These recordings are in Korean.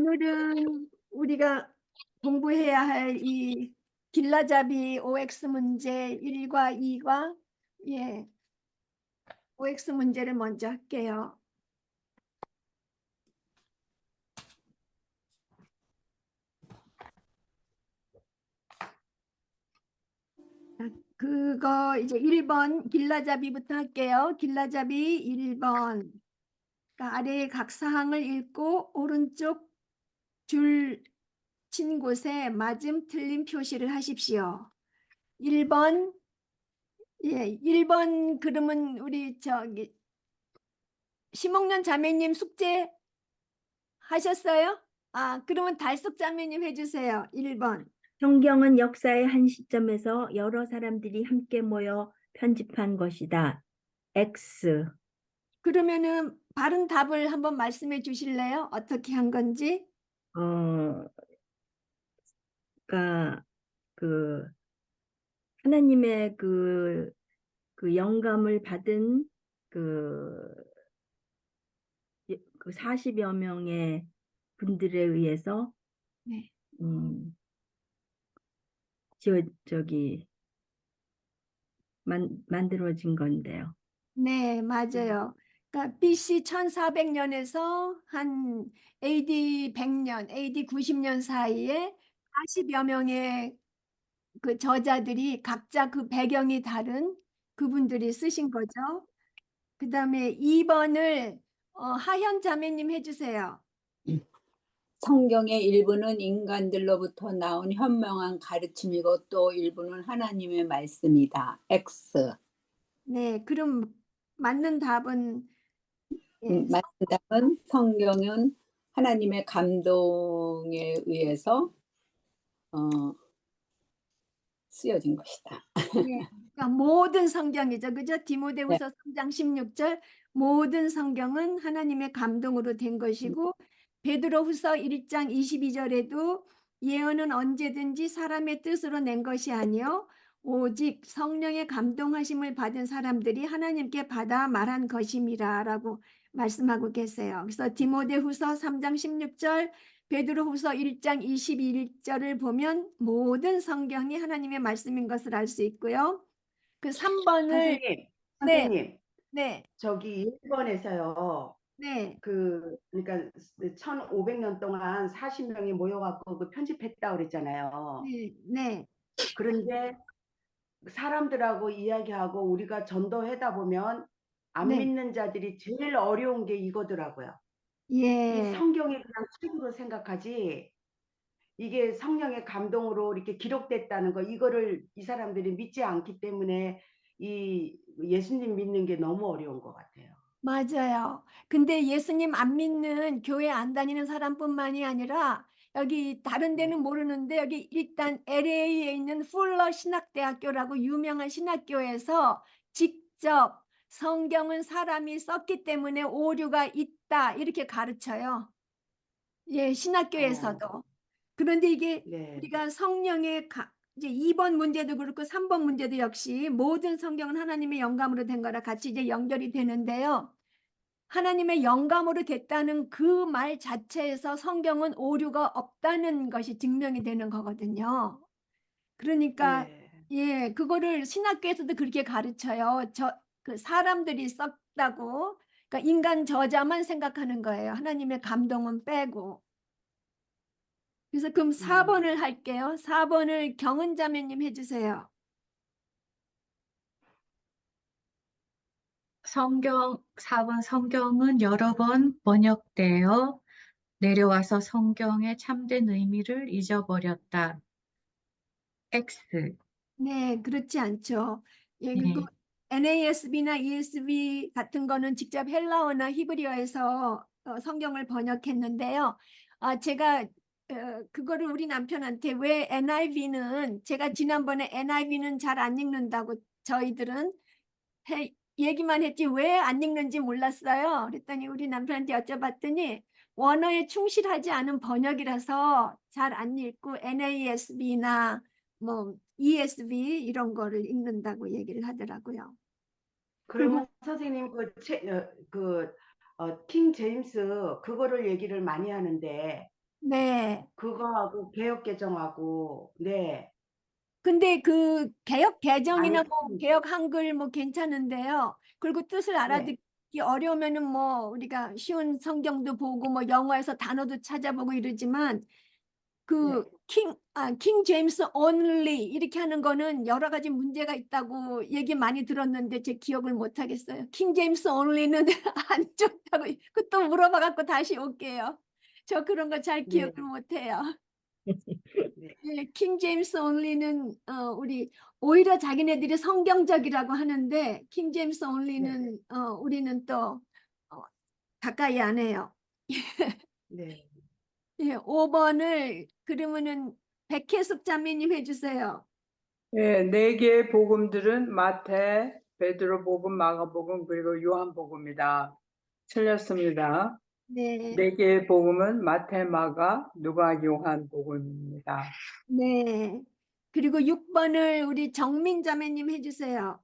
오늘은 우리가 공부해야 할 이 길라잡이 OX 문제 1과 2과 OX 문제를 먼저 할게요. 그거 이제 1번 길라잡이부터 할게요. 길라잡이 1번. 그러니까 아래의 각 사항을 읽고 오른쪽 줄 친 곳에 맞음 틀림 표시를 하십시오. 1번 1번 그러면 우리 심옥년 자매님 숙제 하셨어요? 그러면 달숙 자매님 해주세요. 1번. 성경은 역사의 한 시점에서 여러 사람들이 함께 모여 편집한 것이다. X. 그러면은 바른 답을 한번 말씀해 주실래요? 어떻게 한 건지? 어, 가, 그, 하나님의 그 영감을 받은 그, 그 40여 명의 분들에 의해서, 네. 음, 저기, 만들어진 건데요. 네, 맞아요. 그러니까 BC 1400년에서 한 AD 100년, AD 90년 사이에 40여 명의 그 저자들이 각자 그 배경이 다른 그분들이 쓰신 거죠. 그 다음에 2번을 하현 자매님 해주세요. 성경의 일부는 인간들로부터 나온 현명한 가르침이고 또 일부는 하나님의 말씀이다. X. 네, 그럼 맞는 답은 예, 맞는 답은 성경은 하나님의 감동에 의해서 쓰여진 것이다. 네. 그러니까 모든 성경이죠. 그죠? 네. 디모데후서 3장 16절 모든 성경은 하나님의 감동으로 된 것이고 베드로후서 1장 22절에도 예언은 언제든지 사람의 뜻으로 낸 것이 아니요 오직 성령의 감동하심을 받은 사람들이 하나님께 받아 말한 것임이라라고 말씀하고 계세요. 그래서 디모데후서 3장 16절 베드로후서 1장 21절을 보면 모든 성경이 하나님의 말씀인 것을 알 수 있고요. 그 3번을 선생님, 네, 선생님, 네, 저기 1번에서요. 네, 그러니까 1500년 동안 40명이 모여갖고 그 편집했다고 그랬잖아요. 네, 네, 그런데 사람들하고 이야기하고 우리가 전도하다 보면 안 네, 믿는 자들이 제일 어려운 게 이거더라고요. 이 예, 성경이 그냥 책으로 생각하지 이게 성령의 감동으로 이렇게 기록됐다는 거 이거를 이 사람들이 믿지 않기 때문에 이 예수님 믿는 게 너무 어려운 것 같아요. 맞아요. 근데 예수님 안 믿는 교회 안 다니는 사람뿐만이 아니라 여기 다른 네. 데는 모르는데 여기 일단 LA에 있는 풀러 신학대학교라고 유명한 신학교에서 직접 성경은 사람이 썼기 때문에 오류가 있다 이렇게 가르쳐요. 예, 어, 신학교에서도. 그런데 이게 네. 우리가 성령의 이제 2번 문제도 그렇고 3번 문제도 역시 모든 성경은 하나님의 영감으로 된 거라 같이 이제 연결이 되는데요. 하나님의 영감으로 됐다는 그 말 자체에서 성경은 오류가 없다는 것이 증명이 되는 거거든요. 그러니까 네. 예, 그거를 신학교에서도 그렇게 가르쳐요. 그 사람들이 썼다고. 그러니까 인간 저자만 생각하는 거예요. 하나님의 감동은 빼고. 그래서 그럼 4번을 할게요. 4번을 경은 자매님 해주세요. 4번 성경은 여러 번 번역되어 내려와서 성경의 참된 의미를 잊어버렸다. X. 네, 그렇지 않죠. 예, 그리고 네. NASB나 ESV 같은 거는 직접 헬라어나 히브리어에서 성경을 번역했는데요. 제가 그거를 우리 남편한테 왜 NIV는 제가 지난번에 NIV는 잘 안 읽는다고 저희들은 얘기만 했지 왜 안 읽는지 몰랐어요. 그랬더니 우리 남편한테 여쭤봤더니 원어에 충실하지 않은 번역이라서 잘 안 읽고 NASB나 뭐 ESV 이런 거를 읽는다고 얘기를 하더라고요. 그리고 그러면 선생님 킹 제임스 그거를 얘기를 많이 하는데 네. 그거하고 개역 개정하고 네. 근데 그 개역 개정이나 아니, 뭐 개역 한글 뭐 괜찮은데요. 그리고 뜻을 네. 알아듣기 어려우면은 뭐 우리가 쉬운 성경도 보고 뭐 영어에서 단어도 찾아보고 이러지만 그 킹 제임스 only 이렇게 하는 거는 여러 가지 문제가 있다고 얘기 많이 들었는데 제 기억을 못 하겠어요. 킹 제임스 only는 안 좋다고 그 또 물어봐 갖고 다시 올게요. 저 그런 거 잘 네. 기억을 못 해요. 네. 네, 킹 제임스 only는 우리 오히려 자기네들이 성경적이라고 하는데 킹 제임스 only는 우리는 또 가까이 안 해요. 네. 예, 5번을 그러면은 백혜숙 자매님 해주세요. 예, 네 개의 복음들은 마태, 베드로복음, 마가복음, 그리고 요한복음이다. 틀렸습니다. 네, 네 개의 복음은 마태, 마가, 누가, 요한 복음입니다. 네. 그리고 6번을 우리 정민 자매님 해주세요.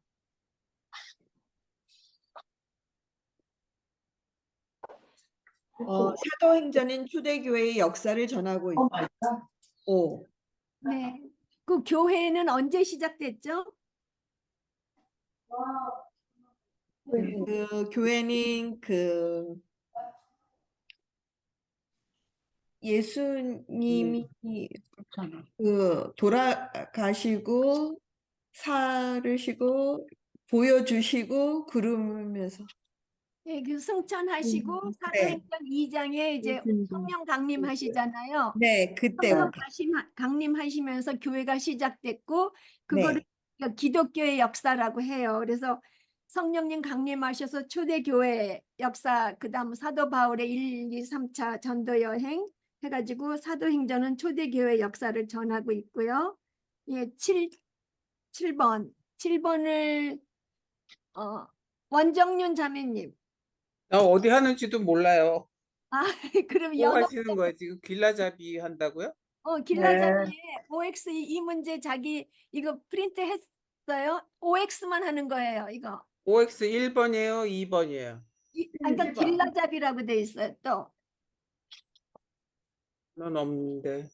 사도행전은 초대교회의 역사를 전하고 있다. 오, 네. 그 교회는 언제 시작됐죠? 그 교회는 그 예수님이 그 돌아가시고 살으시고 보여주시고 그러면서 네, 그 승천하시고 네. 사도행전 2장에 이제 예수님. 성령 강림하시잖아요. 네 성령 그때부터 강림하시면서 교회가 시작됐고 그거를 네. 기독교의 역사라고 해요. 그래서 성령님 강림하셔서 초대교회 역사, 그다음 사도 바울의 1, 2, 3차 전도 여행 해가지고 사도행전은 초대교회 역사를 전하고 있고요. 예, 7번을 원정윤 자매님. 나 어디 하는지도 몰라요. 아, 그럼 뭐 하시는 거예요? 지금 길라잡이 한다고요? 길라잡이에 OX 이 문제 자기 이거 프린트 했어요? OX만 하는 거예요, 이거. OX 1번이에요? 2번이에요? 그러니까 길라잡이라고 돼 있어요, 또. 넌 없는데.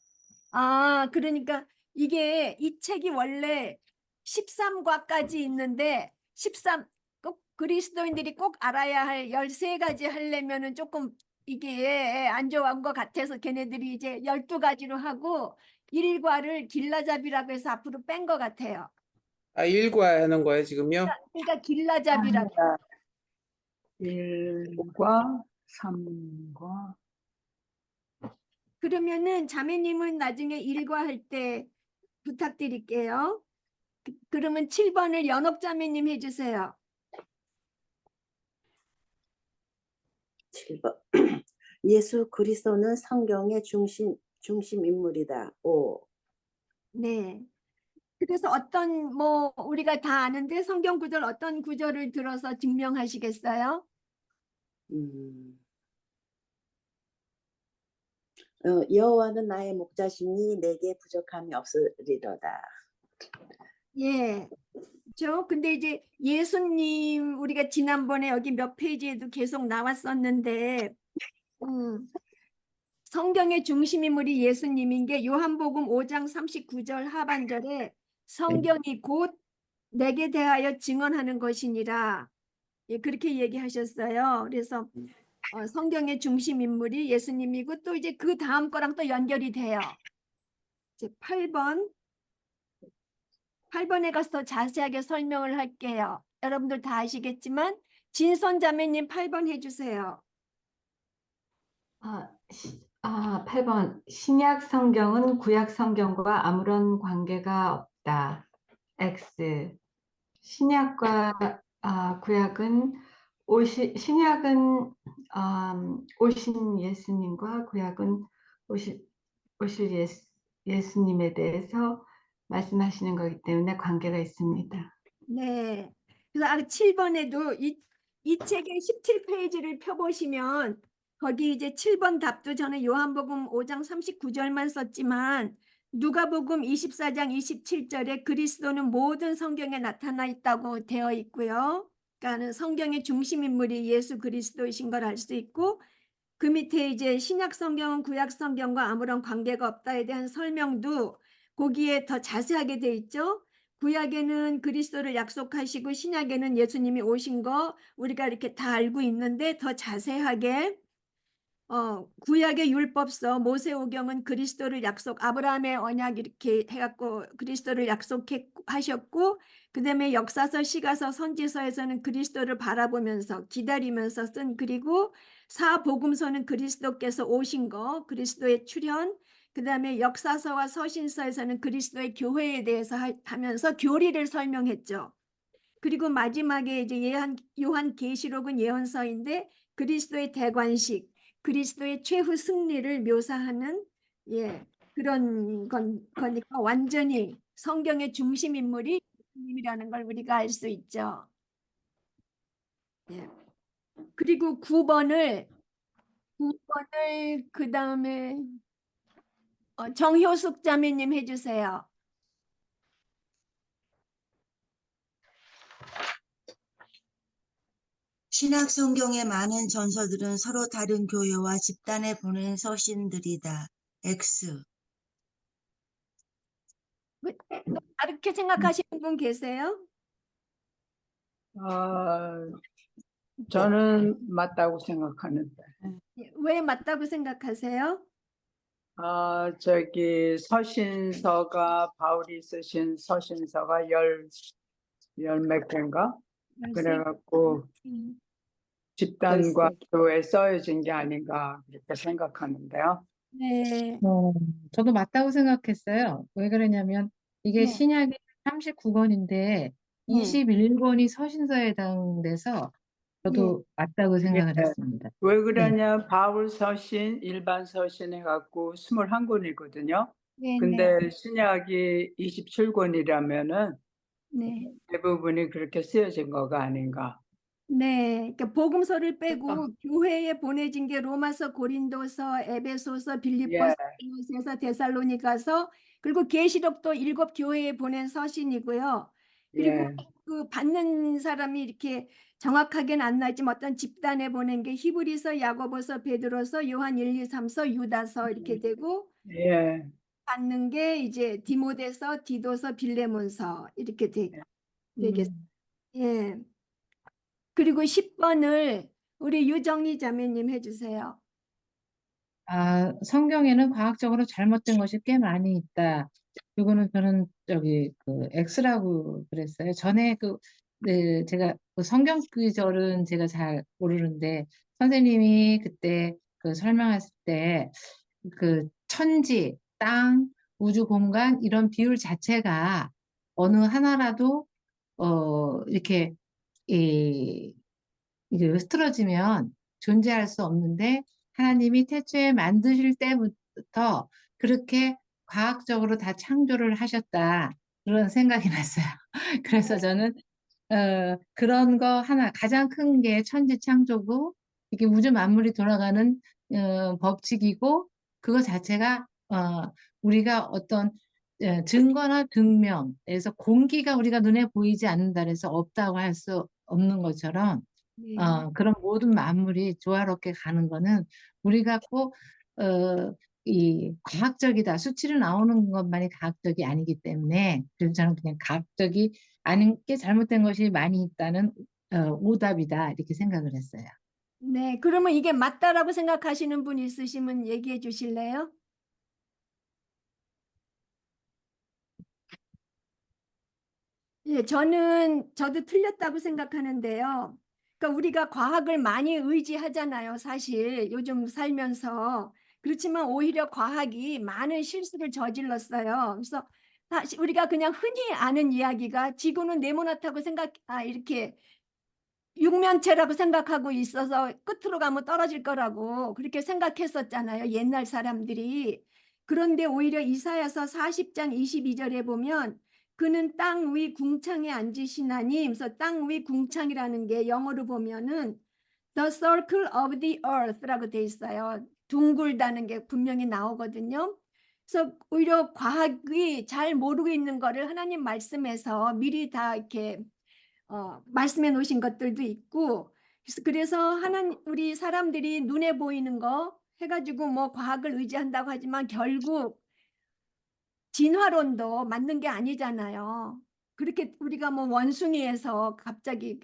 아, 그러니까 이게 이 책이 원래 13과까지 있는데 13, 꼭 그리스도인들이 꼭 알아야 할 13가지 하려면은 조금 이게 안 좋은 것 같아서 걔네들이 이제 12가지로 하고 1과를 길라잡이라고 해서 앞으로 뺀 것 같아요. 아, 읽어야 하는 거예요, 지금요? 그러니까 길라잡이라고. 1과 3과 그러면은 자매님은 나중에 일과할 때 부탁드릴게요. 그러면 7번을 연옥 자매님 해주세요. 7번. 예수 그리스도는 성경의 중심 인물이다. 5. 네. 그래서 어떤 뭐 우리가 다 아는데 성경 구절 어떤 구절을 들어서 증명하시겠어요? 여호와는 나의 목자시니 내게 부족함이 없으리로다. 예. 그렇죠? 근데 이제 예수님 우리가 지난번에 여기 몇 페이지에도 계속 나왔었는데 성경의 중심 인물이 예수님인 게 요한복음 5장 39절 하반절에 성경이 곧 내게 대하여 증언하는 것이니라. 예, 그렇게 얘기하셨어요. 그래서 성경의 중심 인물이 예수님이고 또 이제 그 다음 거랑 또 연결이 돼요. 이제 8번에 가서 더 자세하게 설명을 할게요. 여러분들 다 아시겠지만 진선 자매님 8번 해주세요. 8번. 신약 성경은 구약 성경과 아무런 관계가 없다. X. 신약과 구약은 신약은 오신 예수님과 구약은 오실 예수님에 대해서 말씀하시는 거기 때문에 관계가 있습니다. 네. 그래서 7번에도 이 책의 17페이지를 펴보시면 거기 이제 7번 답도 저는 요한복음 5장 39절만 썼지만 누가복음 24장 27절에 그리스도는 모든 성경에 나타나 있다고 되어 있고요. 그러니까 성경의 중심 인물이 예수 그리스도이신 걸 알 수 있고 그 밑에 이제 신약 성경은 구약 성경과 아무런 관계가 없다에 대한 설명도 거기에 더 자세하게 돼 있죠. 구약에는 그리스도를 약속하시고 신약에는 예수님이 오신 거 우리가 이렇게 다 알고 있는데 더 자세하게 구약의 율법서 모세오경은 그리스도를 아브라함의 언약 이렇게 해갖고 그리스도를 약속하셨고, 그다음에 역사서, 시가서, 선지서에서는 그리스도를 바라보면서 기다리면서 쓴, 그리고 사복음서는 그리스도께서 오신 거, 그리스도의 출현, 그다음에 역사서와 서신서에서는 그리스도의 교회에 대해서 하면서 교리를 설명했죠. 그리고 마지막에 이제 요한계시록은 예언서인데 그리스도의 대관식, 그리스도의 최후 승리를 묘사하는 그런 거니까 완전히 성경의 중심 인물이 예수님이라는 걸 우리가 알 수 있죠. 예. 그리고 9번을 그 다음에 정효숙 자매님 해주세요. 신약 성경의 많은 전서들은 서로 다른 교회와 집단에 보낸 서신들이다. X. 다르게 생각하시는 분 계세요? 저는 맞다고 생각하는데. 왜 맞다고 생각하세요? 서신서가 바울이 쓰신 서신서가 열 몇 개인가? 그래갖고 집단과 교회에 써여진 게 아닌가 그렇게 생각하는데요. 네. 저도 맞다고 생각했어요. 왜 그러냐면 이게 네. 신약이 39권인데 네. 21권이 서신서에 해당돼서 저도 맞다고 생각을 예. 했습니다. 왜 그러냐, 바울 서신, 일반 서신 해갖고 21권이거든요. 네, 근데 신약이 27권이라면은 네. 대부분이 그렇게 쓰여진 거가 아닌가. 네. 그러니까 복음서를 빼고 교회에 보내진 게 로마서, 고린도서, 에베소서, 빌립보서, 골로새서, 데살로니가서, 그리고 계시록도 7 교회에 보낸 서신이고요. 그리고 예. 그 받는 사람이 이렇게 정확하게는 안 나지만 어떤 집단에 보낸 게 히브리서, 야고보서, 베드로서, 요한 1, 2, 3서, 유다서 이렇게 되고, 예. 받는 게 이제 디모데서, 디도서, 빌레몬서 이렇게 되겠어요. 예. 그리고 10번을 우리 유정희 자매님 해주세요. 성경에는 과학적으로 잘못된 것이 꽤 많이 있다. 이거는 저는 그 X라고 그랬어요. 전에 제가 그 성경 구절은 제가 잘 모르는데 선생님이 그때 그 설명했을 때 그 천지, 땅, 우주 공간 이런 비율 자체가 어느 하나라도 이렇게 이게 흐트러지면 존재할 수 없는데 하나님이 태초에 만드실 때부터 그렇게 과학적으로 다 창조를 하셨다. 그런 생각이 났어요. 그래서 저는 그런 거 하나 가장 큰 게 천지 창조고 이게 우주 만물이 돌아가는 법칙이고 그거 자체가 우리가 어떤 증거나 증명에서 공기가 우리가 눈에 보이지 않는다 해서 없다고 할 수 없는 것처럼 네. 그런 모든 만물이 조화롭게 가는 거는 우리가 꼭 이 과학적이다. 수치로 나오는 것만이 과학적이 아니기 때문에 그래서 저는 그냥 과학적이 아닌 게 잘못된 것이 많이 있다는 오답이다 이렇게 생각을 했어요. 네, 그러면 이게 맞다라고 생각하시는 분 있으시면 얘기해 주실래요? 예, 저도 틀렸다고 생각하는데요. 그러니까 우리가 과학을 많이 의지하잖아요, 사실 요즘 살면서. 그렇지만 오히려 과학이 많은 실수를 저질렀어요. 그래서 사실 우리가 그냥 흔히 아는 이야기가 지구는 네모나다고 이렇게 육면체라고 생각하고 있어서 끝으로 가면 떨어질 거라고 그렇게 생각했었잖아요, 옛날 사람들이. 그런데 오히려 이사야서 40장 22절에 보면 그는 땅 위 궁창에 앉으시나니, 그래서 땅 위 궁창이라는 게 영어로 보면은 The circle of the earth라고 돼 있어요. 둥글다는 게 분명히 나오거든요. 그래서 오히려 과학이 잘 모르고 있는 거를 하나님 말씀에서 미리 다 이렇게 말씀해 놓으신 것들도 있고, 그래서 하나님 우리 사람들이 눈에 보이는 거 해가지고 뭐 과학을 의지한다고 하지만 결국 진화론도 맞는 게 아니잖아요. 그렇게 우리가 뭐 원숭이에서 갑자기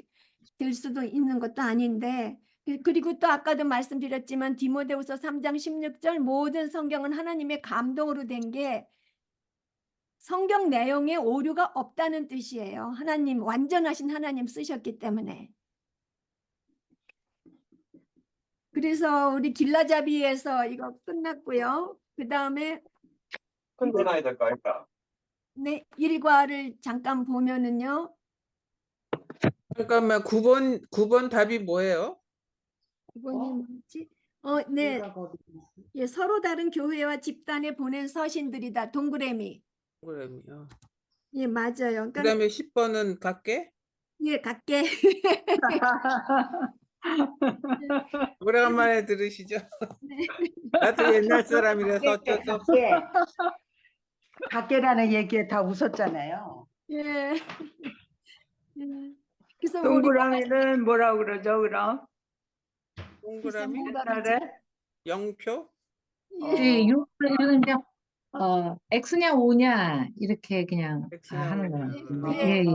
될 수도 있는 것도 아닌데 그리고 또 아까도 말씀드렸지만 디모데후서 3장 16절 모든 성경은 하나님의 감동으로 된 게 성경 내용에 오류가 없다는 뜻이에요. 하나님 완전하신 하나님 쓰셨기 때문에. 그래서 우리 길라잡이에서 이거 끝났고요. 그 다음에 네, 일과를 잠깐 보면은요. 잠깐만 9번 답이 뭐예요? 이번이 뭐지? 네. 일과 거기 예, 서로 다른 교회와 집단에 보낸 서신들이다. 동그라미. 그럼요. 예, 맞아요. 그러니까 그다음에 10번은 각계? 예, 같게. 오래간만에 들으시죠? 네. 나도 옛날 사람이라서 어쩔 수 없어. 각계라는 얘기에 다 웃었잖아요. 예. 예. 그래서 우리 동그라미는 뭐라고 그러죠, 그럼? 동그라미? 뭐라 옛날에? 영표? 네, 이거 그냥 X냐 O냐 이렇게 그냥 X냐, 하는 O냐. 거예요. 예. 예, 예.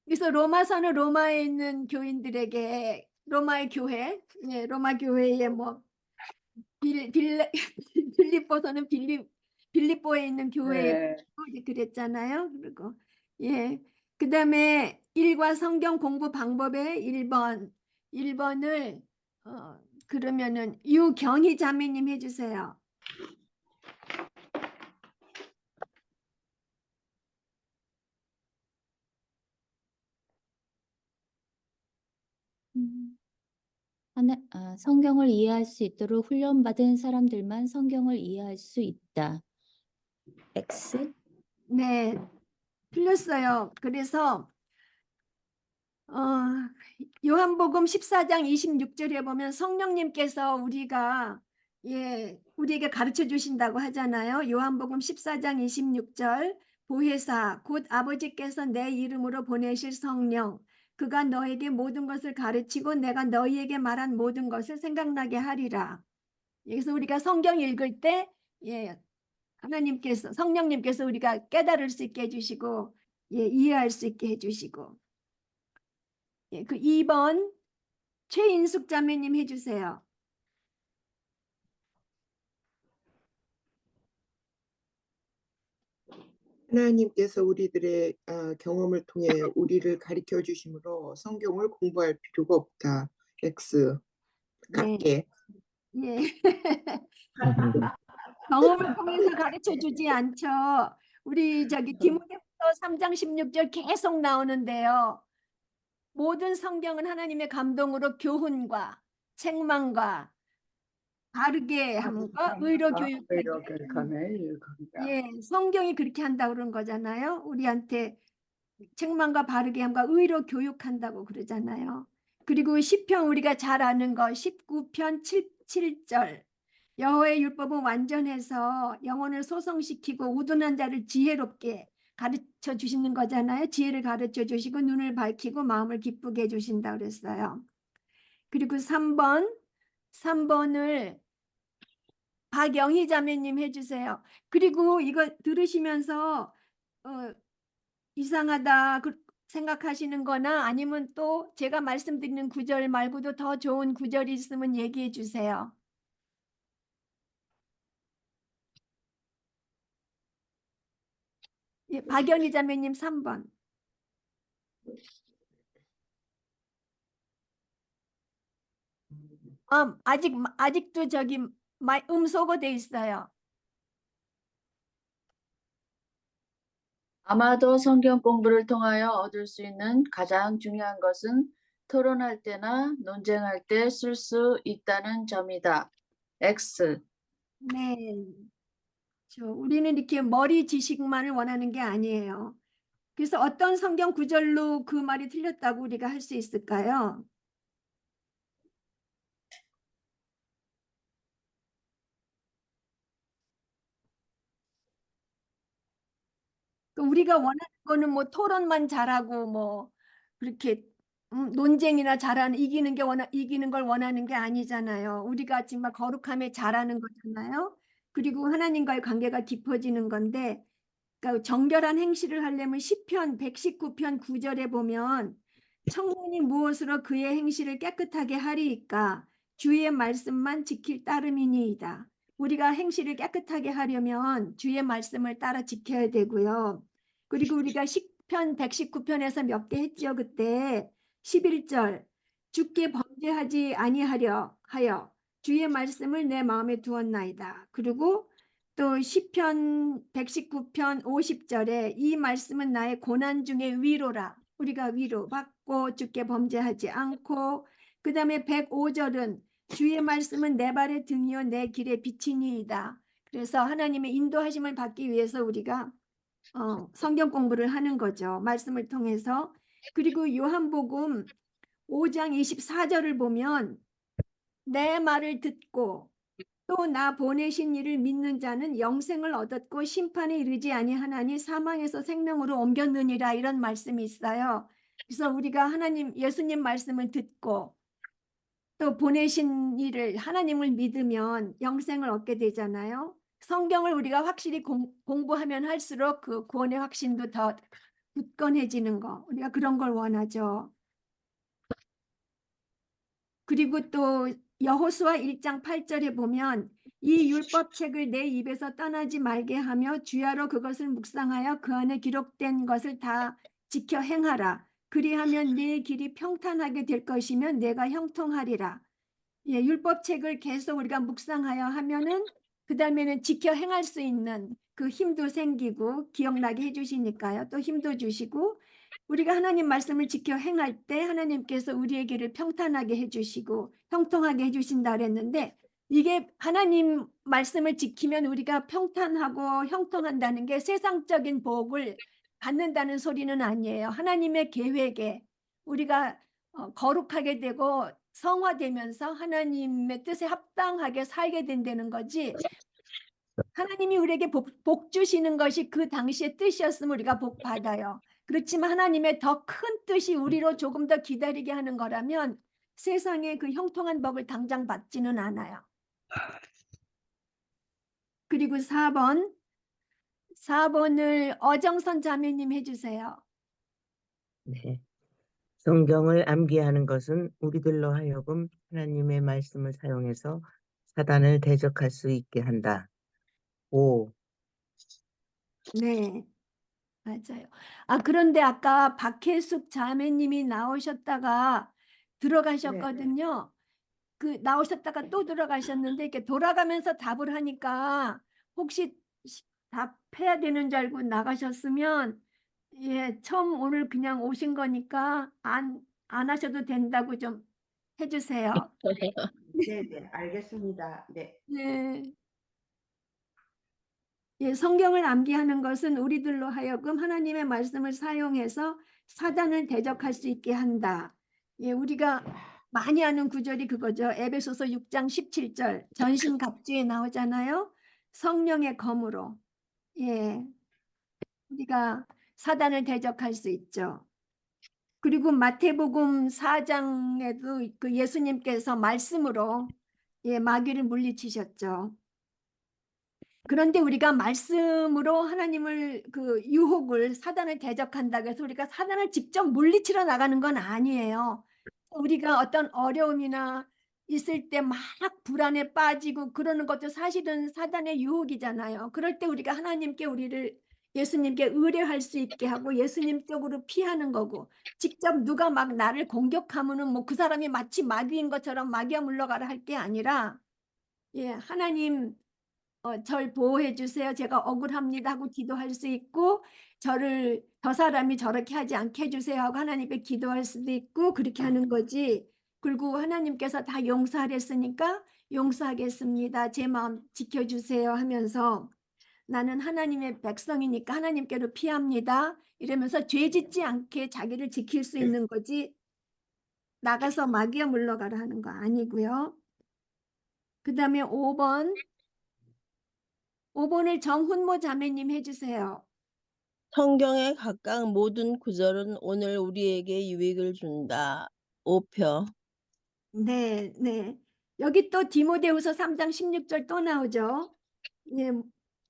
그래서 로마서는 로마에 있는 교인들에게 로마의 교회, 예, 로마 교회에 뭐 빌립보서는 빌립보에 있는 교회에 네. 이제 그랬잖아요. 그리고 예, 그다음에 일과 성경 공부 방법의 1번을 그러면은 유경희 자매님 해주세요. 성경을 이해할 수 있도록 훈련받은 사람들만 성경을 이해할 수 있다. X? 네, 틀렸어요. 그래서 요한복음 14장 26절에 보면 성령님께서 우리에게 가르쳐 주신다고 하잖아요. 요한복음 14장 26절 보혜사 곧 아버지께서 내 이름으로 보내실 성령 그가 너에게 모든 것을 가르치고 내가 너희에게 말한 모든 것을 생각나게 하리라. 그래서 우리가 성경 읽을 때 성령님께서 우리가 깨달을 수 있게 해주시고 이해할 수 있게 해주시고 그 2번 최인숙 자매님 해주세요. 하나님께서 우리들의 경험을 통해 우리를 가르쳐 주심으로 성경을 공부할 필요가 없다. X. 같게. 예. 경험을 통해서 가르쳐 주지 않죠. 우리 디모데후서 3장 16절 계속 나오는데요. 모든 성경은 하나님의 감동으로 교훈과 책망과 바르게 함과 의로 교육하게 성경이 그렇게 한다고 그런 거잖아요. 우리한테 책망과 바르게 함과 의로 교육한다고 그러잖아요. 그리고 시편 우리가 잘 아는 거 19편 7절 여호와의 율법은 완전해서 영혼을 소성시키고 우둔한 자를 지혜롭게 가르쳐 주시는 거잖아요. 지혜를 가르쳐 주시고 눈을 밝히고 마음을 기쁘게 해주신다 그랬어요. 그리고 3번을 박영희 자매님 해주세요. 그리고 이거 들으시면서 이상하다 생각하시는 거나 아니면 또 제가 말씀드리는 구절 말고도 더 좋은 구절이 있으면 얘기해 주세요. 예, 박영희 자매님 3번. 아직도 음소거 돼 있어요. 아마도 성경 공부를 통하여 얻을 수 있는 가장 중요한 것은 토론할 때나 논쟁할 때 쓸 수 있다는 점이다. X. 네. 우리는 이렇게 머리 지식만을 원하는 게 아니에요. 그래서 어떤 성경 구절로 그 말이 틀렸다고 우리가 할 수 있을까요? 우리가 원하는 거는 뭐 토론만 잘하고 뭐 그렇게 논쟁이나 잘하는 이기는 걸 원하는 게 아니잖아요. 우리가 정말 거룩함에 잘하는 거잖아요. 그리고 하나님과의 관계가 깊어지는 건데, 그러니까 정결한 행실을 하려면 시편 119편 9절에 보면 청년이 무엇으로 그의 행실을 깨끗하게 하리이까 주의 말씀만 지킬 따름이니이다. 우리가 행실을 깨끗하게 하려면 주의 말씀을 따라 지켜야 되고요. 그리고 우리가 시편 119편에서 몇 개 했죠. 그때 11절 주께 범죄하지 아니하려 하여 주의 말씀을 내 마음에 두었나이다. 그리고 또 시편 119편 50절에 이 말씀은 나의 고난 중에 위로라. 우리가 위로받고 주께 범죄하지 않고, 그 다음에 105절은 주의 말씀은 내 발의 등이요 내 길의 빛이니이다. 그래서 하나님의 인도하심을 받기 위해서 우리가 성경 공부를 하는 거죠. 말씀을 통해서. 그리고 요한복음 5장 24절을 보면 내 말을 듣고 또 나 보내신 이를 믿는 자는 영생을 얻었고 심판에 이르지 아니하나니 사망에서 생명으로 옮겼느니라, 이런 말씀이 있어요. 그래서 우리가 예수님 말씀을 듣고 또 보내신 이를, 하나님을 믿으면 영생을 얻게 되잖아요. 성경을 우리가 확실히 공부하면 할수록 그 구원의 확신도 더 굳건해지는 거, 우리가 그런 걸 원하죠. 그리고 또 여호수아 1장 8절에 보면 이 율법책을 내 입에서 떠나지 말게 하며 주야로 그것을 묵상하여 그 안에 기록된 것을 다 지켜 행하라. 그리하면 네 길이 평탄하게 될 것이며 내가 형통하리라. 예, 율법책을 계속 우리가 묵상하여 하면은 그 다음에는 지켜 행할 수 있는 그 힘도 생기고 기억나게 해주시니까요. 또 힘도 주시고, 우리가 하나님 말씀을 지켜 행할 때 하나님께서 우리의 길을 평탄하게 해주시고 형통하게 해주신다 그랬는데, 이게 하나님 말씀을 지키면 우리가 평탄하고 형통한다는 게 세상적인 복을 받는다는 소리는 아니에요. 하나님의 계획에 우리가 거룩하게 되고 성화되면서 하나님의 뜻에 합당하게 살게 된다는 거지, 하나님이 우리에게 복 주시는 것이 그 당시의 뜻이었으면 우리가 복 받아요. 그렇지만 하나님의 더 큰 뜻이 우리로 조금 더 기다리게 하는 거라면 세상에 그 형통한 복을 당장 받지는 않아요. 그리고 4번을 어정선 자매님 해주세요. 네. 성경을 암기하는 것은 우리들로 하여금 하나님의 말씀을 사용해서 사단을 대적할 수 있게 한다. 5. 네, 맞아요. 그런데 아까 박혜숙 자매님이 나오셨다가 들어가셨거든요. 그 나오셨다가 또 들어가셨는데 이렇게 돌아가면서 답을 하니까 혹시 답해야 되는 줄 알고 나가셨으면, 예, 처음 오늘 그냥 오신 거니까 안 하셔도 된다고 좀 해주세요. 네, 네, 알겠습니다. 네. 네. 예, 성경을 암기하는 것은 우리들로 하여금 하나님의 말씀을 사용해서 사단을 대적할 수 있게 한다. 예, 우리가 많이 하는 구절이 그거죠. 에베소서 6장 17절 전신갑주에 나오잖아요. 성령의 검으로. 예, 우리가 사단을 대적할 수 있죠. 그리고 마태복음 4장에도 그 예수님께서 말씀으로 마귀를 물리치셨죠. 그런데 우리가 말씀으로 하나님을 그 유혹을, 사단을 대적한다고 해서 우리가 사단을 직접 물리치러 나가는 건 아니에요. 우리가 어떤 어려움이나 있을 때 막 불안에 빠지고 그러는 것도 사실은 사단의 유혹이잖아요. 그럴 때 우리가 하나님께 예수님께 의뢰할 수 있게 하고 예수님 쪽으로 피하는 거고, 직접 누가 막 나를 공격하면은 뭐 그 사람이 마치 마귀인 것처럼 마귀야 물러가라 할 게 아니라, 예, 하나님 절 보호해 주세요. 제가 억울합니다 하고 기도할 수 있고, 저 사람이 저렇게 하지 않게 해주세요 하고 하나님께 기도할 수도 있고, 그렇게 하는 거지. 그리고 하나님께서 다 용서하랬으니까 용서하겠습니다. 제 마음 지켜주세요 하면서 나는 하나님의 백성이니까 하나님께로 피합니다. 이러면서 죄 짓지 않게 자기를 지킬 수 있는 거지, 나가서 마귀야 물러가라 하는 거 아니고요. 그 다음에 5번을 정훈모 자매님 해주세요. 성경의 각각 모든 구절은 오늘 우리에게 유익을 준다. 5표. 네, 네. 여기 또 디모데후서 3장 16절 또 나오죠. 예,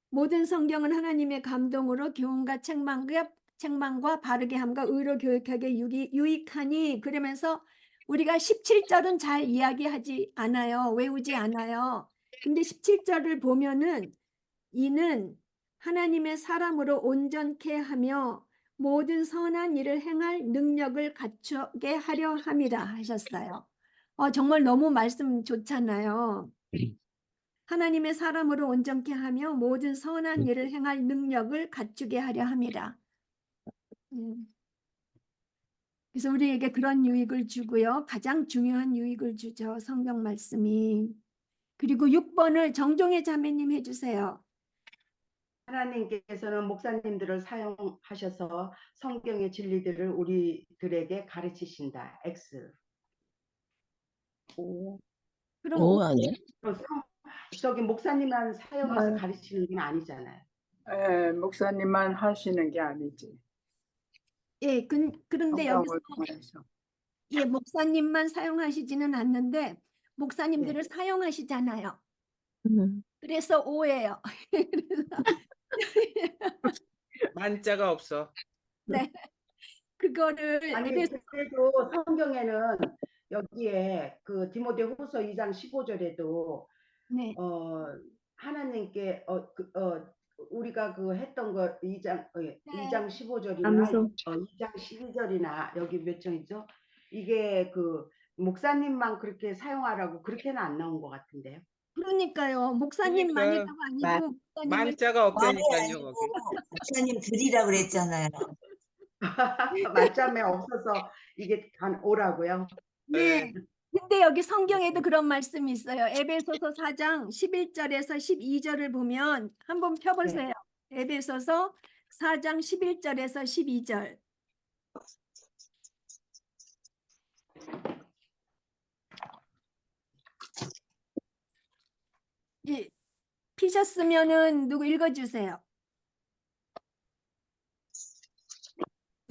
모든 성경은 하나님의 감동으로 교훈과 책망과 바르게 함과 의로 교육하게 유익하니, 그러면서 우리가 17절은 잘 이야기하지 않아요. 외우지 않아요. 근데 17절을 보면은 이는 하나님의 사람으로 온전케 하며 모든 선한 일을 행할 능력을 갖추게 하려 함이라 하셨어요. 정말 너무 말씀 좋잖아요. 하나님의 사람으로 온전케 하며 모든 선한 일을 행할 능력을 갖추게 하려 함이라. 그래서 우리에게 그런 유익을 주고요. 가장 중요한 유익을 주죠. 성경 말씀이. 그리고 6번을 정종의 자매님 해주세요. 하나님께서는 목사님들을 사용하셔서 성경의 진리들을 우리들에게 가르치신다. X. 그럼 오, 아니야? 저기 목사님만 사용해서 가르치는 게 아니잖아요. 예, 목사님만 하시는 게 아니지. 예, 그런데 여기서 성경을 통해서. 예, 목사님만 사용하시지는 않는데 목사님들을 사용하시잖아요. 그래서 오해요. 만자가 없어. 네, 그거를 아니 에베소 그래도 성경에는 여기에 그 디모데후서 2장 15절에도 네, 하나님께 우리가 그 했던 거 2장 15절이나 감성. 2장 12절이나 여기 몇 장이죠? 이게 그 목사님만 그렇게 사용하라고 그렇게는 안 나온 것 같은데요. 그러니까요. 목사님만이라고 아니고 목사님을 만자가 말이 없다니까요, 아니고 거기. 목사님 드리라 그랬잖아요. 말짬에 없어서 이게 오라고요. 네. 근데 여기 성경에도 그런 말씀이 있어요. 에베소서 4장 11절에서 12절을 보면 한번 펴보세요. 에베소서 4장 11절에서 12절. 예, 피셨으면은 누구 읽어주세요.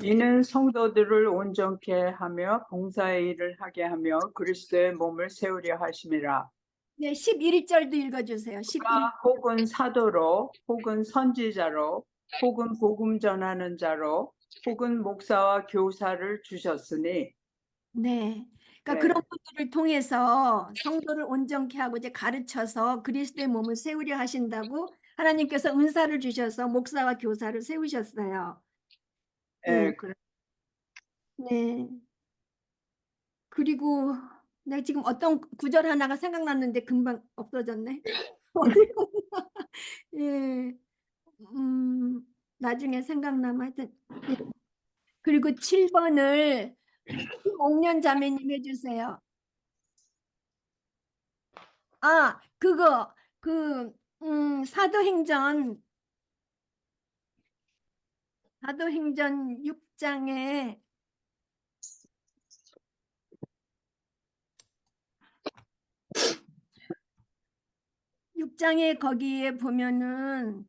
이는 성도들을 온전케 하며 봉사의 일을 하게 하며 그리스도의 몸을 세우려 하심이라. 네, 11절도 읽어주세요. 11. 혹은 사도로, 혹은 선지자로, 혹은 복음 전하는 자로, 혹은 목사와 교사를 주셨으니. 네. 그러니까 네. 그런 분들을 통해서 성도를 온전케 하고 이제 가르쳐서 그리스도의 몸을 세우려 하신다고 하나님께서 은사를 주셔서 목사와 교사를 세우셨어요. 예, 그래. 네. 그리고 내가 지금 어떤 구절 하나가 생각났는데 금방 없어졌네. 예. 나중에 생각나면 하여튼. 예. 그리고 7번을 옥년 자매님 해주세요. 아, 그거 사도행전 6장에 거기에 보면은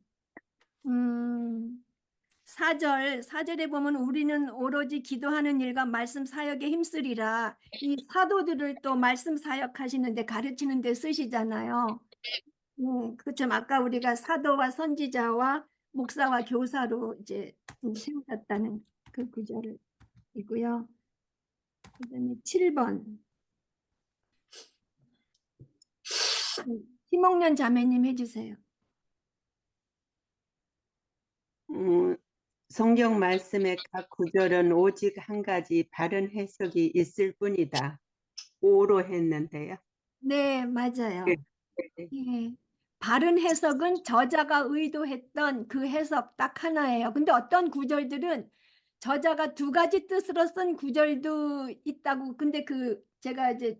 4절에 보면 우리는 오로지 기도하는 일과 말씀 사역에 힘쓰리라. 이 사도들을 또 말씀 사역하시는데 가르치는 데 쓰시잖아요. 그렇죠. 아까 우리가 사도와 선지자와 목사와 교사로 이제 세우셨다는 그 구절을 이고요. 그다음에 7번. 심옥년 자매님 해주세요. 성경 말씀의 각 구절은 오직 한 가지 바른 해석이 있을 뿐이다. 5로 했는데요. 네, 맞아요. 네. 예. 바른 해석은 저자가 의도했던 그 해석 딱 하나예요. 근데 어떤 구절들은 저자가 두 가지 뜻으로 쓴 구절도 있다고. 근데 제가 이제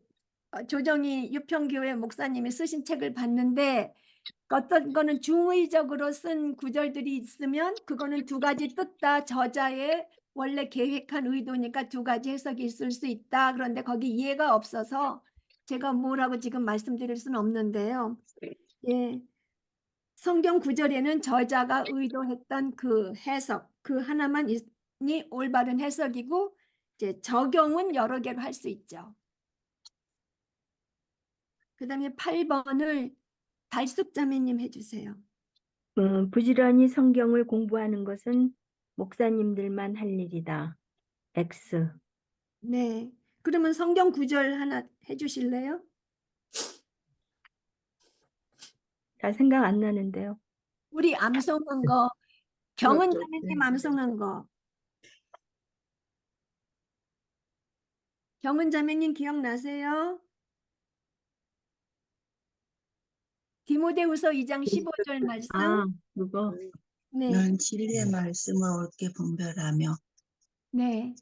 조정희 유평교회 목사님이 쓰신 책을 봤는데 어떤 거는 중의적으로 쓴 구절들이 있으면 그거는 두 가지 뜻 다 저자의 원래 계획한 의도니까 두 가지 해석이 있을 수 있다. 그런데 거기 이해가 없어서 제가 뭐라고 지금 말씀드릴 수는 없는데요. 예. 성경 구절에는 저자가 의도했던 그 해석, 그 하나만이 올바른 해석이고 이제 적용은 여러 개로 할 수 있죠. 그다음에 8번을 달숙 자매님 해주세요. 부지런히 성경을 공부하는 것은 목사님들만 할 일이다. X. 네. 그러면 성경 구절 하나 해주실래요? 잘 생각 안 나는데요. 우리 암송한 거, 경은 그것도, 자매님 암송한 거. 경은 자매님 기억나세요? 디모데후서 2장 15절 말씀. 그거. 네. 넌 진리의 말씀을 옳게 분별하며 네.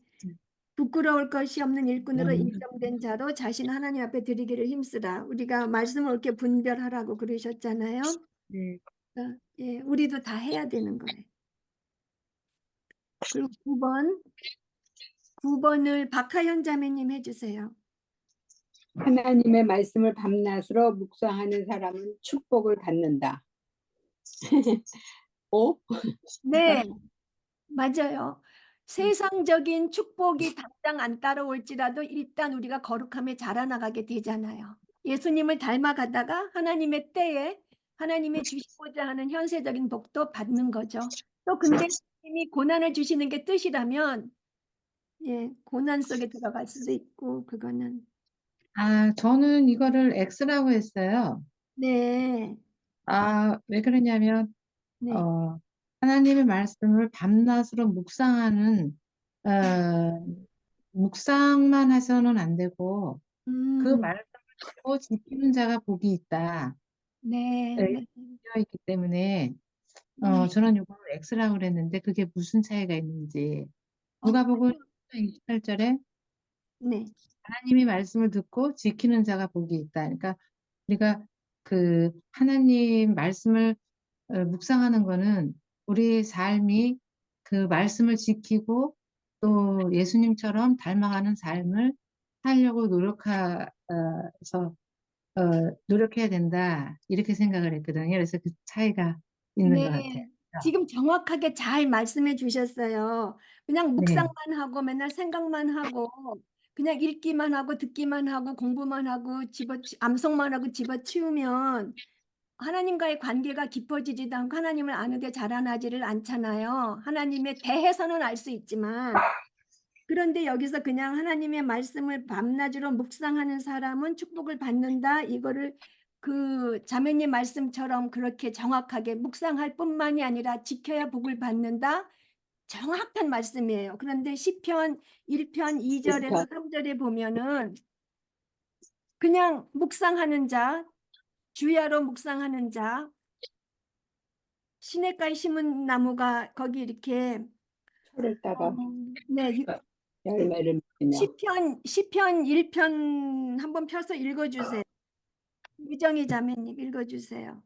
부끄러울 것이 없는 일꾼으로 인정된 자로 자신 하나님 앞에 드리기를 힘쓰라. 우리가 말씀을 옳게 분별하라고 그러셨잖아요. 네. 예, 우리도 다 해야 되는 거예요. 그리고 9번을 박하연 자매님 해주세요. 하나님의 말씀을 밤낮으로 묵상하는 사람은 축복을 받는다. 오? 네, 맞아요. 세상적인 축복이 당장 안 따라올지라도 일단 우리가 거룩함에 자라나가게 되잖아요. 예수님을 닮아가다가 하나님의 때에 하나님의 주시고자 하는 현세적인 복도 받는 거죠. 또 근데 하나님이 고난을 주시는 게 뜻이라면 예, 고난 속에 들어갈 수도 있고 그거는 저는 이거를 X라고 했어요. 네, 왜 그러냐면, 네, 하나님의 말씀을 밤낮으로 묵상만 해서는 안 되고, 그 말씀을 듣고 지키는 자가 복이 있다. 네, 네, 네, 되어 있기 때문에, 네. 저는 이거를 X라고 그랬는데, 그게 무슨 차이가 있는지. 누가복음 28절에 네, 하나님이 말씀을 듣고 지키는 자가 복이 있다. 그러니까 우리가 그 하나님 말씀을 묵상하는 거는 우리 삶이 그 말씀을 지키고 또 예수님처럼 닮아가는 삶을 하려고 노력해야 된다. 이렇게 생각을 했거든요. 그래서 그 차이가 있는 것 같아요. 네. 지금 정확하게 잘 말씀해 주셨어요. 그냥 네. 묵상만 하고 맨날 생각만 하고 그냥 읽기만 하고 듣기만 하고 공부만 하고 암송만 하고 집어치우면 하나님과의 관계가 깊어지지도 않고 하나님을 아는데 자라나지를 않잖아요. 하나님에 대해서는 알 수 있지만 그런데 여기서 그냥 하나님의 말씀을 밤낮으로 묵상하는 사람은 축복을 받는다. 이거를 그 자매님 말씀처럼 그렇게 정확하게 묵상할 뿐만이 아니라 지켜야 복을 받는다. 정확한 말씀이에요. 그런데 시편 1편 2절에서 3절에 보면은 그냥 묵상하는 자, 주야로 묵상하는 자, 시냇가에 심은 나무가 거기 이렇게 철을 따라 네, 열매를 맺으며 시편 1편 한번 펴서 읽어주세요. 유정희 자매님 읽어주세요.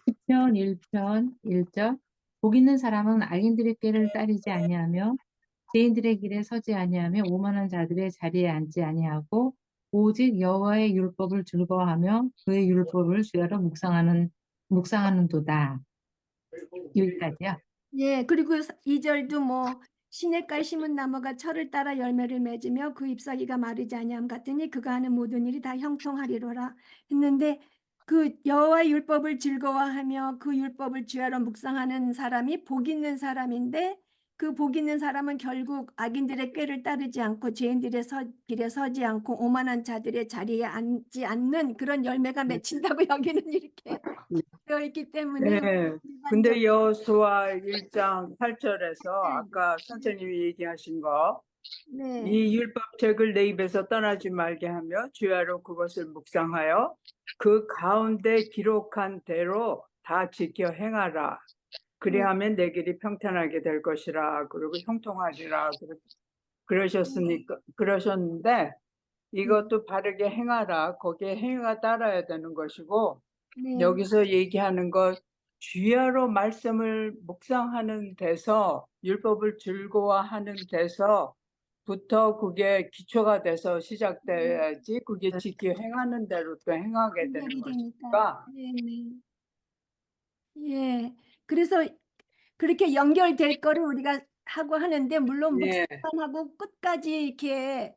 시편 1편 1절 복 있는 사람은 악인들의 꾀를 따르지 아니하며 죄인들의 길에 서지 아니하며 오만한 자들의 자리에 앉지 아니하고 오직 여호와의 율법을 즐거워하며 그의 율법을 주야로 묵상하는도다. 여기까지요. 예, 그리고 2절도 뭐 시냇가에 심은 나무가 철을 따라 열매를 맺으며 그 잎사귀가 마르지 아니함 같으니 그가 하는 모든 일이 다 형통하리로라 했는데 그 여호와의 율법을 즐거워하며 그 율법을 주야로 묵상하는 사람이 복 있는 사람인데 그 복 있는 사람은 결국 악인들의 꾀를 따르지 않고 죄인들의 길에 서지 않고 오만한 자들의 자리에 앉지 않는 그런 열매가 맺힌다고 여기는 이렇게 되어 있기 때문에 네. 근데 여호수아 1장 8절에서 아까 선생님이 얘기하신 거, 네. 이 율법책을 내 입에서 떠나지 말게 하며 주야로 그것을 묵상하여 그 가운데 기록한 대로 다 지켜 행하라. 그리하면 내 길이 평탄하게 될 것이라. 그리고 형통하리라. 그러셨는데 이것도 바르게 행하라. 거기에 행위가 따라야 되는 것이고 네. 여기서 얘기하는 것 주야로 말씀을 묵상하는 데서 율법을 즐거워하는 데서부터 그게 기초가 돼서 시작돼야지 그게 지켜 행하는 대로 또 행하게 되는 것이니까 네네. 예. 그래서 그렇게 연결될 거를 우리가 하고 하는데 물론 예. 묵상하고 끝까지 이렇게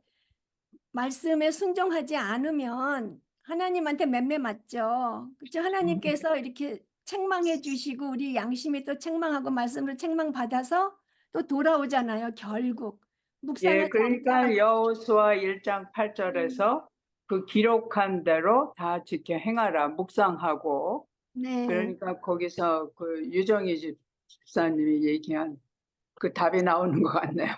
말씀에 순종하지 않으면 하나님한테 맴매 맞죠. 그렇죠? 하나님께서 이렇게 책망해 주시고 우리 양심이 또 책망하고 말씀으로 책망 받아서 또 돌아오잖아요. 결국 예, 묵상하지 그러니까 않다가 여호수아 1장 8절에서 그 기록한 대로 다 지켜 행하라 묵상하고 네. 그러니까 거기서 그 유정희 집사님이 얘기한 그 답이 나오는 것 같네요.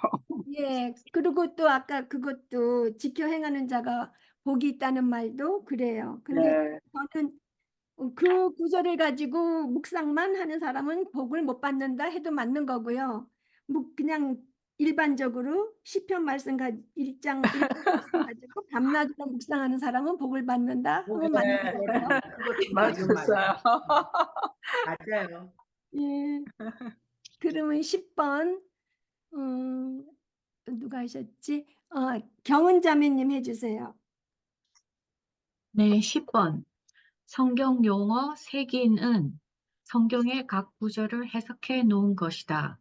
예. 그리고 또 아까 그것도 지켜 행하는 자가 복이 있다는 말도 그래요. 근데 네. 저는 그 구절을 가지고 묵상만 하는 사람은 복을 못 받는다 해도 맞는 거고요. 그냥 일반적으로 시편 말씀 1장 1장 말씀 가지고 밤낮으로 묵상하는 사람은 복을 받는다 하면 맞는 네. 거예요. 그것도 맞는 말이에요. 맞았어요. 맞아요. 예. 그러면 10번 누가 하셨지? 경은 자매님 해주세요. 네, 10번. 성경 용어 색인은 성경의 각 구절을 해석해 놓은 것이다.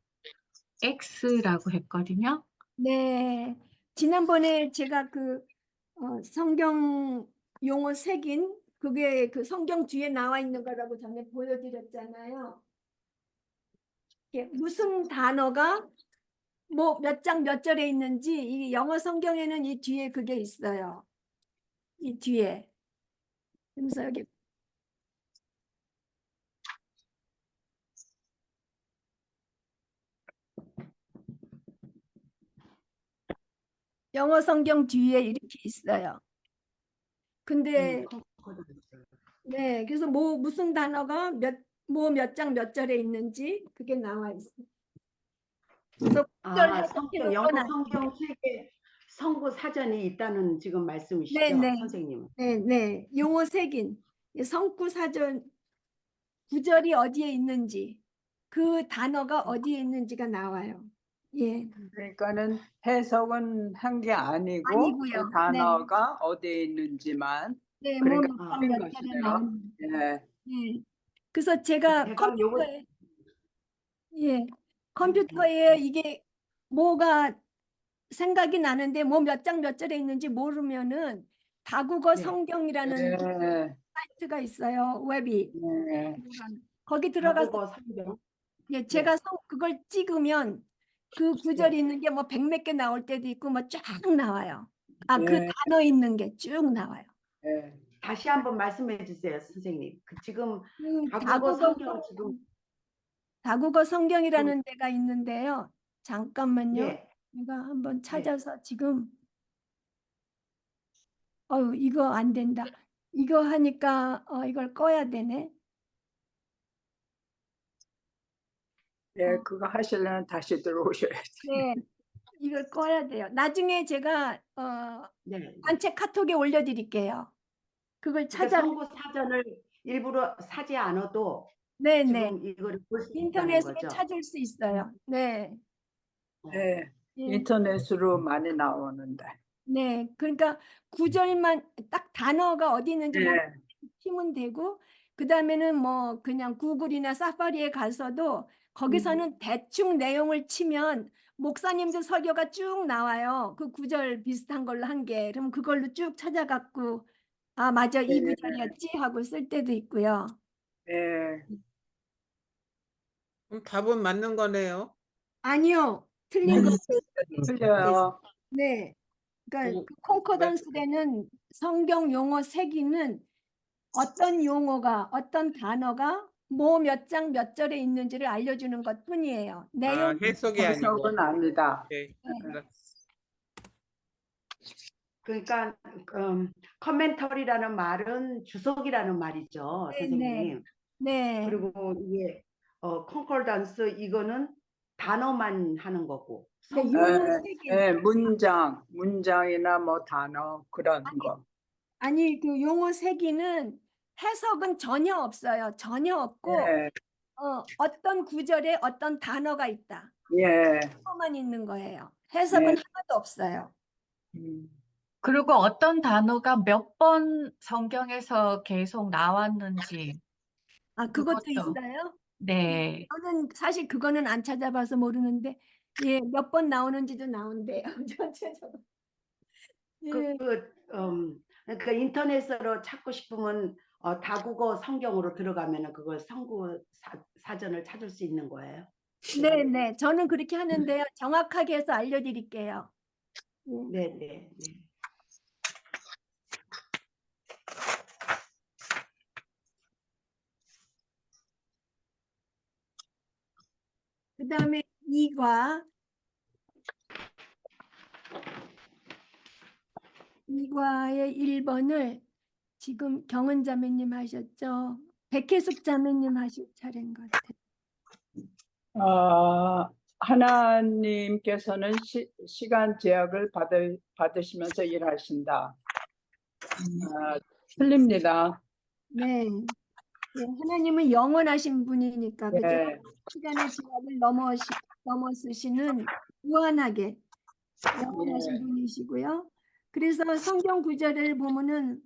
X라고 했거든요. 네. 지난번에 제가 성경 용어 색인 그게 그 성경 뒤에 나와 있는 거라고 전에 보여드렸잖아요. 이게 무슨 단어가 뭐 몇 장 몇 절에 있는지 이 영어 성경에는 이 뒤에 그게 있어요. 이 뒤에. 그래서 여기 영어 성경 뒤에 이렇게 있어요. 근데 네, 그래서 뭐 무슨 단어가 몇 장 몇 절에 있는지 그게 나와 있어요. 그래서 구절 해석해 성경, 놓은 영어 건 아닌데. 성경 책에 성구 사전이 있다는 지금 말씀이시죠, 네네. 선생님? 네네. 용어 색인 성구 사전 구절이 어디에 있는지 그 단어가 어디에 있는지가 나와요. 예. 그러니까는 해석은 한 게 아니고 그 아니고요. 네. 단어가 어디에 있는지만 네, 뭐 그러니까 몇 장 틀린 몇 절에 것이네요. 나오는. 예. 네. 그래서 제가 제가 요거 예, 컴퓨터에 이게 뭐가 생각이 나는데 뭐 몇 장 몇 절에 있는지 모르면은 다국어 네. 성경이라는 네. 사이트가 있어요. 웹이. 네. 거기 들어가서 다국어 성경. 예, 네. 제가 그걸 찍으면 그 구절이 네. 있는 게 뭐 100몇 개 나올 때도 있고 뭐 쫙 나와요. 그 네. 단어 있는 게 쭉 나와요. 네. 다시 한번 말씀해 주세요, 선생님. 지금 다국어 다국어 성경 지금 다국어 성경이라는 데가 있는데요. 잠깐만요. 예. 제가 한번 네. 찾아서 지금 이거 안 된다. 이거 하니까 이걸 꺼야 되네. 예, 그거 하시려면 다시 들어오셔야지. 네, 이걸 꺼야 돼요. 나중에 제가 네. 단체 카톡에 올려드릴게요. 그걸 그러니까 찾아. 성구 사전을 일부러 사지 않아도 네네. 지금 이거를 볼 수 있다는 인터넷에 거죠. 찾을 수 있어요. 네. 네. 예. 인터넷으로 많이 나오는데. 네. 그러니까 구절만 딱 단어가 어디 있는지 뭐 네. 치면 되고 그다음에는 뭐 그냥 구글이나 사파리에 가서도 거기서는 대충 내용을 치면 목사님들 설교가 쭉 나와요. 그 구절 비슷한 걸로 한 게. 그럼 그걸로 쭉 찾아갖고 아, 맞아. 이 네. 구절이었지 하고 쓸 때도 있고요. 네. 그럼 답은 맞는 거네요. 아니요. 틀린 거. 틀려요. 네. 그러니까 그 콩코던스에는 성경 용어 세기는 어떤 용어가 어떤 단어가 뭐 몇 장 몇 절에 있는지를 알려주는 것뿐이에요. 내용 해석이 아니고. 해석은 아니다. 오케이. 그러니까 커멘터리라는 말은 주석이라는 말이죠, 네, 선생님. 네. 그리고 이게 컨콜던스 이거는 단어만 하는 거고. 네, 성경. 용어 세기. 네, 문장이나 뭐 단어 그런 거. 아니 그 용어 세기는 해석은 전혀 없어요. 전혀 없고 네. 어떤 구절에 어떤 단어가 있다. 예. 단어만 있는 거예요. 해석은 네. 하나도 없어요. 그리고 어떤 단어가 몇 번 성경에서 계속 나왔는지 아, 그것도 그것도. 있어요? 네. 저는 사실 그거는 안 찾아봐서 모르는데, 예, 몇 번 나오는지도 나온대요. 전체적으로. 예, 그러니까 인터넷으로 찾고 싶으면 다국어 성경으로 들어가면은 그걸 성구 사전을 찾을 수 있는 거예요. 네, 네. 저는 그렇게 하는데요. 정확하게 해서 알려드릴게요. 예. 네, 네, 네. 그다음에 2과 2과의 1번을 지금 경은 자매님 하셨죠? 백혜숙 자매님 하실 차례인 것 같아요. 하나님께서는 시간 제약을 받으시면서 일하신다. 틀립니다. 네. 네, 하나님은 영원하신 분이니까 그죠? 네. 시간의 제약을 넘어서시는 무한하게 영원하신 예. 분이시고요. 그래서 성경 구절을 보면은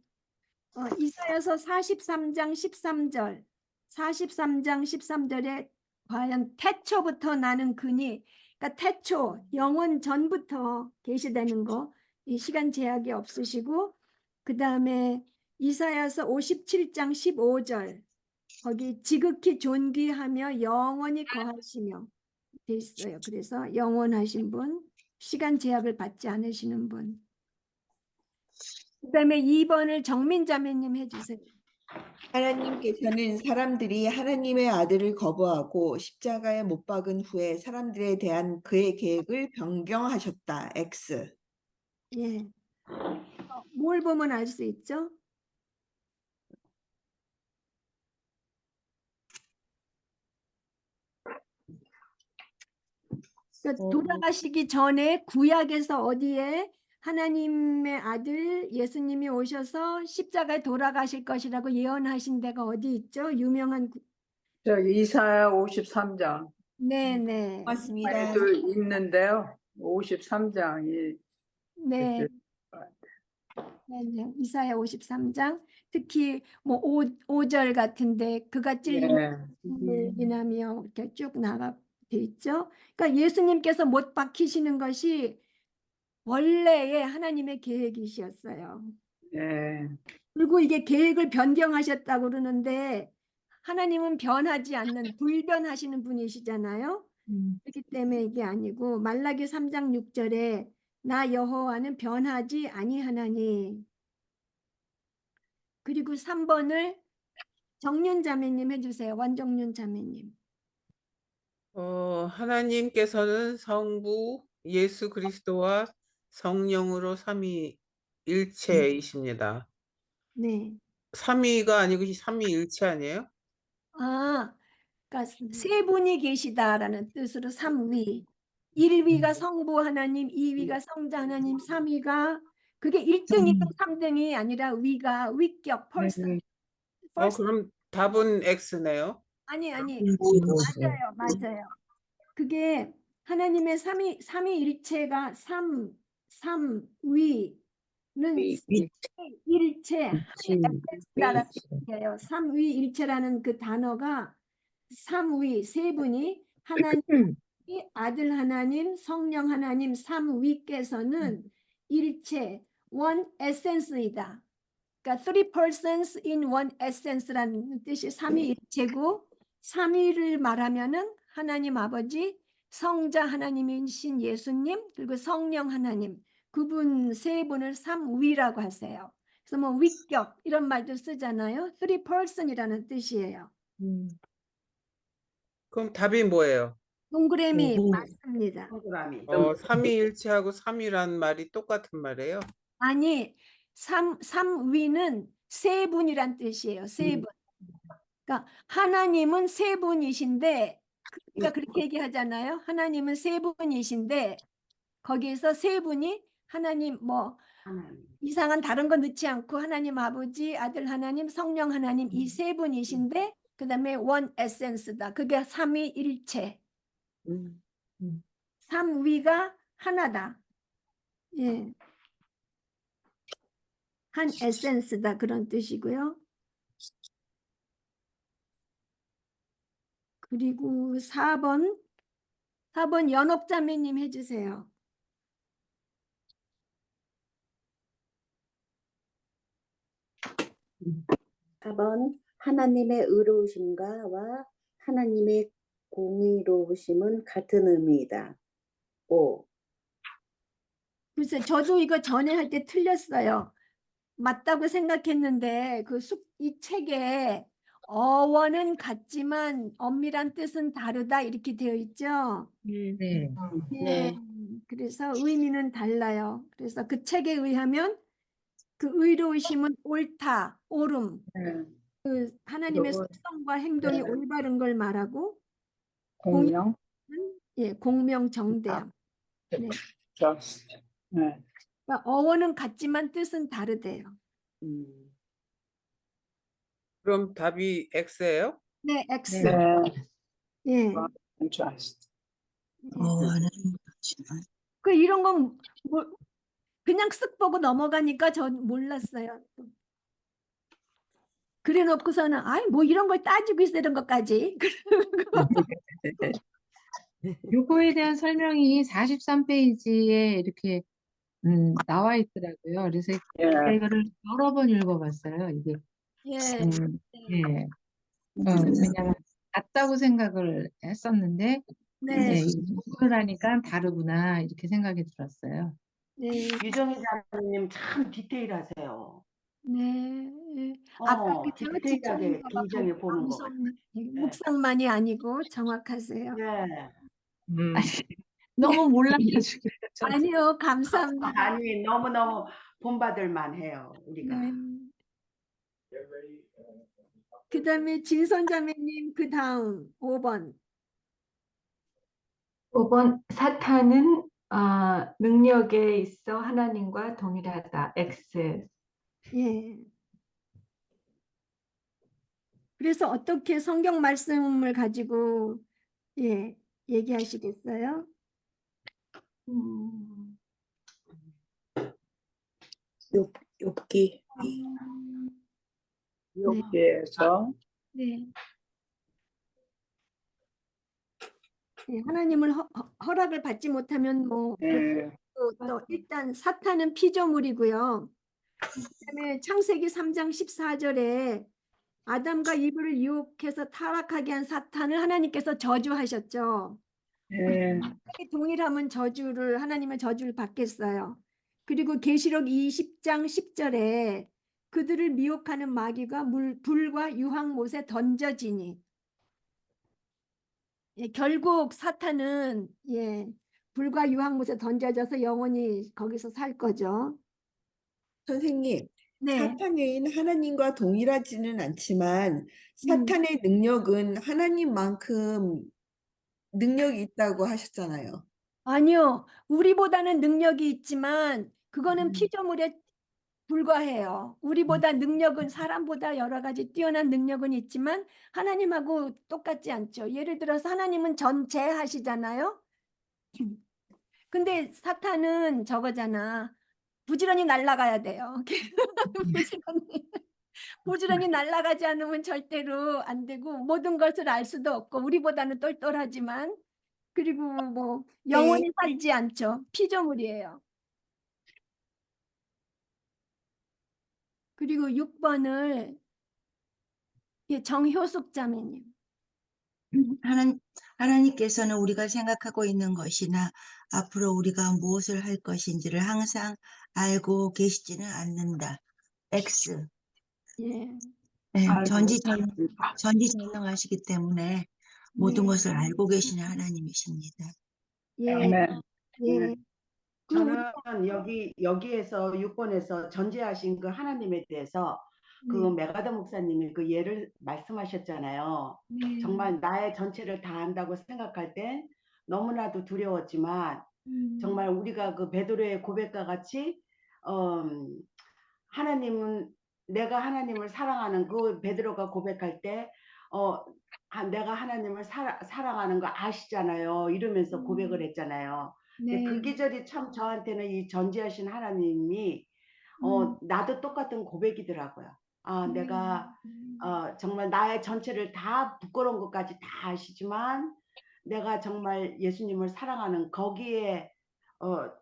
이사야서 43장 13절, 43장 13절에 과연 태초부터 나는 그니, 그러니까 태초, 영원 전부터 계시다는 거, 이 시간 제약이 없으시고, 그 다음에 이사야서 57장 15절, 거기 지극히 존귀하며 영원히 거하시며 돼 있어요. 그래서 영원하신 분, 시간 제약을 받지 않으시는 분. 그다음에 2번을 정민 자매님 해주세요. 하나님께서는 사람들이 하나님의 아들을 거부하고 십자가에 못 박은 후에 사람들에 대한 그의 계획을 변경하셨다. X. 예. 뭘 보면 알 수 있죠? 그러니까 돌아가시기 전에 구약에서 어디에 하나님의 아들 예수님이 오셔서 십자가에 돌아가실 것이라고 예언하신 데가 어디 있죠? 유명한 저기 이사야 53장. 네네. 맞습니다. 도 있는데요. 53장이 네. 네. 이사야 53장 특히 뭐 5절 같은데 그가 찔린 예. 인하며 이렇게 쭉 나가 돼 있죠. 그러니까 예수님께서 못 박히시는 것이 원래의 하나님의 계획이셨어요. 예. 그리고 이게 계획을 변경하셨다고 그러는데 하나님은 변하지 않는 불변하시는 분이시잖아요. 그렇기 때문에 이게 아니고 말라기 3장 6절에 나 여호와는 변하지 아니하나니. 그리고 3번을 정윤 자매님 해주세요. 원정윤 자매님. 하나님께서는 성부 예수 그리스도와 성령으로 삼위일체이십니다. 네. 삼위가 아니고 삼위일체 아니에요? 아, 그러니까 세 분이 계시다라는 뜻으로 삼위. 1위가 성부 하나님, 2위가 성자 하나님, 3위가 그게 1등이고 3등이 아니라 위가 위격 펄슨. 그럼 답은 X네요. 아니 네. 맞아요. 그게 하나님의 삼위일체가 삼위는 일체 에센스라는 뜻이에요. 삼위일체라는 그 단어가 삼위 세 분이 하나님 아들 하나님 성령 하나님 삼위께서는 일체 one essence이다. 그러니까 three persons in one essence라는 뜻이 삼위일체고 삼위를 말하면은 하나님 아버지 성자 하나님이신 예수님 그리고 성령 하나님 그분 세 분을 삼위라고 하세요. 그래서 뭐 위격 이런 말도 쓰잖아요. three person이라는 뜻이에요. 그럼 답이 뭐예요? 동그라미 맞습니다. 삼위일체하고 삼위란 말이 똑같은 말이에요? 아니, 삼위는 세 분이란 뜻이에요. 세 분. 그러니까 하나님은 세 분이신데, 그러니까 그렇게 얘기하잖아요. 하나님은 세 분이신데 거기에서 세 분이 하나님 뭐 이상한 다른 거 넣지 않고 하나님 아버지, 아들 하나님, 성령 하나님 이 세 분이신데 그다음에 one essence다. 그게 삼위일체. 삼위가 하나다. 예. 한 에센스다 그런 뜻이고요. 그리고 4번 연옥자매님 해주세요. 4번 하나님의 의로우심과 하나님의 공의로우심은 같은 의미이다. 5. 글쎄, 저도 이거 전에 할 때 틀렸어요. 맞다고 생각했는데 이 책에 어원은 같지만 엄밀한 뜻은 다르다 이렇게 되어 있죠. 네. 예, 네. 그래서 의미는 달라요. 그래서 그 책에 의하면 그 의로우심은 옳다, 옳음. 그 하나님의 요거- 속성과 행동이 올바른 걸 말하고 공명, 예, 공명정대함. 네. just. 네. 그러니까 어원은 같지만 뜻은 다르대요. 그럼 답이 X예요? 네, X. 네. 예. just. 그 이런 건 그냥 쓱 보고 넘어가니까 전 몰랐어요. 그래 놓고서는 아이 뭐 이런 걸 따지고 있어 이런 것까지. 요거에 대한 설명이 43페이지에 이렇게 나와 있더라고요. 그래서 제가 예. 이거를 여러 번 읽어봤어요. 이게 예. 예. 왜냐면 같다고 생각을 했었는데 네. 이걸 하니까 다르구나 이렇게 생각이 들었어요. 네. 유정희 자매님 참 디테일하세요. 네. 예. 아까 그 제가 디테일하게 지적인 거가 굉장히 보는 것 같아요. 묵상만이 아니고 정확하세요. 네. 너무 몰라가지고 아니요, 감사합니다. 아니 너무너무 본받을 만해요 우리가. 네. 그다음에 진선자매님 그 다음 5번. 5번 사탄은 능력에 있어 하나님과 동일하다. X. 예. 그래서 어떻게 성경 말씀을 가지고 예, 얘기하시겠어요? 욥기. 여기에서 네. 네, 하나님을 허락을 받지 못하면 뭐 또 일단 사탄은 피조물이고요. 그다음에 창세기 3장 14절에 아담과 이브를 유혹해서 타락하게 한 사탄을 하나님께서 저주하셨죠. 동일하면 하나님의 저주를 받겠어요. 그리고 계시록 20장 10절에 그들을 미혹하는 마귀가 불과 유황못에 던져지니. 예, 결국 사탄은 불과 유황못에 던져져서 영원히 거기서 살 거죠. 선생님, 네. 사탄은 하나님과 동일하지는 않지만 사탄의 능력은 하나님만큼 능력이 있다고 하셨잖아요. 아니요. 우리보다는 능력이 있지만 그거는 피조물에 불과해요. 우리보다 능력은 사람보다 여러 가지 뛰어난 능력은 있지만 하나님하고 똑같지 않죠. 예를 들어서 하나님은 전체 하시잖아요. 근데 사탄은 저거잖아. 부지런히 날아가야 돼요. 부지런히 날아가지 않으면 절대로 안 되고 모든 것을 알 수도 없고 우리보다는 똘똘하지만 그리고 뭐 영원히 살지 않죠. 피조물이에요. 그리고 6번을 정효숙 자매님. 하나님께서는 우리가 생각하고 있는 것이나 앞으로 우리가 무엇을 할 것인지를 항상 알고 계시지는 않는다. X. 예. 네, 전지전능하시기 때문에 모든 네. 것을 알고 계시는 하나님이십니다. 예. 아멘. 예. 저는 여기에서 6번에서 전제하신 그 하나님에 대해서 그 메가더 목사님이 그 예를 말씀하셨잖아요. 정말 나의 전체를 다 안다고 생각할 땐 너무나도 두려웠지만 정말 우리가 그 베드로의 고백과 같이 하나님은 내가 하나님을 사랑하는 그 베드로가 고백할 때 내가 하나님을 사랑하는 거 아시잖아요. 이러면서 고백을 했잖아요. 근데 그 계절이 참 저한테는 이 전지하신 하나님이 나도 똑같은 고백이더라고요. 내가 정말 나의 전체를 다 부끄러운 것까지 다 아시지만 내가 정말 예수님을 사랑하는 거기에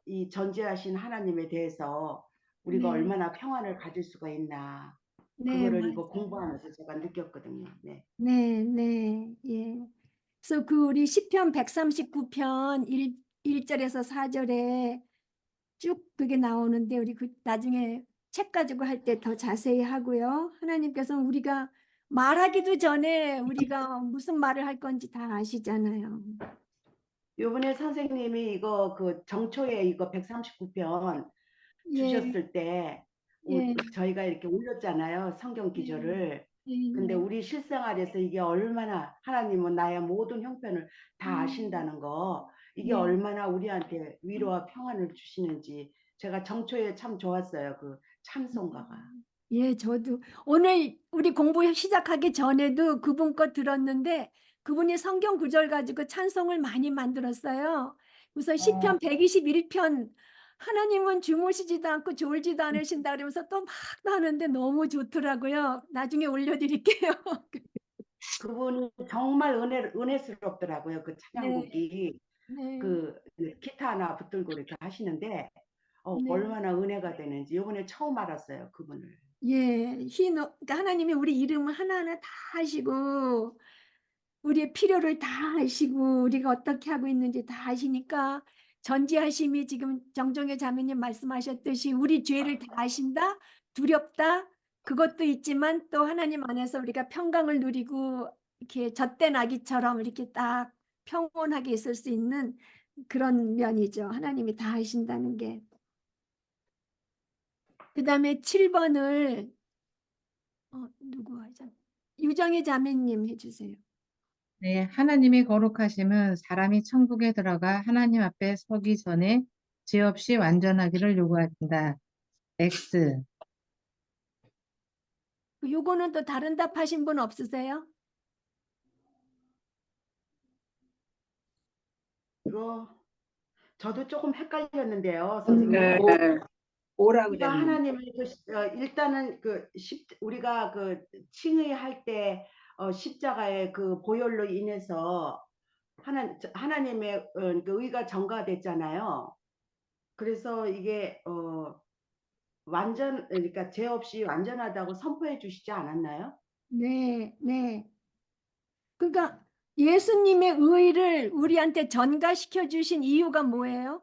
이 전지하신 하나님에 대해서 우리가 네. 얼마나 평안을 가질 수가 있나 네, 그거를 맞아요. 이거 공부하면서 제가 느꼈거든요. 네. 네, 네, 예. 그래서 그 우리 시편 139편 1절에서 4절에 쭉 그게 나오는데 우리 그 나중에 책 가지고 할 때 더 자세히 하고요. 하나님께서 우리가 말하기도 전에 우리가 무슨 말을 할 건지 다 아시잖아요. 요번에 선생님이 이거 그 정초에 이거 139편 예, 주셨을 때 예, 저희가 이렇게 올렸잖아요. 성경 기절을. 근데 예. 우리 실생활에서 이게 얼마나 하나님은 나의 모든 형편을 다 아신다는 거 이게 네. 얼마나 우리한테 위로와 평안을 주시는지 제가 정초에 참 좋았어요. 그 찬송가가. 예, 저도 오늘 우리 공부 시작하기 전에도 그분 거 들었는데 그분이 성경 구절 가지고 찬송을 많이 만들었어요. 우선 시편 121편 하나님은 주무시지도 않고 졸지도 않으신다 그러면서 또 막 하는데 너무 좋더라고요. 나중에 올려드릴게요. 그분이 정말 은혜스럽더라고요. 그 네, 찬양곡이 네, 그 기타 하나 붙들고 이렇게 하시는데 네. 얼마나 은혜가 되는지 이번에 처음 알았어요. 그분을. 예, 그러니까 하나님이 우리 이름을 하나하나 다 아시고 우리의 필요를 다 아시고 우리가 어떻게 하고 있는지 다 아시니까 전지하심이 지금 정정혜 자매님 말씀하셨듯이 우리 죄를 다 아신다, 두렵다, 그것도 있지만 또 하나님 안에서 우리가 평강을 누리고 이렇게 젖된 아기처럼 이렇게 딱 평온하게 있을 수 있는 그런 면이죠. 하나님이 다 아신다는 게. 그 다음에 7번을 누구 하자? 유정희 자매님 해주세요. 네, 하나님의 거룩하심은 사람이 천국에 들어가 하나님 앞에 서기 전에 죄 없이 완전하기를 요구한다. X. 요거는 또 다른 답하신 분 없으세요? 이거 저도 조금 헷갈렸는데요, 선생님. 네. 오라 우리가 그랬네. 하나님을 일단은 우리가 그 칭의할 때 십자가의 그 보혈로 인해서 하나님의 그 의가 전가됐잖아요. 그래서 이게 그러니까 죄 없이 완전하다고 선포해 주시지 않았나요? 네, 네. 그러니까 예수님의 의를 우리한테 전가시켜 주신 이유가 뭐예요?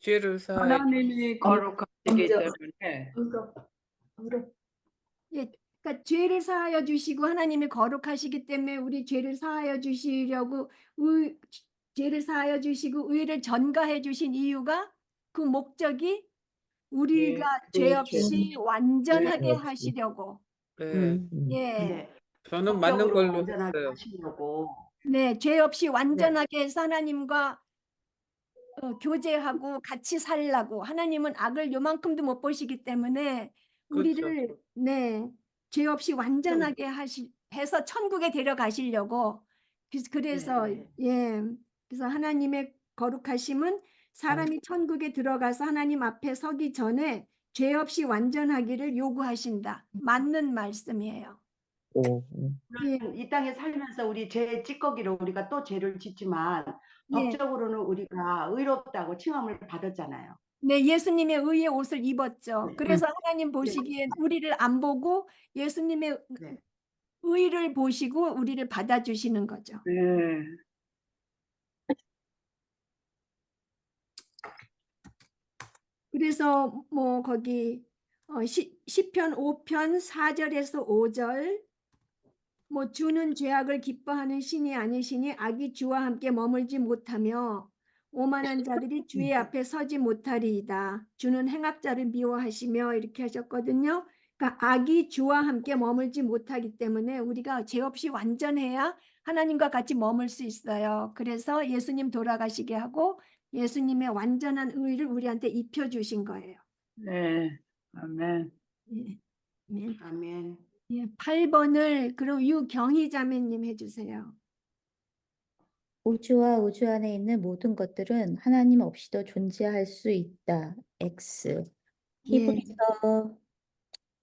죄를 사해 하나님이 거룩하시기 때문에 예, 그러니까 죄를 사하여 주시고 하나님이 거룩하시기 때문에 우리 죄를 사하여 주시려고 죄를 사하여 주시고 의를 전가해 주신 이유가 그 목적이 우리가 죄 없이 완전하게 하시려고. 네. 예. 네. 저는 맞는 법적으로 걸로 완전하게 했어요. 하시려고. 네, 죄 없이 완전하게 해서 하나님과 교제하고 같이 살라고. 하나님은 악을 요만큼도 못 보시기 때문에 우리를 네, 죄 없이 완전하게 해서 천국에 데려가시려고. 그래서 네. 예, 그래서 하나님의 거룩하심은 사람이 천국에 들어가서 하나님 앞에 서기 전에 죄 없이 완전하기를 요구하신다. 맞는 말씀이에요. 예, 이 땅에 살면서 우리 죄 찌꺼기로 우리가 또 죄를 짓지만 예. 법적으로는 우리가 의롭다고 칭함을 받았잖아요. 네, 예수님의 의의 옷을 입었죠. 그래서 하나님 보시기엔 우리를 안 보고 예수님의 네. 의를 보시고 우리를 받아주시는 거죠. 네. 그래서 뭐 거기 시편 5편 4절에서 5절 뭐 주는 죄악을 기뻐하는 신이 아니시니 악이 주와 함께 머물지 못하며 오만한 자들이 주의 앞에 서지 못하리이다. 주는 행악자를 미워하시며 이렇게 하셨거든요. 그러니까 악이 주와 함께 머물지 못하기 때문에 우리가 죄 없이 완전해야 하나님과 같이 머물 수 있어요. 그래서 예수님 돌아가시게 하고 예수님의 완전한 의를 우리한테 입혀주신 거예요. 네. 아멘. 예. 아멘. 아멘. 예, 8번을 그럼 유경희 자매님 해주세요. 우주와 우주 안에 있는 모든 것들은 하나님 없이도 존재할 수 있다. X. 예. 히브리서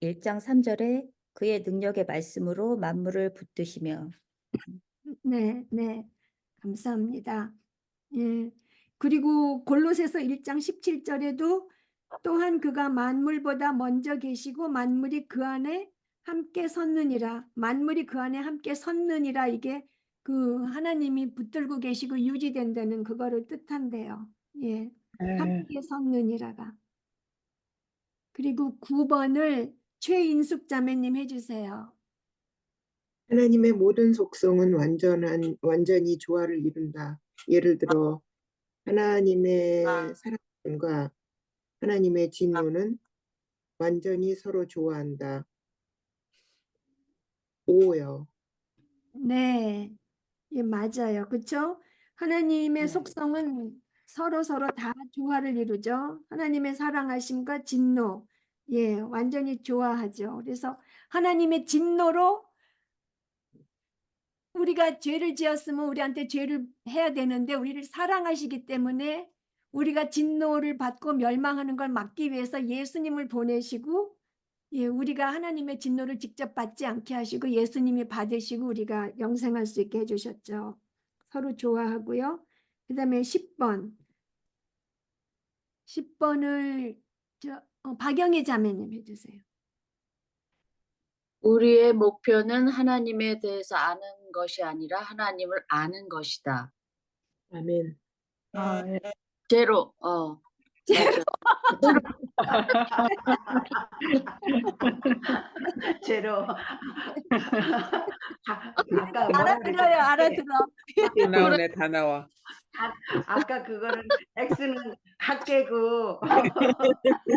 1장 3절에 그의 능력의 말씀으로 만물을 붙드시며. 네, 네. 감사합니다. 예. 그리고 골로새서 1장 17절에도 또한 그가 만물보다 먼저 계시고 만물이 그 안에 함께 섰느니라. 만물이 그 안에 함께 섰느니라. 이게 그 하나님이 붙들고 계시고 유지된다는 그거를 뜻한대요. 예. 함께 섰느니라가. 그리고 9번을 최인숙 자매님 해주세요. 하나님의 모든 속성은 완전히 조화를 이룬다. 예를 들어 하나님의 사랑과 하나님의 진노는 완전히 서로 좋아한다. 5요. 네, 예, 맞아요. 그렇죠? 하나님의 속성은 서로 다 조화를 이루죠. 하나님의 사랑하심과 진노, 예, 완전히 조화하죠. 그래서 하나님의 진노로 우리가 죄를 지었으면 우리한테 죄를 해야 되는데 우리를 사랑하시기 때문에 우리가 진노를 받고 멸망하는 걸 막기 위해서 예수님을 보내시고, 예, 우리가 하나님의 진노를 직접 받지 않게 하시고 예수님이 받으시고 우리가 영생할 수 있게 해주셨죠. 서로 좋아하고요. 그 다음에 10번. 10번을 박영희 자매님 해주세요. 우리의 목표는 하나님에 대해서 아는 것이 아니라 하나님을 아는 것이다. 아멘. 제로, 제로. 아까 뭐라 알아들어요, 알아들어. 다 나오네, 다 나와. 아까 그거는 X는 각개고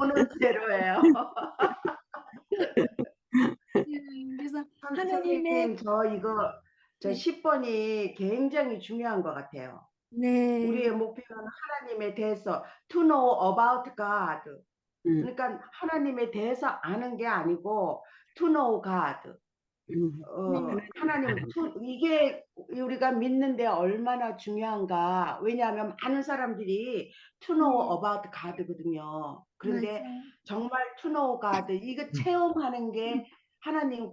O는 제로예요. 그래서 하나님의 저 네. 10번이 굉장히 중요한 것 같아요. 네. 우리의 목표는 하나님에 대해서 to know about God. 그러니까 하나님에 대해서 아는 게 아니고 to know God. 하나님 이게 우리가 믿는데 얼마나 중요한가. 왜냐하면 많은 사람들이 to know about God거든요. 그런데 맞아요. 정말 to know God 이거 체험하는 게 하나님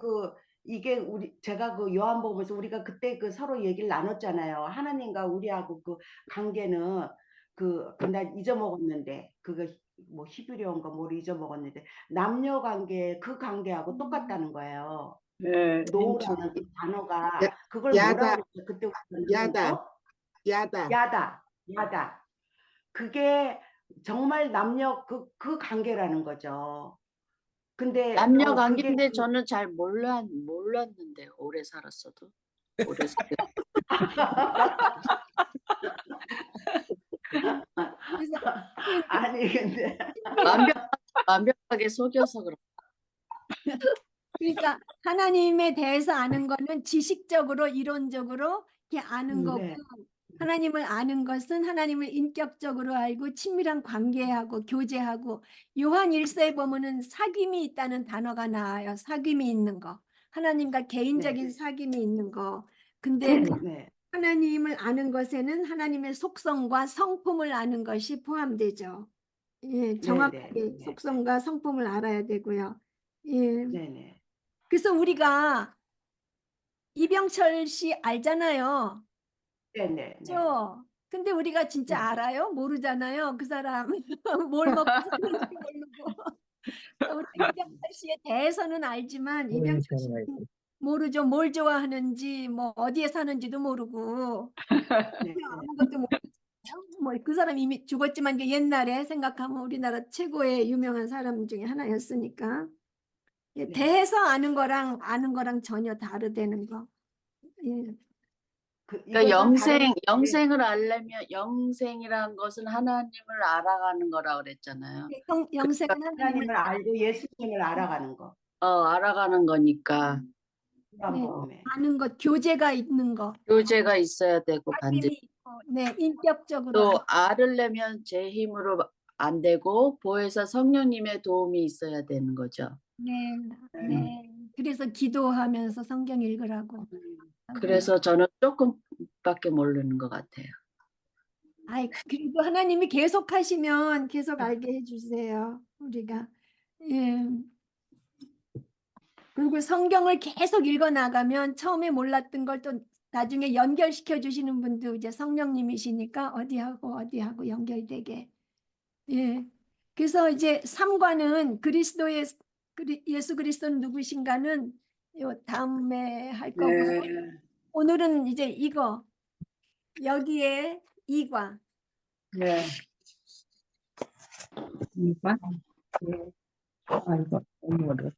이게 제가 요한복음에서 우리가 그때 서로 얘기를 나눴잖아요. 하나님과 우리하고 그 관계는 나 잊어먹었는데 그거 뭐 히브리어인가 뭐를 잊어먹었는데 남녀 관계 그 관계하고 똑같다는 거예요. 네, 노라는 그 단어가 그걸 야다. 뭐라고 했죠? 그때 야다. 야다. 그게 정말 남녀 그 관계라는 거죠. 근데 남녀 그게 관계인데 저는 잘 몰랐는데 오래 살았어도. 오래 아니 근데 완벽하게 속여서 그런. 그러니까 하나님에 대해서 아는 거는 지식적으로 이론적으로 이렇게 아는 거고 네. 하나님을 아는 것은 하나님을 인격적으로 알고 친밀한 관계하고 교제하고 요한 1서에 보면은 사귐이 있다는 단어가 나와요. 사귐이 있는 거. 하나님과 개인적인 사귐이 있는 거. 근데 네. 하나님을 아는 것에는 하나님의 속성과 성품을 아는 것이 포함되죠. 예, 정확하게 속성과 성품을 알아야 되고요. 예. 네네. 그래서 우리가 이병철 씨 알잖아요. 네네. 그렇죠? 근데 우리가 진짜 알아요? 모르잖아요. 그 사람 뭘 먹고 사는지 모르고. 우리 이병철 씨에 대해서는 알지만 이병철 씨는 모르죠. 뭘 좋아하는지 뭐 어디에 사는지도 모르고 아무것도 모르잖아요. 뭐 그 사람 이미 죽었지만 이제 옛날에 생각하면 우리나라 최고의 유명한 사람 중에 하나였으니까. 예, 대해서 아는 거랑 전혀 다르다는 거. 예. 그러니까 영생을 알려면 영생이란 것은 하나님을 알아가는 거라 그랬잖아요. 영생은 하나님을 알고 예수님을 알아가는 거. 알아가는 거니까. 네, 아는 것, 교제가 있는 거. 교제가 있어야 되고 반드시. 네, 인격적으로. 또 알으려면 제 힘으로 안 되고 보혜사 성령님의 도움이 있어야 되는 거죠. 네, 네. 그래서 기도하면서 성경 읽으라고. 그래서 저는 조금밖에 모르는 것 같아요. 아이, 그리고 하나님이 계속 하시면 계속 알게 해주세요. 우리가. 예. 그리고 성경을 계속 읽어 나가면 처음에 몰랐던 걸 또 나중에 연결시켜 주시는 분도 이제 성령님이시니까 어디하고 연결되게. 예. 그래서 이제 3과는 예수 그리스도는 누구신가는 요 다음에 할 거고요. 네. 오늘은 이제 이거 여기에 2과. 네. 이거? 네. 아이고, 오늘은.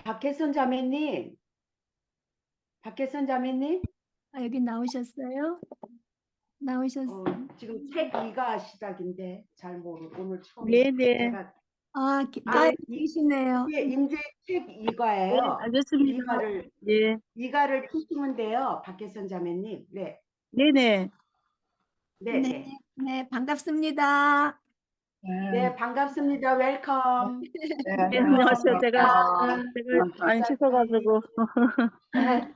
박혜선 자매님, 여기 나오셨어요? 지금 책 2가 시작인데 잘 모르고 오늘 처음 네네. 제가 계시네요. 이게 이제 책 네, 2과예요. 알겠습니다. 2과를 네, 2과를 푸시면 돼요, 박혜선 자매님. 네, 네네. 네. 네, 반갑습니다. 네, 반갑습니다. 웰컴. 네, 안녕하세요. 제가 안 씻어가지고.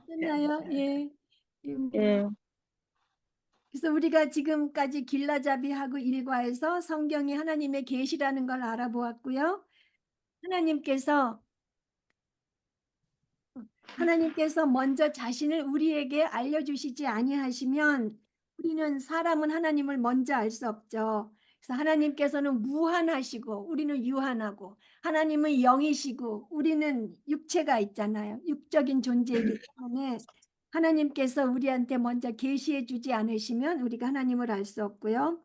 됐나요? 예. 예. 그래서 우리가 지금까지 길라잡이하고 1과에서 성경이 하나님의 계시라는 걸 알아보았고요. 하나님께서 먼저 자신을 우리에게 알려주시지 아니하시면 우리는 사람은 하나님을 먼저 알 수 없죠. 그래서 하나님께서는 무한하시고 우리는 유한하고, 하나님은 영이시고 우리는 육체가 있잖아요. 육적인 존재이기 때문에 하나님께서 우리한테 먼저 계시해 주지 않으시면 우리가 하나님을 알 수 없고요.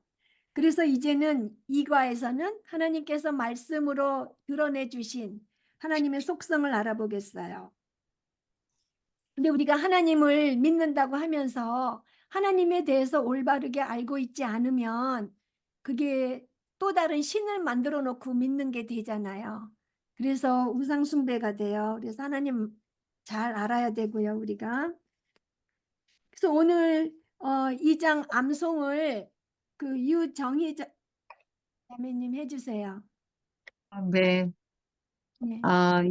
그래서 이제는 2과에서는 하나님께서 말씀으로 드러내 주신 하나님의 속성을 알아보겠어요. 근데 우리가 하나님을 믿는다고 하면서 하나님에 대해서 올바르게 알고 있지 않으면 그게 또 다른 신을 만들어 놓고 믿는 게 되잖아요. 그래서 우상 숭배가 돼요. 그래서 하나님 잘 알아야 되고요, 우리가. 그래서 오늘 2장 암송을 그 유정희 자매님 해주세요. 네. 네.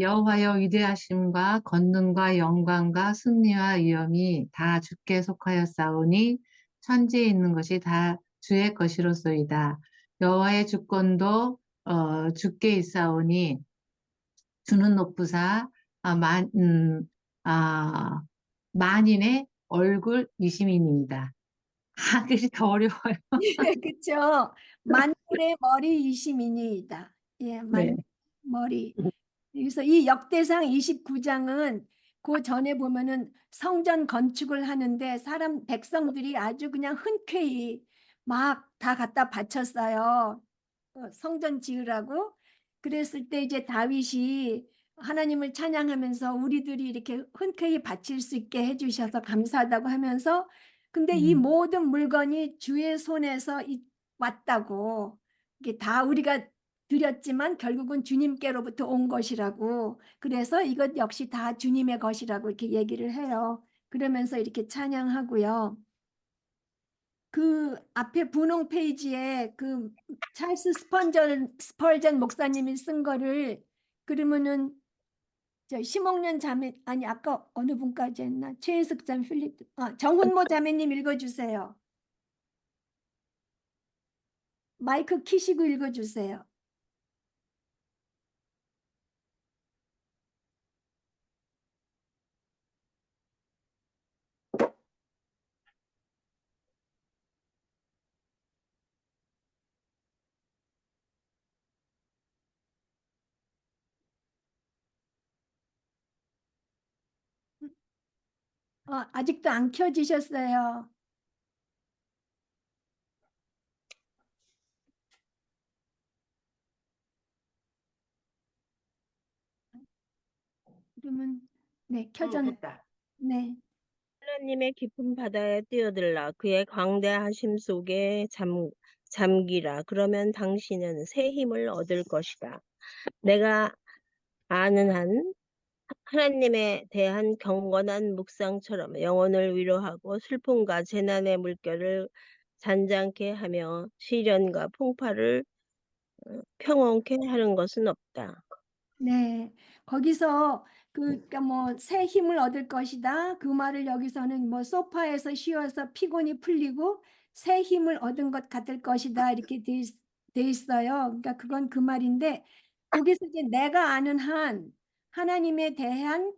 여호와여 위대하심과 권능과 영광과 승리와 위엄이 다 주께 속하였사오니 천지에 있는 것이 다 주의 것이로소이다. 여호와의 주권도 주께 있사오니 주는 높으사 만인의 얼굴이심이니이다. 글이 더 어려워요. 그렇죠. 만물의 머리이심이니이다. 예, 네. 머리. 그래서 이 역대상 29장은 그 전에 보면은 성전 건축을 하는데 백성들이 아주 그냥 흔쾌히 막 다 갖다 바쳤어요. 성전 지으라고. 그랬을 때 이제 다윗이 하나님을 찬양하면서 우리들이 이렇게 흔쾌히 바칠 수 있게 해주셔서 감사하다고 하면서, 근데 이 모든 물건이 주의 손에서 왔다고, 이게 다 우리가 드렸지만 결국은 주님께로부터 온 것이라고, 그래서 이것 역시 다 주님의 것이라고 이렇게 얘기를 해요. 그러면서 이렇게 찬양하고요. 그 앞에 분홍 페이지에 그 찰스 스펄전 목사님이 쓴 거를, 그러면은 심옥련 자매, 아니 아까 어느 분까지 했나? 최인숙 자 정훈모 자매님 읽어주세요. 마이크 키시고 읽어주세요. 아직도 안 켜지셨어요. 그러면 네, 켜졌네. 됐다. 네. 하나님의 깊은 바다에 뛰어들라. 그의 광대하심 속에 잠기라. 그러면 당신은 새 힘을 얻을 것이다. 내가 아는 한 하나님에 대한 경건한 묵상처럼 영혼을 위로하고 슬픔과 재난의 물결을 잔잔케 하며 시련과 풍파를 평온케 하는 것은 없다. 네, 거기서 그러니까 뭐 새 힘을 얻을 것이다. 그 말을 여기서는 뭐 소파에서 쉬어서 피곤이 풀리고 새 힘을 얻은 것 같을 것이다. 이렇게 돼 있어요. 그러니까 그건 그 말인데 거기서 이제 내가 아는 한 하나님에 대한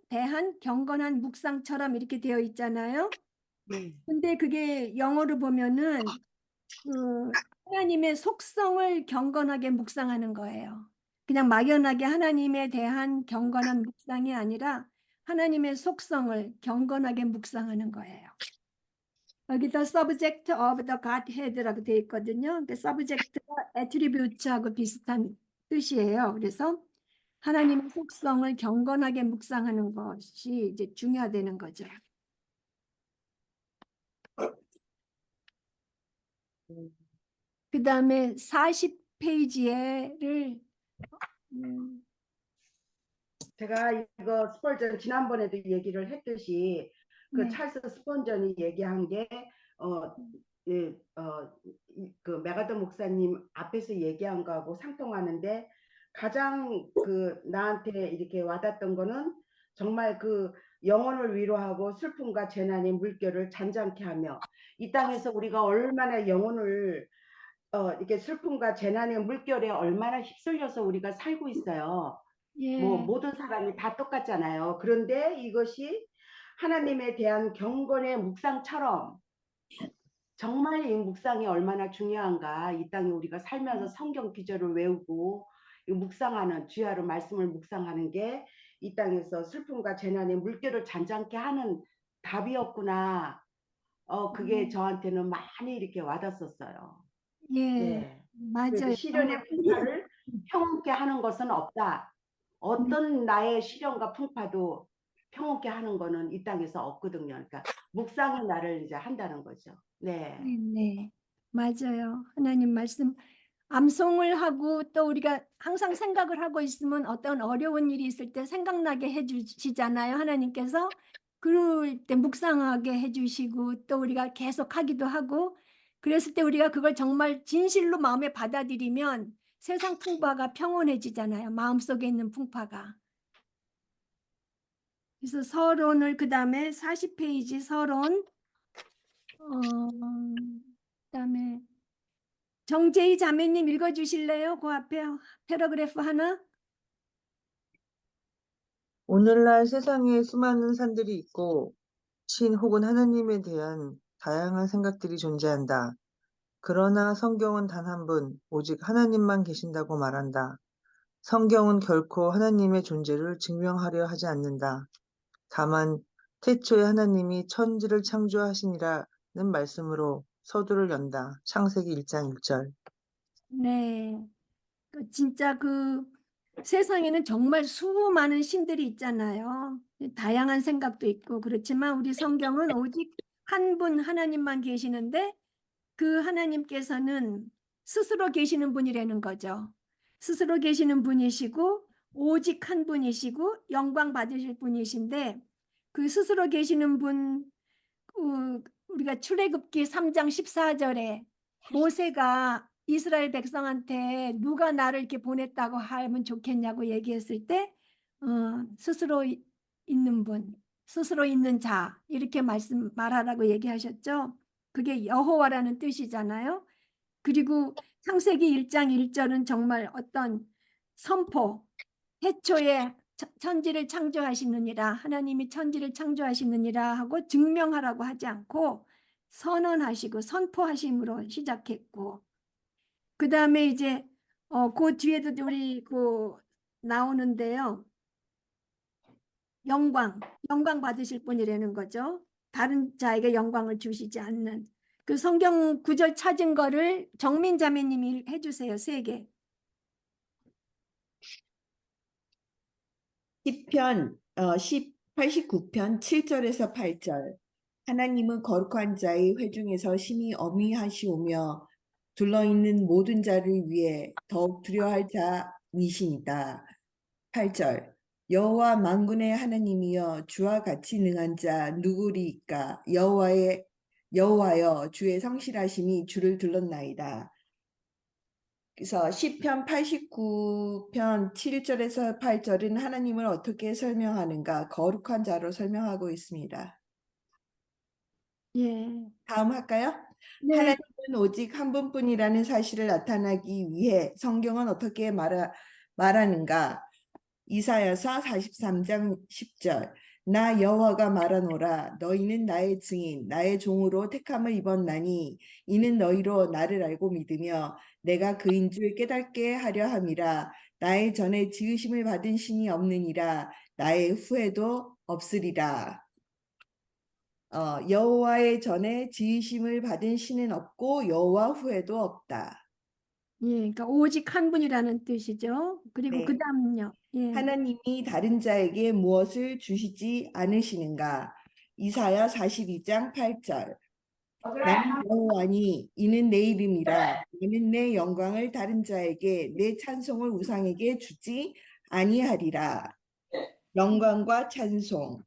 경건한 묵상처럼 이렇게 되어 있잖아요. 근데 그게 영어로 보면은 그 하나님의 속성을 경건하게 묵상하는 거예요. 그냥 막연하게 하나님에 대한 경건한 묵상이 아니라 하나님의 속성을 경건하게 묵상하는 거예요. 여기다 subject of the Godhead라고 되어 있거든요. 그 subject가 attribute하고 비슷한 뜻이에요. 그래서 하나님의 속성을 경건하게 묵상하는 것이 이제 중요하다는 거죠. 그 다음에 40페이지를 제가 이거 스펄전 지난번에도 얘기를 했듯이 그 네. 찰스 스펀전이 얘기한 게 그 메가더 목사님 앞에서 얘기한 거하고 상통하는데 가장 그 나한테 이렇게 와닿던 거는 정말 그 영혼을 위로하고 슬픔과 재난의 물결을 잔잔케 하며 이 땅에서 우리가 얼마나 영혼을 이렇게 슬픔과 재난의 물결에 얼마나 휩쓸려서 우리가 살고 있어요. 뭐 예. 모든 사람이 다 똑같잖아요. 그런데 이것이 하나님에 대한 경건의 묵상처럼 정말 이 묵상이 얼마나 중요한가. 이 땅에 우리가 살면서 성경 기절을 외우고 이 묵상하는 주야로 말씀을 묵상하는 게 이 땅에서 슬픔과 재난의 물결을 잔잔케 하는 답이었구나. 그게 저한테는 많이 이렇게 와닿았었어요. 예, 네. 그래서 맞아요. 시련의 풍파를 평온케 하는 것은 없다. 어떤 나의 시련과 풍파도 평온케 하는 거는 이 땅에서 없거든요. 그러니까 묵상이 나를 이제 한다는 거죠. 네. 네, 네. 맞아요. 하나님 말씀 암송을 하고 또 우리가 항상 생각을 하고 있으면 어떤 어려운 일이 있을 때 생각나게 해주시잖아요. 하나님께서 그럴 때 묵상하게 해주시고 또 우리가 계속 하기도 하고 그랬을 때 우리가 그걸 정말 진실로 마음에 받아들이면 세상 풍파가 평온해지잖아요. 마음속에 있는 풍파가. 그래서 서론을 그 다음에 40페이지 서론 그다음에 정재희 자매님 읽어주실래요? 그 앞에 패러그래프 하나. 오늘날 세상에 수많은 산들이 있고 신 혹은 하나님에 대한 다양한 생각들이 존재한다. 그러나 성경은 단 한 분, 오직 하나님만 계신다고 말한다. 성경은 결코 하나님의 존재를 증명하려 하지 않는다. 다만 태초에 하나님이 천지를 창조하시니라는 말씀으로 서두를 연다. 창세기 1장 1절. 네, 진짜 그 세상에는 정말 수많은 신들이 있잖아요. 다양한 생각도 있고 그렇지만 우리 성경은 오직 한 분 하나님만 계시는데 그 하나님께서는 스스로 계시는 분이라는 거죠. 스스로 계시는 분이시고 오직 한 분이시고 영광 받으실 분이신데 그 스스로 계시는 분 우리가 출애굽기 3장 14절에 모세가 이스라엘 백성한테 누가 나를 이렇게 보냈다고 하면 좋겠냐고 얘기했을 때 스스로 있는 분, 스스로 있는 자 이렇게 말하라고 얘기하셨죠. 그게 여호와라는 뜻이잖아요. 그리고 창세기 1장 1절은 정말 어떤 선포, 태초에 천지를 창조하시느니라 하나님이 천지를 창조하시느니라 하고 증명하라고 하지 않고 선언하시고 선포하심으로 시작했고 그 다음에 이제 그 뒤에도 우리 그 나오는데요. 영광 받으실 분이라는 거죠. 다른 자에게 영광을 주시지 않는 그 성경 구절 찾은 거를 정민 자매님이 해주세요. 3개. 시편 89편 7절에서 8절. 하나님은 거룩한 자의 회중에서 심히 어미하시오며 둘러있는 모든 자를 위해 더욱 두려워할 자이시니이다. 8절. 여호와 만군의 하나님이여 주와 같이 능한 자 누구리이까? 여호와여 주의 성실하심이 주를 둘렀나이다. 그래서 시편 89편 7절에서 8절은 하나님을 어떻게 설명하는가? 거룩한 자로 설명하고 있습니다. 예. 다음 할까요? 네. 하나님은 오직 한 분뿐이라는 사실을 나타나기 위해 성경은 어떻게 말하는가? 이사야서 43장 10절. 나 여호와가 말하노라 너희는 나의 증인 나의 종으로 택함을 입었나니 이는 너희로 나를 알고 믿으며 내가 그인 줄 깨닫게 하려 함이라. 나의 전에 지으심을 받은 신이 없느니라. 나의 후에도 없으리라. 여호와의 전에 지으심을 받은 신은 없고 여호와 후에도 없다. 예, 그러니까 오직 한 분이라는 뜻이죠. 그리고 네. 그다음요. 예. 하나님이 다른 자에게 무엇을 주시지 않으시는가? 이사야 42장 8절. 나는 여호와니 이는 내 이름이라. 나는 내 영광을 다른 자에게 내 찬송을 우상에게 주지 아니하리라. 영광과 찬송.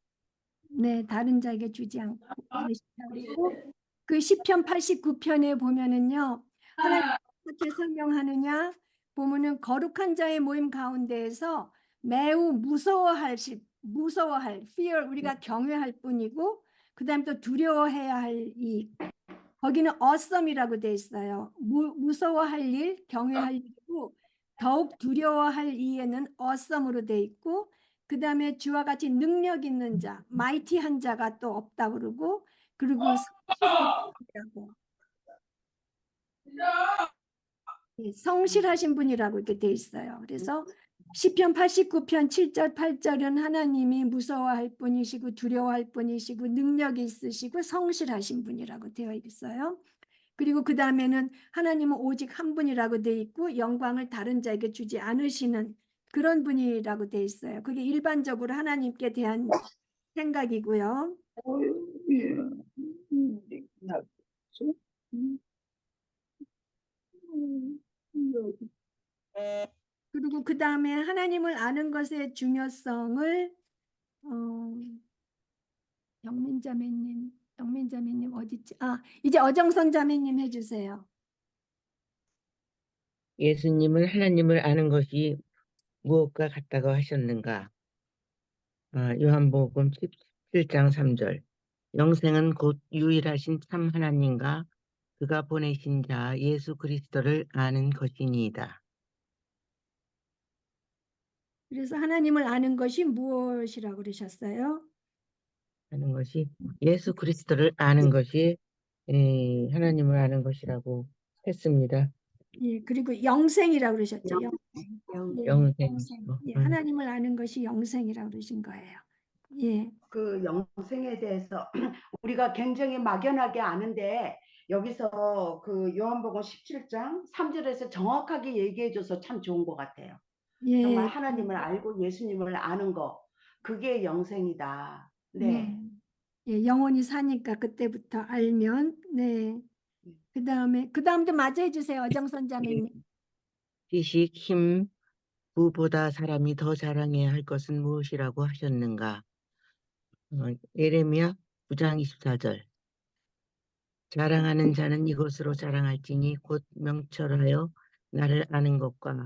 네, 다른 자에게 주지 않고 않으시다. 그리고 그 시편 89편에 보면은요. 하나님 어떻게 설명하느냐? 보면은 거룩한 자의 모임 가운데에서 매우 무서워할 fear 우리가 경외할 뿐이고 그다음에 또 두려워해야 할 거기는 awesome이라고 돼 있어요. 무서워할 일, 경외할 일이고 더욱 두려워할 이에는 awesome으로 돼 있고 그다음에 주와 같이 능력 있는 자, mighty한 자가 또 없다 그러고 그리고 성실하신 분이라고 이렇게 돼 있어요. 그래서 시편 89편 7절 8절은 하나님이 무서워할 분이시고 두려워할 분이시고 능력이 있으시고 성실하신 분이라고 되어 있어요. 그리고 그 다음에는 하나님은 오직 한 분이라고 돼 있고 영광을 다른 자에게 주지 않으시는 그런 분이라고 돼 있어요. 그게 일반적으로 하나님께 대한 생각이고요. 그리고 그 다음에 하나님을 아는 것의 중요성을 영민자매님 어디지? 이제 어정선 자매님 해주세요. 예수님은 하나님을 아는 것이 무엇과 같다고 하셨는가? 요한복음 17장 3절. 영생은 곧 유일하신 참 하나님과 그가 보내신 자 예수 그리스도를 아는 것이니이다. 그래서 하나님을 아는 것이 무엇이라고 그러셨어요? 아는 것이 예수 그리스도를 아는 것이 하나님을 아는 것이라고 했습니다. 예, 그리고 영생이라고 그러셨죠. 영생이시고. 예, 하나님을 아는 것이 영생이라고 그러신 거예요. 예. 그 영생에 대해서 우리가 굉장히 막연하게 아는데 여기서 그 요한복음 17장 3절에서 정확하게 얘기해줘서 참 좋은 것 같아요. 예. 정말 하나님을 알고 예수님을 아는 거 그게 영생이다. 네. 예, 영원히 사니까 그때부터 알면 네. 그 다음도 맞아 해주세요. 어정선 자매님. 지식, 힘, 부보다 사람이 더 자랑해야 할 것은 무엇이라고 하셨는가? 예레미야 9장 24절. 자랑하는 자는 이것으로 자랑할지니 곧 명철하여 나를 아는 것과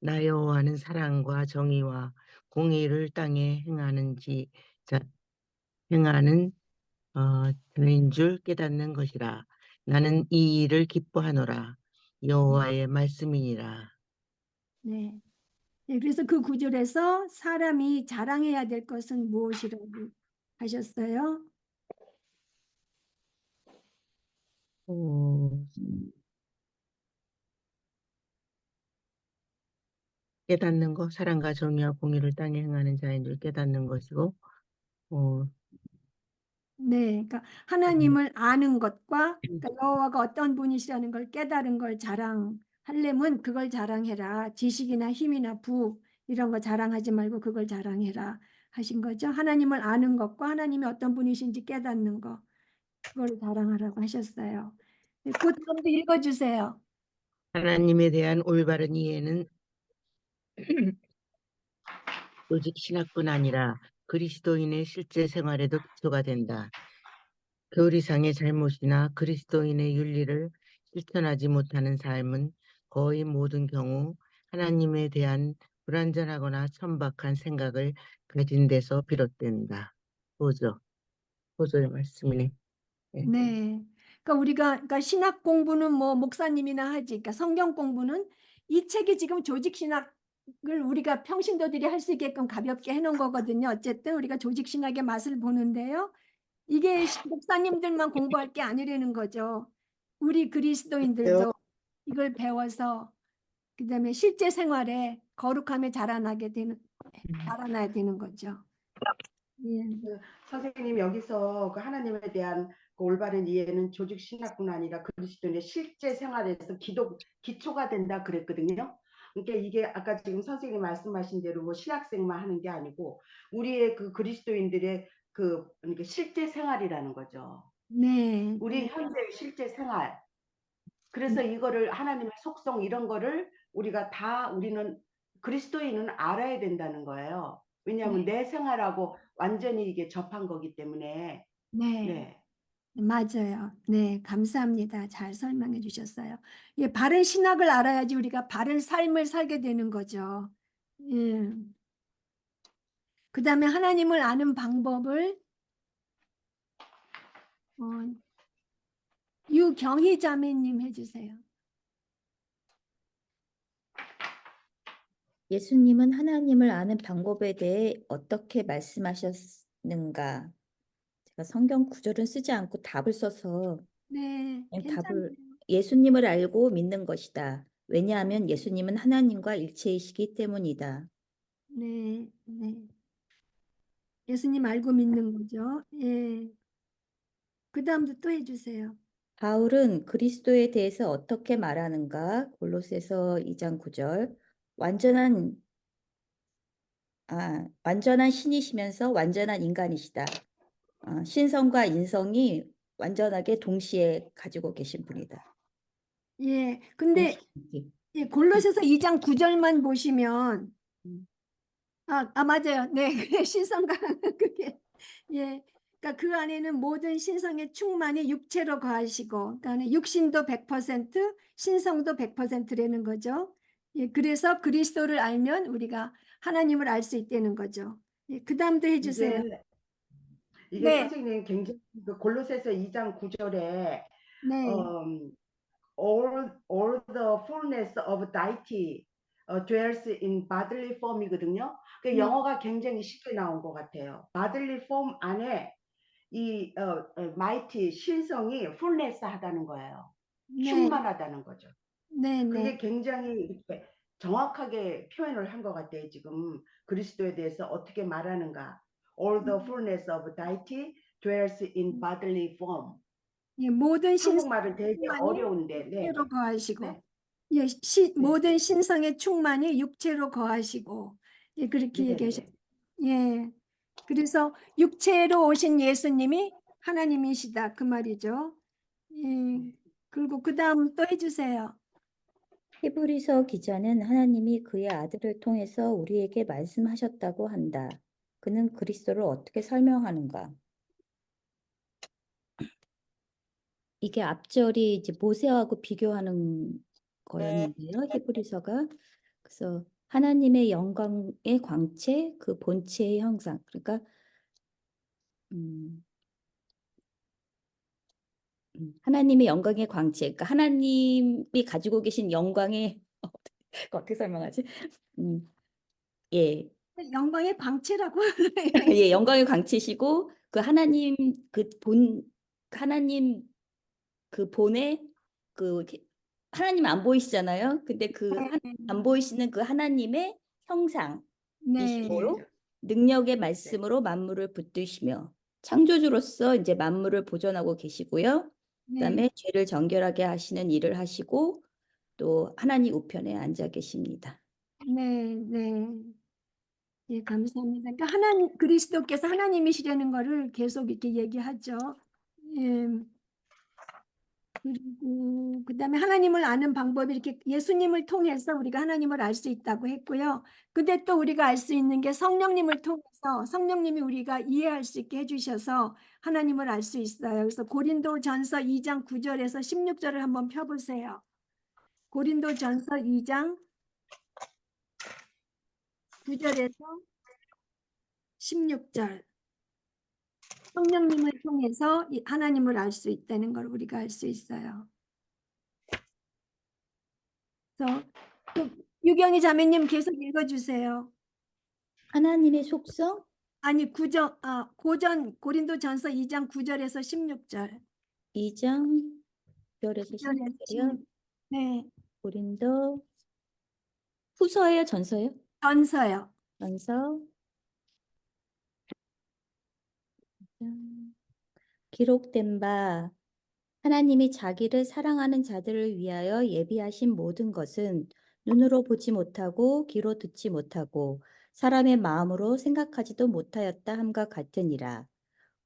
나 여호와는 사랑과 정의와 공의를 땅에 행하는 자인 줄 깨닫는 것이라. 나는 이 일을 기뻐하노라. 여호와의 말씀이니라. 네. 예, 그래서 그 구절에서 사람이 자랑해야 될 것은 무엇이라고 하셨어요? 깨닫는 것, 사랑과 정의와 공의를 땅에 행하는 자인 줄 깨닫는 것이고, 네, 그러니까 하나님을 아는 것과 그러니까 여호와가 어떤 분이시라는 걸 깨달은 걸 자랑하려면 그걸 자랑해라. 지식이나 힘이나 부 이런 거 자랑하지 말고 그걸 자랑해라 하신 거죠. 하나님을 아는 것과 하나님이 어떤 분이신지 깨닫는 거 그걸 자랑하라고 하셨어요. 네, 그 다음도 읽어주세요. 하나님에 대한 올바른 이해는 오직 신학뿐 아니라 그리스도인의 실제 생활에도 기초가 된다. 교리상의 잘못이나 그리스도인의 윤리를 실천하지 못하는 삶은 거의 모든 경우 하나님에 대한 불완전하거나 천박한 생각을 가진 데서 비롯된다. 보조의 말씀이네. 네. 네. 그러니까 신학 공부는 뭐 목사님이나 하지. 그러니까 성경 공부는 이 책이 지금 조직 신학을 우리가 평신도들이 할 수 있게끔 가볍게 해놓은 거거든요. 어쨌든 우리가 조직 신학의 맛을 보는데요. 이게 목사님들만 공부할 게 아니라는 거죠. 우리 그리스도인들도 이걸 배워서 그다음에 실제 생활에 거룩함에 자라나야 되는 거죠. 예. 선생님 여기서 그 하나님에 대한 그 올바른 이해는 조직 신학뿐 아니라 그리스도인의 실제 생활에서 기초가 된다 그랬거든요. 그러니까 이게 아까 지금 선생님 말씀하신 대로 뭐 신학생만 하는 게 아니고 우리의 그 그리스도인들의 그러니까 실제 생활이라는 거죠. 네. 우리 현재의 실제 생활. 그래서 이거를 하나님의 속성 이런 거를 우리는 그리스도인은 알아야 된다는 거예요. 왜냐하면 내 생활하고 완전히 이게 접한 거기 때문에. 네. 네. 맞아요. 네, 감사합니다. 잘 설명해 주셨어요. 예, 바른 신학을 알아야지 우리가 바른 삶을 살게 되는 거죠. 예. 그다음에 하나님을 아는 방법을 유경희 자매님 해주세요. 예수님은 하나님을 아는 방법에 대해 어떻게 말씀하셨는가? 제가 성경 구절은 쓰지 않고 답을 써서 네, 그냥 괜찮아요. 예수님을 알고 믿는 것이다. 왜냐하면 예수님은 하나님과 일체이시기 때문이다. 네, 네. 예수님 알고 믿는 거죠. 예. 그 다음도 또 해주세요. 바울은 그리스도에 대해서 어떻게 말하는가? 골로새서 2장 9절. 완전한 신이시면서 완전한 인간이시다. 신성과 인성이 완전하게 동시에 가지고 계신 분이다. 예, 근데 예, 골로새서 2장 9절만 보시면 맞아요. 네, 신성과 그게 예, 그러니까 그 안에는 모든 신성의 충만이 육체로 거하시고, 그러니까 육신도 100%, 신성도 100%라는 거죠. 예, 그래서 그리스도를 알면 우리가 하나님을 알 수 있다는 거죠. 예, 그 다음도 해주세요. 이게 네. 선생님 굉장히 그 골로새서 2장 9절에 네. all the fullness of deity dwells in bodily form이거든요. 그 네. 영어가 굉장히 쉽게 나온 것 같아요. bodily form 안에 이 mighty 신성이 fullness 하다는 거예요. 네. 충만하다는 거죠. 네, 그게 네. 굉장히 이렇게 정확하게 표현을 한 것 같아요. 지금 그리스도에 대해서 어떻게 말하는가. All the fullness of deity dwells in bodily form. 예, 모든 한국말은 되게 신성이 어려운데. 네. 육체로 거하시고, 네. 예, 모든 신성의 충만이 육체로 거하시고, 예, 그렇게 네, 얘기하셨어요. 예, 그래서 육체로 오신 예수님이 하나님이시다 그 말이죠. 예, 그리고 그 다음 또 해주세요. 히브리서 기자는 하나님이 그의 아들을 통해서 우리에게 말씀하셨다고 한다. 그는 그리스도를 어떻게 설명하는가? 이게 앞절이 이제 모세하고 비교하는 거였는데요. 히브리서가. 그래서 하나님의 영광의 광채, 그 본체의 형상. 그러니까 하나님의 영광의 광채. 그러니까 하나님이 가지고 계신 영광의 어떻게 설명하지? 예. 영광의 광채라고. 예, 영광의 광채시고 그 하나님 하나님 그 본에 그 하나님 안 보이시잖아요. 근데 그 안 보이시는 그 하나님의 형상이시므로 네. 능력의 말씀으로 만물을 붙드시며 창조주로서 이제 만물을 보존하고 계시고요. 그다음에 네. 죄를 정결하게 하시는 일을 하시고 또 하나님 우편에 앉아 계십니다. 네, 네. 예, 감사합니다. 그러니까 그리스도께서 하나님이시라는 거를 계속 이렇게 얘기하죠. 예. 그리고 그다음에 하나님을 아는 방법이 이렇게 예수님을 통해서 우리가 하나님을 알 수 있다고 했고요. 근데 또 우리가 알 수 있는 게 성령님을 통해서 성령님이 우리가 이해할 수 있게 해주셔서 하나님을 알 수 있어요. 그래서 고린도전서 2장 9절에서 16절을 한번 펴보세요. 고린도전서 2장 9절에서 16절. 성령님을 통해서 이 하나님을 알 수 있다는 걸 우리가 알 수 있어요. 그래서 유경희 자매님 계속 읽어주세요. 하나님의 속성? 아니 고린도전서 2장 9절에서 16절. 2장 9절에서 16절이요? 네. 고린도 후서예요, 전서예요? 전서요. 전서. 기록된 바 하나님이 자기를 사랑하는 자들을 위하여 예비하신 모든 것은 눈으로 보지 못하고 귀로 듣지 못하고 사람의 마음으로 생각하지도 못하였다 함과 같으니라.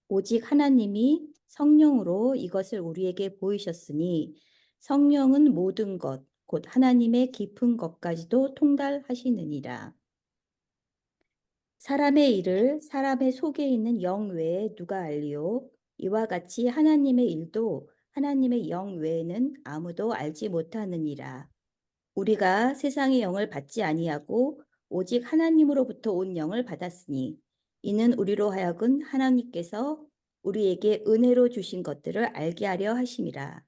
오직 하나님이 성령으로 이것을 우리에게 보이셨으니 성령은 모든 것, 곧 하나님의 깊은 것까지도 통달하시느니라. 사람의 일을 사람의 속에 있는 영 외에 누가 알리요? 이와 같이 하나님의 일도 하나님의 영 외에는 아무도 알지 못하느니라. 우리가 세상의 영을 받지 아니하고 오직 하나님으로부터 온 영을 받았으니 이는 우리로 하여금 하나님께서 우리에게 은혜로 주신 것들을 알게 하려 하심이라.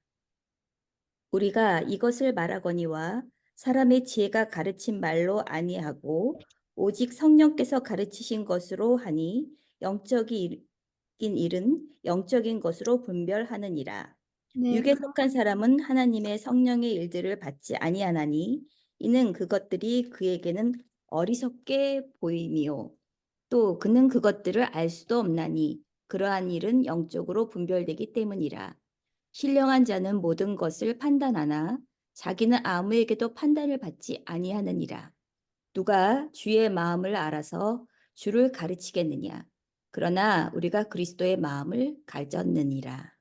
우리가 이것을 말하거니와 사람의 지혜가 가르친 말로 아니하고 오직 성령께서 가르치신 것으로 하니 영적인 일은 영적인 것으로 분별하느니라. 네. 육에 속한 사람은 하나님의 성령의 일들을 받지 아니하나니 이는 그것들이 그에게는 어리석게 보임이요 또 그는 그것들을 알 수도 없나니 그러한 일은 영적으로 분별되기 때문이라. 신령한 자는 모든 것을 판단하나 자기는 아무에게도 판단을 받지 아니하느니라. 누가 주의 마음을 알아서 주를 가르치겠느냐. 그러나 우리가 그리스도의 마음을 가졌느니라.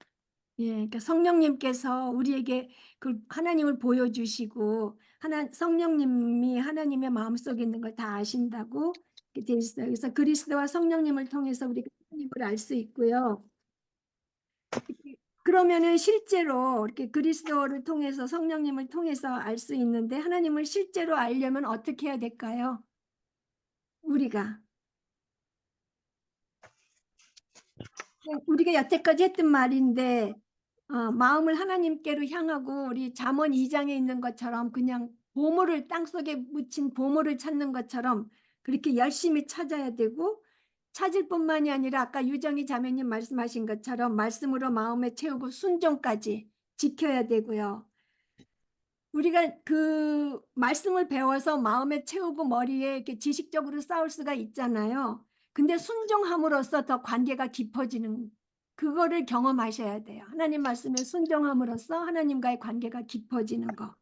예, 그러니까 성령님께서 우리에게 그 하나님을 보여주시고 성령님이 하나님의 마음속에 있는 걸 다 아신다고 이렇게 돼 있어요. 그래서 그리스도와 성령님을 통해서 우리가 하나님을 알 수 있고요. 그러면은 실제로 이렇게 그리스도를 통해서 성령님을 통해서 알 수 있는데 하나님을 실제로 알려면 어떻게 해야 될까요? 우리가 여태까지 했던 말인데 마음을 하나님께로 향하고 우리 잠언 2장에 있는 것처럼 그냥 보물을 땅속에 묻힌 보물을 찾는 것처럼 그렇게 열심히 찾아야 되고 찾을 뿐만이 아니라 아까 유정희 자매님 말씀하신 것처럼 말씀으로 마음에 채우고 순종까지 지켜야 되고요. 우리가 그 말씀을 배워서 마음에 채우고 머리에 이렇게 지식적으로 쌓을 수가 있잖아요. 근데 순종함으로써 더 관계가 깊어지는 그거를 경험하셔야 돼요. 하나님 말씀에 순종함으로써 하나님과의 관계가 깊어지는 거.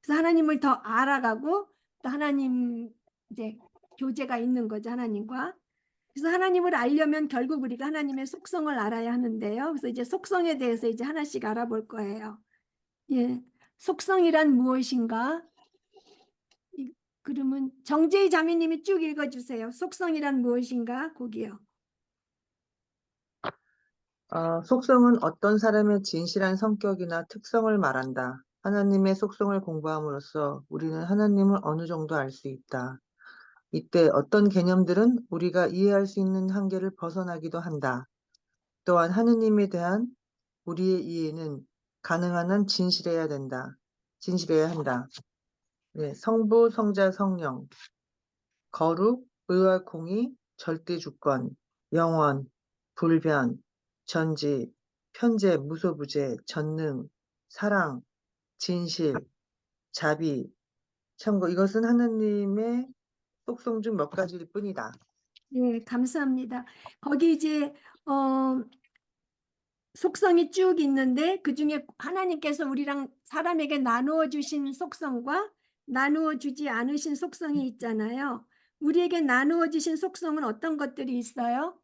그래서 하나님을 더 알아가고 또 하나님 이제 교제가 있는 거죠. 하나님과. 그래서 하나님을 알려면 결국 우리가 하나님의 속성을 알아야 하는데요. 그래서 이제 속성에 대해서 이제 하나씩 알아볼 거예요. 예. 속성이란 무엇인가? 그러면 정재희 자매님이 쭉 읽어주세요. 속성이란 무엇인가? 거기요. 속성은 어떤 사람의 진실한 성격이나 특성을 말한다. 하나님의 속성을 공부함으로써 우리는 하나님을 어느 정도 알 수 있다. 이때 어떤 개념들은 우리가 이해할 수 있는 한계를 벗어나기도 한다. 또한 하느님에 대한 우리의 이해는 가능한 한 진실해야 한다. 네, 성부, 성자, 성령, 거룩, 의와 공의, 절대 주권, 영원, 불변, 전지, 편재, 무소부재, 전능, 사랑, 진실, 자비, 참고 이것은 하느님의 속성 중 몇 가지일 뿐이다. 네, 감사합니다. 거기 이제 속성이 쭉 있는데 그중에 하나님께서 우리랑 사람에게 나누어 주신 속성과 나누어 주지 않으신 속성이 있잖아요. 우리에게 나누어 주신 속성은 어떤 것들이 있어요?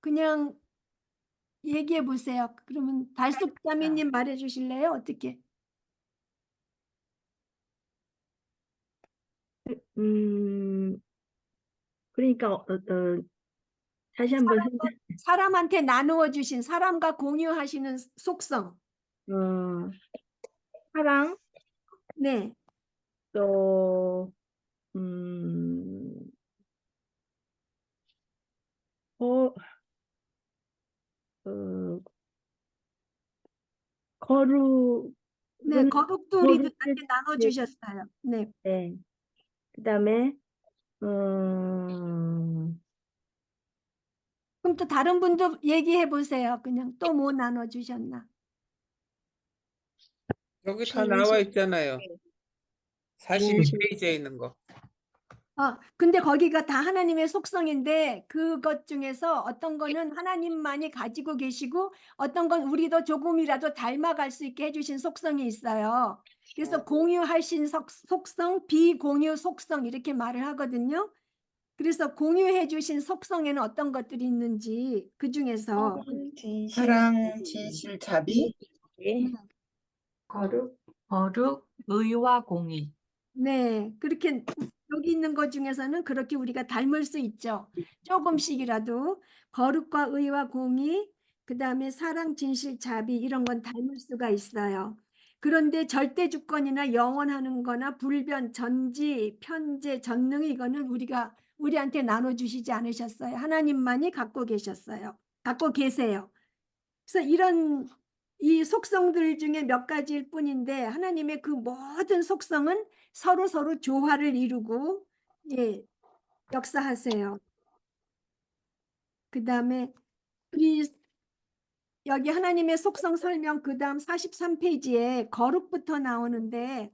그냥 얘기해 보세요. 그러면 달숙 자매님 말해 주실래요? 어떻게? 그러니까 다시 한번 사람한테 나누어 주신 사람과 공유하시는 속성. 사랑, 네. 또, 거룩, 네, 거룩도 우리한테 거룩을 나눠 주셨어요. 네. 네. 그다음에 그럼 또 다른 분도 얘기해 보세요. 그냥 또 뭐 나눠 주셨나? 여기 다 나와 있잖아요. 42페이지에 있는 거. 근데 거기가 다 하나님의 속성인데 그것 중에서 어떤 거는 하나님만이 가지고 계시고 어떤 건 우리도 조금이라도 닮아갈 수 있게 해주신 속성이 있어요. 그래서 공유하신 속성, 비공유 속성 이렇게 말을 하거든요. 그래서 공유해 주신 속성에는 어떤 것들이 있는지 그 중에서 사랑, 진실, 자비. 거룩, 의와 공의. 네, 그렇게 여기 있는 것 중에서는 그렇게 우리가 닮을 수 있죠. 조금씩이라도 거룩과 의와 공의, 그 다음에 사랑, 진실, 자비 이런 건 닮을 수가 있어요. 그런데 절대 주권이나 영원하는 거나 불변, 전지, 편재, 전능 이거는 우리한테 나눠주시지 않으셨어요. 하나님만이 갖고 계셨어요. 갖고 계세요. 그래서 이 속성들 중에 몇 가지일 뿐인데 하나님의 그 모든 속성은 서로 조화를 이루고 역사하세요. 그 다음에 우리 여기 하나님의 속성 설명 그 다음 43페이지에 거룩부터 나오는데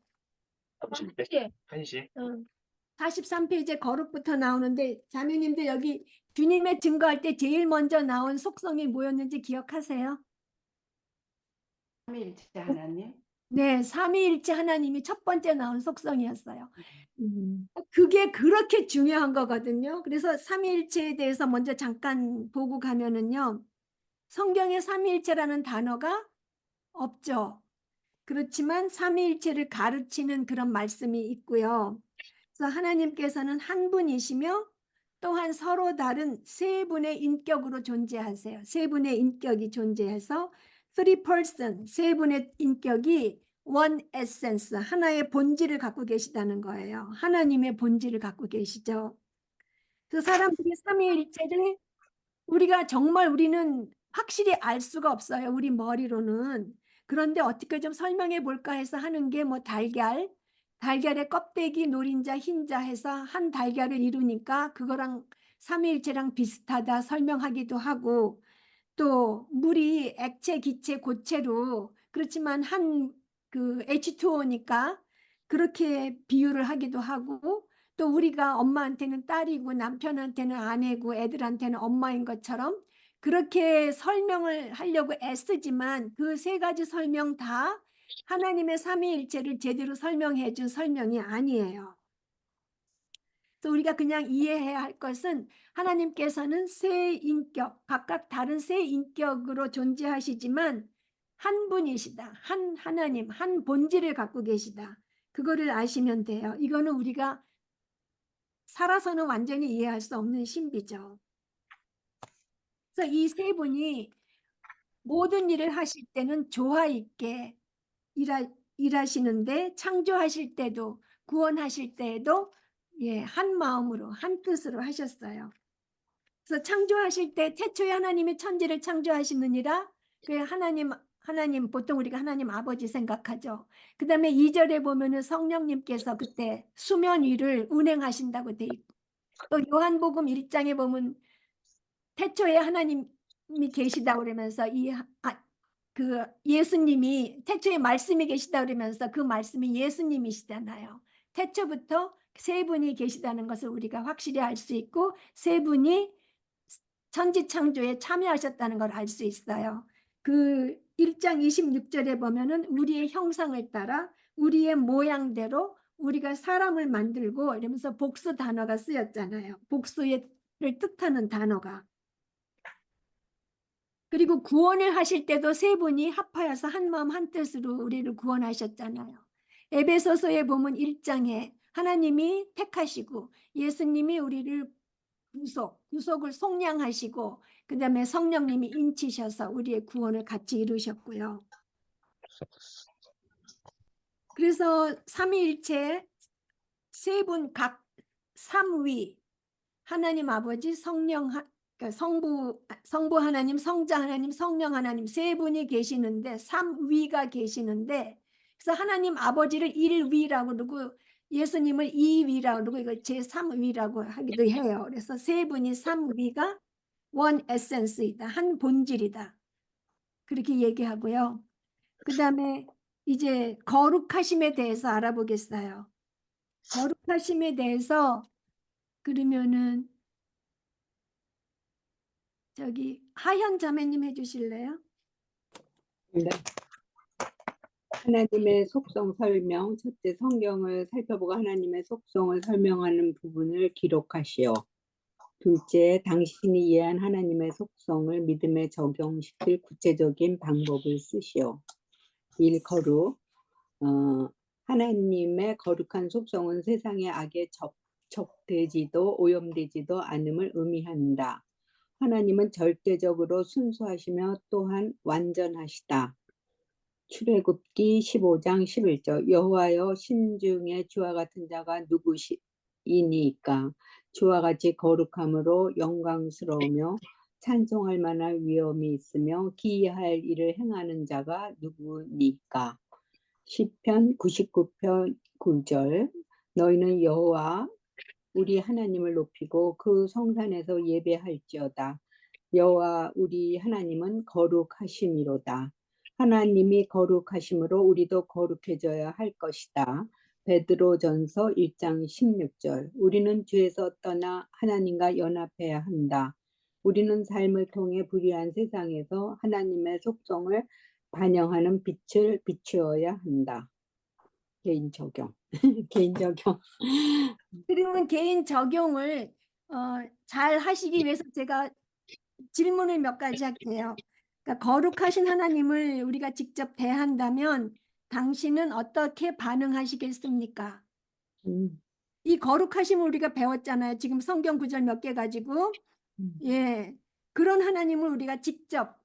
43페이지에 거룩부터 나오는데 자매님들 여기 주님의 증거할 때 제일 먼저 나온 속성이 뭐였는지 기억하세요? 삼위일체 하나님. 네, 삼위일체 하나님이 첫 번째 나온 속성이었어요. 그게 그렇게 중요한 거거든요. 그래서 삼위일체에 대해서 먼저 잠깐 보고 가면은요. 성경에 삼위일체라는 단어가 없죠. 그렇지만 삼위일체를 가르치는 그런 말씀이 있고요. 그래서 하나님께서는 한 분이시며 또한 서로 다른 세 분의 인격으로 존재하세요. 세 분의 인격이 존재해서 three person, 세 분의 인격이 one essence, 하나의 본질을 갖고 계시다는 거예요. 하나님의 본질을 갖고 계시죠. 그래서 사람들이 삼위일체를 우리는 확실히 알 수가 없어요. 우리 머리로는. 그런데 어떻게 좀 설명해 볼까 해서 하는 게 뭐 달걀의 껍데기, 노린자, 흰자 해서 한 달걀을 이루니까 그거랑 삼위일체랑 비슷하다 설명하기도 하고 또 물이 액체, 기체, 고체로 그렇지만 그 H2O니까 그렇게 비유를 하기도 하고 또 우리가 엄마한테는 딸이고 남편한테는 아내고 애들한테는 엄마인 것처럼 그렇게 설명을 하려고 애쓰지만 그 세 가지 설명 다 하나님의 삼위일체를 제대로 설명해 준 설명이 아니에요. 그래서 우리가 그냥 이해해야 할 것은 하나님께서는 세 인격, 각각 다른 세 인격으로 존재하시지만 한 분이시다. 한 하나님, 한 본질을 갖고 계시다. 그거를 아시면 돼요. 이거는 우리가 살아서는 완전히 이해할 수 없는 신비죠. 그래서 이 세 분이 모든 일을 하실 때는 조화 있게 일하시는데 창조하실 때도 구원하실 때에도 한 마음으로 한 뜻으로 하셨어요. 그래서 창조하실 때 태초에 하나님이 천지를 창조하시느니라 그 하나님 보통 우리가 하나님 아버지 생각하죠. 그 다음에 2절에 보면은 성령님께서 그때 수면 위를 운행하신다고 돼 있고 또 요한복음 1장에 보면 태초에 하나님이 계시다 그러면서 그 예수님이 태초에 말씀이 계시다 그러면서 그 말씀이 예수님이시잖아요. 태초부터 세 분이 계시다는 것을 우리가 확실히 알 수 있고 세 분이 천지 창조에 참여하셨다는 걸 알 수 있어요. 그 1장 26절에 보면은 우리의 형상을 따라 우리의 모양대로 우리가 사람을 만들고 이러면서 복수 단어가 쓰였잖아요. 복수를 뜻하는 단어가. 그리고 구원을 하실 때도 세 분이 합하여서 한 마음 한 뜻으로 우리를 구원하셨잖아요. 에베소서에 보면 1장에 하나님이 택하시고 예수님이 우리를 구속을 속량하시고 그다음에 성령님이 인치셔서 우리의 구원을 같이 이루셨고요. 그래서 삼위일체 세 분 각 삼위 하나님 아버지 그러니까 성부 하나님, 성자 하나님, 성령 하나님 세 분이 계시는데 삼위가 계시는데 그래서 하나님 아버지를 1위라고 그러고 예수님을 2위라고 그러고 이걸 제3위라고 하기도 해요. 그래서 세 분이 삼위가 원 에센스이다. 한 본질이다. 그렇게 얘기하고요. 그다음에 이제 거룩하심에 대해서 알아보겠어요. 거룩하심에 대해서 그러면은 저기 하현 자매님 해주실래요? 네. 하나님의 속성 설명, 첫째 성경을 살펴보고 하나님의 속성을 설명하는 부분을 기록하시오. 둘째, 당신이 이해한 하나님의 속성을 믿음에 적용시킬 구체적인 방법을 쓰시오. 1. 거룩. 하나님의 거룩한 속성은 세상의 악에 접촉되지도 오염되지도 않음을 의미한다. 하나님은 절대적으로 순수하시며 또한 완전하시다. 출애굽기 15장 11절 여호와여 신중에 주와 같은 자가 누구이니까 주와 같이 거룩함으로 영광스러우며 찬송할 만한 위엄이 있으며 기이할 일을 행하는 자가 누구니까. 시편 99편 9절 너희는 여호와 우리 하나님을 높이고 그 성산에서 예배할지어다. 여호와 우리 하나님은 거룩하심이로다. 하나님이 거룩하심으로 우리도 거룩해져야 할 것이다. 베드로전서 1장 16절 우리는 죄에서 떠나 하나님과 연합해야 한다. 우리는 삶을 통해 불의한 세상에서 하나님의 속성을 반영하는 빛을 비추어야 한다. 개인 적용. 개인 적용. 그러면 개인 적용을 잘 하시기 위해서 제가 질문을 몇 가지 할게요. 그러니까 거룩하신 하나님을 우리가 직접 대한다면 당신은 어떻게 반응하시겠습니까? 이 거룩하심을 우리가 배웠잖아요. 지금 성경 구절 몇 개 가지고 예, 그런 하나님을 우리가 직접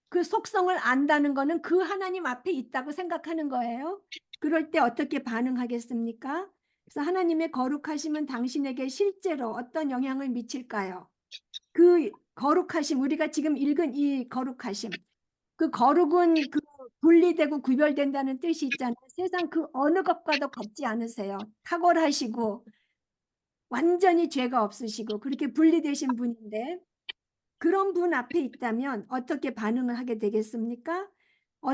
그 속성을 안다는 거는 그 하나님 앞에 있다고 생각하는 거예요. 그럴 때 어떻게 반응하겠습니까? 그래서 하나님의 거룩하심은 당신에게 실제로 어떤 영향을 미칠까요? 그 거룩하심, 우리가 지금 읽은 이 거룩하심, 그 거룩은 그 분리되고 구별된다는 뜻이 있잖아요. 세상 그 어느 것과도 같지 않으세요. 탁월하시고 완전히 죄가 없으시고 그렇게 분리되신 분인데 그런 분 앞에 있다면 어떻게 반응을 하게 되겠습니까?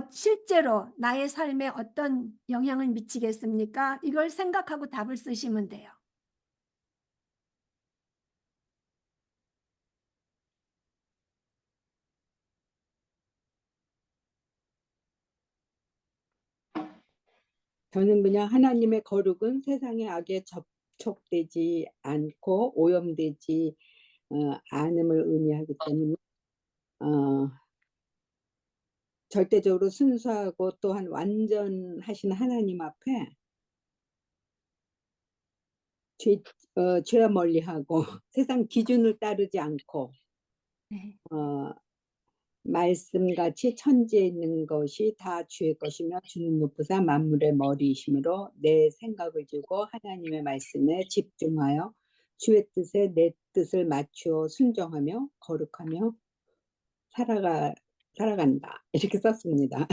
실제로 나의 삶에 어떤 영향을 미치겠습니까? 이걸 생각하고 답을 쓰시면 돼요. 저는 그냥 하나님의 거룩은 세상의 악에 접촉되지 않고 오염되지 않음을 의미하기 때문에 절대적으로 순수하고 또한 완전하신 하나님 앞에 죄와 멀리하고 세상 기준을 따르지 않고 말씀같이 천지에 있는 것이 다 주의 것이며 주는 높으사 만물의 머리이심으로 내 생각을 주고 하나님의 말씀에 집중하여 주의 뜻에 내 뜻을 맞추어 순종하며 거룩하며 살아간다. 이렇게 썼습니다.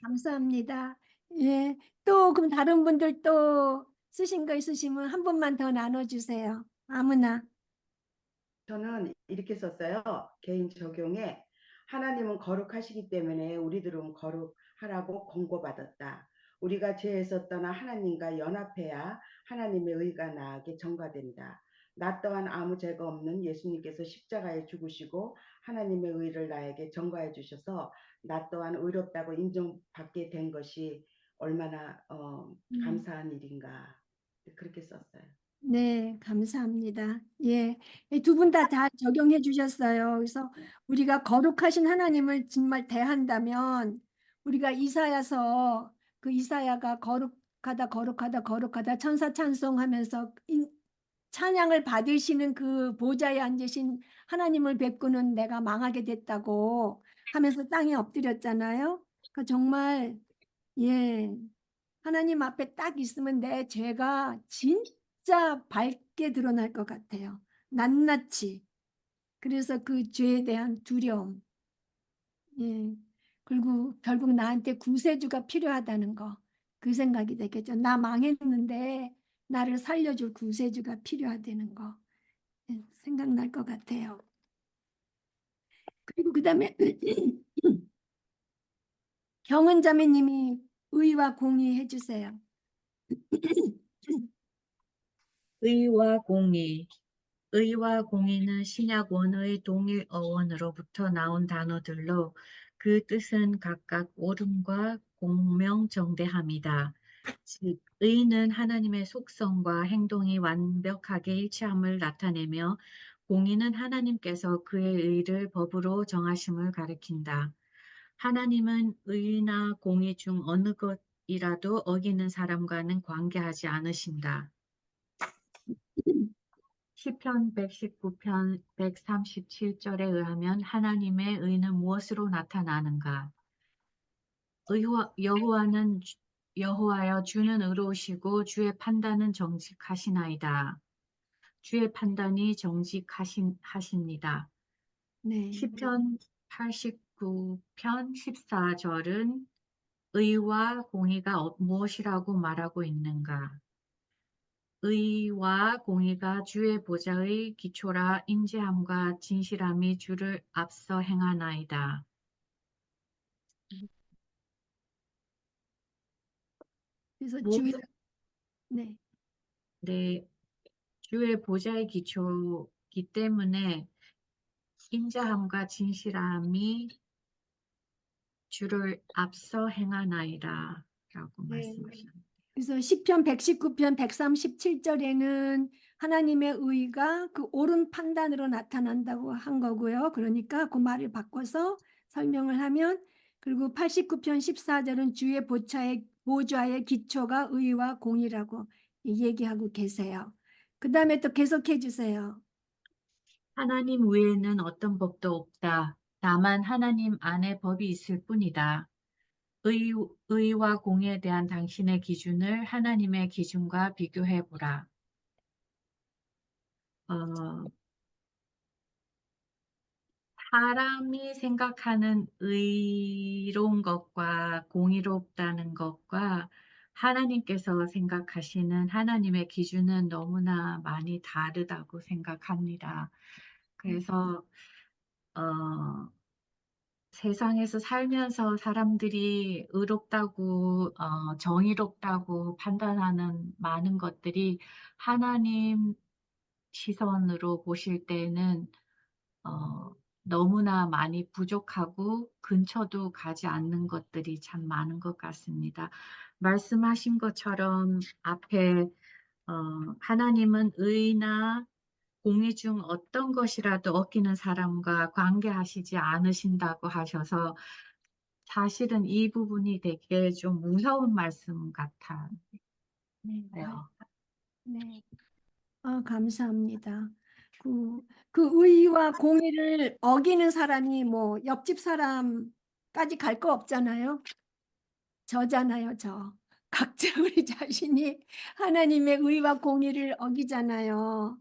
감사합니다. 예, 또 그럼 다른 분들 또 쓰신 거 있으시면 한 번만 더 나눠주세요. 아무나. 저는 이렇게 썼어요. 개인 적용에 하나님은 거룩하시기 때문에 우리들은 거룩하라고 권고받았다. 우리가 죄에서 떠나 하나님과 연합해야 하나님의 의가 나에게 전가된다. 나 또한 아무 죄가 없는 예수님께서 십자가에 죽으시고 하나님의 의를 나에게 전가해 주셔서 나 또한 의롭다고 인정받게 된 것이 얼마나 감사한 일인가 그렇게 썼어요. 네, 감사합니다. 예, 두 분 다 적용해 주셨어요. 그래서 우리가 거룩하신 하나님을 정말 대한다면 우리가 이사야서 그 이사야가 거룩하다 거룩하다 거룩하다 천사 찬송하면서 찬양을 받으시는 그 보좌에 앉으신 하나님을 뵙고는 내가 망하게 됐다고 하면서 땅에 엎드렸잖아요. 그 정말 하나님 앞에 딱 있으면 내 죄가 진짜 밝게 드러날 것 같아요. 낱낱이. 그래서 그 죄에 대한 두려움. 그리고 결국 나한테 구세주가 필요하다는 거. 그 생각이 되겠죠. 나 망했는데 나를 살려줄 구세주가 필요하다는 거. 생각날 것 같아요. 그리고 그 다음에 경은 자매님이 의와 공의 해주세요. 의와 공의. 의와 공의는 신약 원어의 동일 어원으로부터 나온 단어들로 그 뜻은 각각 옳음과 공명정대함이다. 즉, 의는 하나님의 속성과 행동이 완벽하게 일치함을 나타내며 공의는 하나님께서 그의 의를 법으로 정하심을 가리킨다. 하나님은 의나 공의 중 어느 것이라도 어기는 사람과는 관계하지 않으신다. 시편 119편 137절에 의하면 하나님의 의는 무엇으로 나타나는가? 여호와여 주는 의로우시고 주의 판단은 정직하시나이다. 주의 판단이 정직하십니다. 시편 89편 14절은 의와 공의가 무엇이라고 말하고 있는가? 의와 공의가 주의 보좌의 기초라 인자함과 진실함이 주를 앞서 행하나이다. 그래서 주의 보좌의 기초이기 때문에 인자함과 진실함이 주를 앞서 행하나이다 라고 말씀하셨습니다. 그래서 시편 119편 137절에는 하나님의 의가 그 옳은 판단으로 나타난다고 한 거고요. 그러니까 그 말을 바꿔서 설명을 하면, 그리고 89편 14절은 주의 보좌의 기초가 의와 공의라고 얘기하고 계세요. 그 다음에 또 계속해 주세요. 하나님 외에는 어떤 법도 없다. 다만 하나님 안에 법이 있을 뿐이다. 의와 공의에 대한 당신의 기준을 하나님의 기준과 비교해 보라. 사람이 생각하는 의로운 것과 공의롭다는 것과 하나님께서 생각하시는 하나님의 기준은 너무나 많이 다르다고 생각합니다. 그래서 세상에서 살면서 사람들이 의롭다고 정의롭다고 판단하는 많은 것들이 하나님 시선으로 보실 때는 너무나 많이 부족하고 근처도 가지 않는 것들이 참 많은 것 같습니다. 말씀하신 것처럼 앞에 하나님은 의나 공의 중 어떤 것이라도 어기는 사람과 관계하시지 않으신다고 하셔서 사실은 이 부분이 되게 좀 무서운 말씀 같아요. 네. 감사합니다. 그 의와 공의를 어기는 사람이 뭐 옆집 사람까지 갈 거 없잖아요. 저잖아요, 저. 각자 우리 자신이 하나님의 의와 공의를 어기잖아요.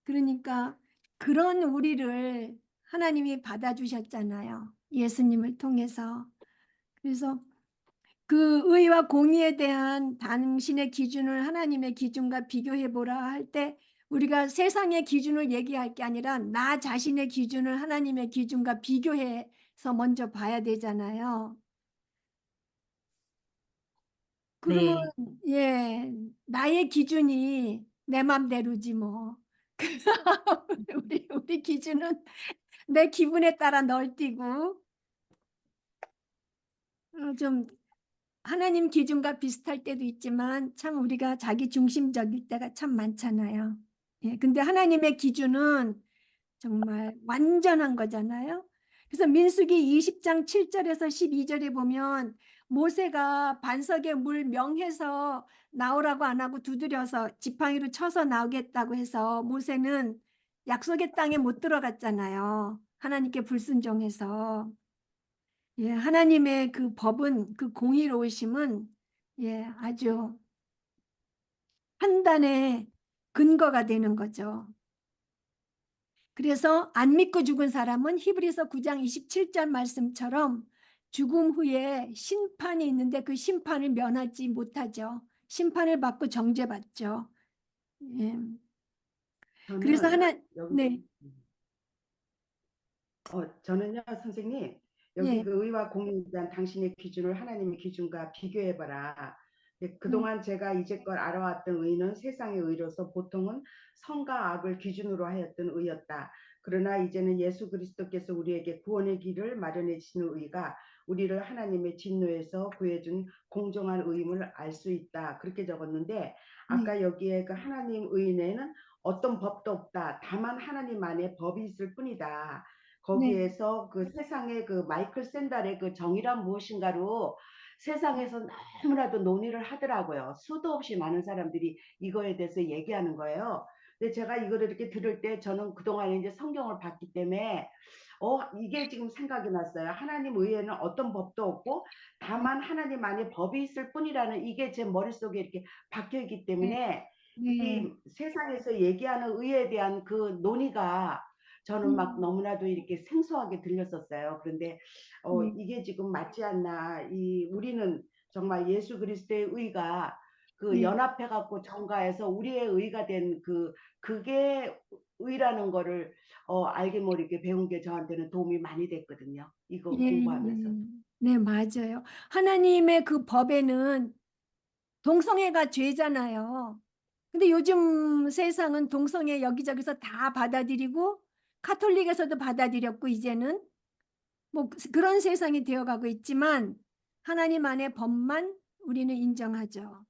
그러니까 그런 우리를 하나님이 받아주셨잖아요. 예수님을 통해서. 그래서 그 의와 공의에 대한 당신의 기준을 하나님의 기준과 비교해 보라 할 때, 우리가 세상의 기준을 얘기할 게 아니라 나 자신의 기준을 하나님의 기준과 비교해서 먼저 봐야 되잖아요. 그러면 나의 기준이 내 맘대로지 뭐. 우리 기준은 내 기분에 따라 널뛰고 좀 하나님 기준과 비슷할 때도 있지만 참 우리가 자기 중심적일 때가 참 많잖아요. 근데 하나님의 기준은 정말 완전한 거잖아요. 그래서 민수기 20장 7절에서 12절에 보면 모세가 반석에 물 명해서 나오라고 안 하고 두드려서 지팡이로 쳐서 나오겠다고 해서 모세는 약속의 땅에 못 들어갔잖아요. 하나님께 불순종해서. 예, 하나님의 그 법은, 그 공의로우심은 예, 아주 판단의 근거가 되는 거죠. 그래서 안 믿고 죽은 사람은 히브리서 9장 27절 말씀처럼 죽음 후에 심판이 있는데 그 심판을 면하지 못하죠. 심판을 받고 정죄받죠. 예. 그래서 저는 네, 저는요, 선생님, 여기 예, 그 의와 공의에 대한 당신의 기준을 하나님의 기준과 비교해봐라. 네, 그동안 제가 이제껏 알아왔던 의는 세상의 의로서 보통은 선과 악을 기준으로 하였던 의였다. 그러나 이제는 예수 그리스도께서 우리에게 구원의 길을 마련해 주시는 의가 우리를 하나님의 진노에서 구해준 공정한 의임을 알 수 있다. 그렇게 적었는데 네, 아까 여기에 그 하나님 의에는 어떤 법도 없다. 다만 하나님만의 법이 있을 뿐이다. 네, 거기에서 그 세상의 그 마이클 샌달의 그 정의란 무엇인가로 세상에서 너무나도 논의를 하더라고요. 수도 없이 많은 사람들이 이거에 대해서 얘기하는 거예요. 근데 제가 이거를 이렇게 들을 때 저는 그동안 이제 성경을 봤기 때문에 이게 지금 생각이 났어요. 하나님 의에는 어떤 법도 없고 다만 하나님 안에 법이 있을 뿐이라는 이게 제 머릿속에 이렇게 박혀 있기 네, 때문에 네, 이 세상에서 얘기하는 의에 대한 그 논의가 저는 막 너무나도 이렇게 생소하게 들렸었어요. 그런데 이게 지금 맞지 않나. 우리는 정말 예수 그리스도의 의가 그 네, 연합해 갖고 정가해서 우리의 의가 된 그게 의라는 거를 알게 모르게 배운 게 저한테는 도움이 많이 됐거든요. 이거 예, 공부하면서. 네, 맞아요. 하나님의 그 법에는 동성애가 죄잖아요. 근데 요즘 세상은 동성애 여기저기서 다 받아들이고 카톨릭에서도 받아들였고 이제는 뭐 그런 세상이 되어가고 있지만 하나님 안의 법만 우리는 인정하죠.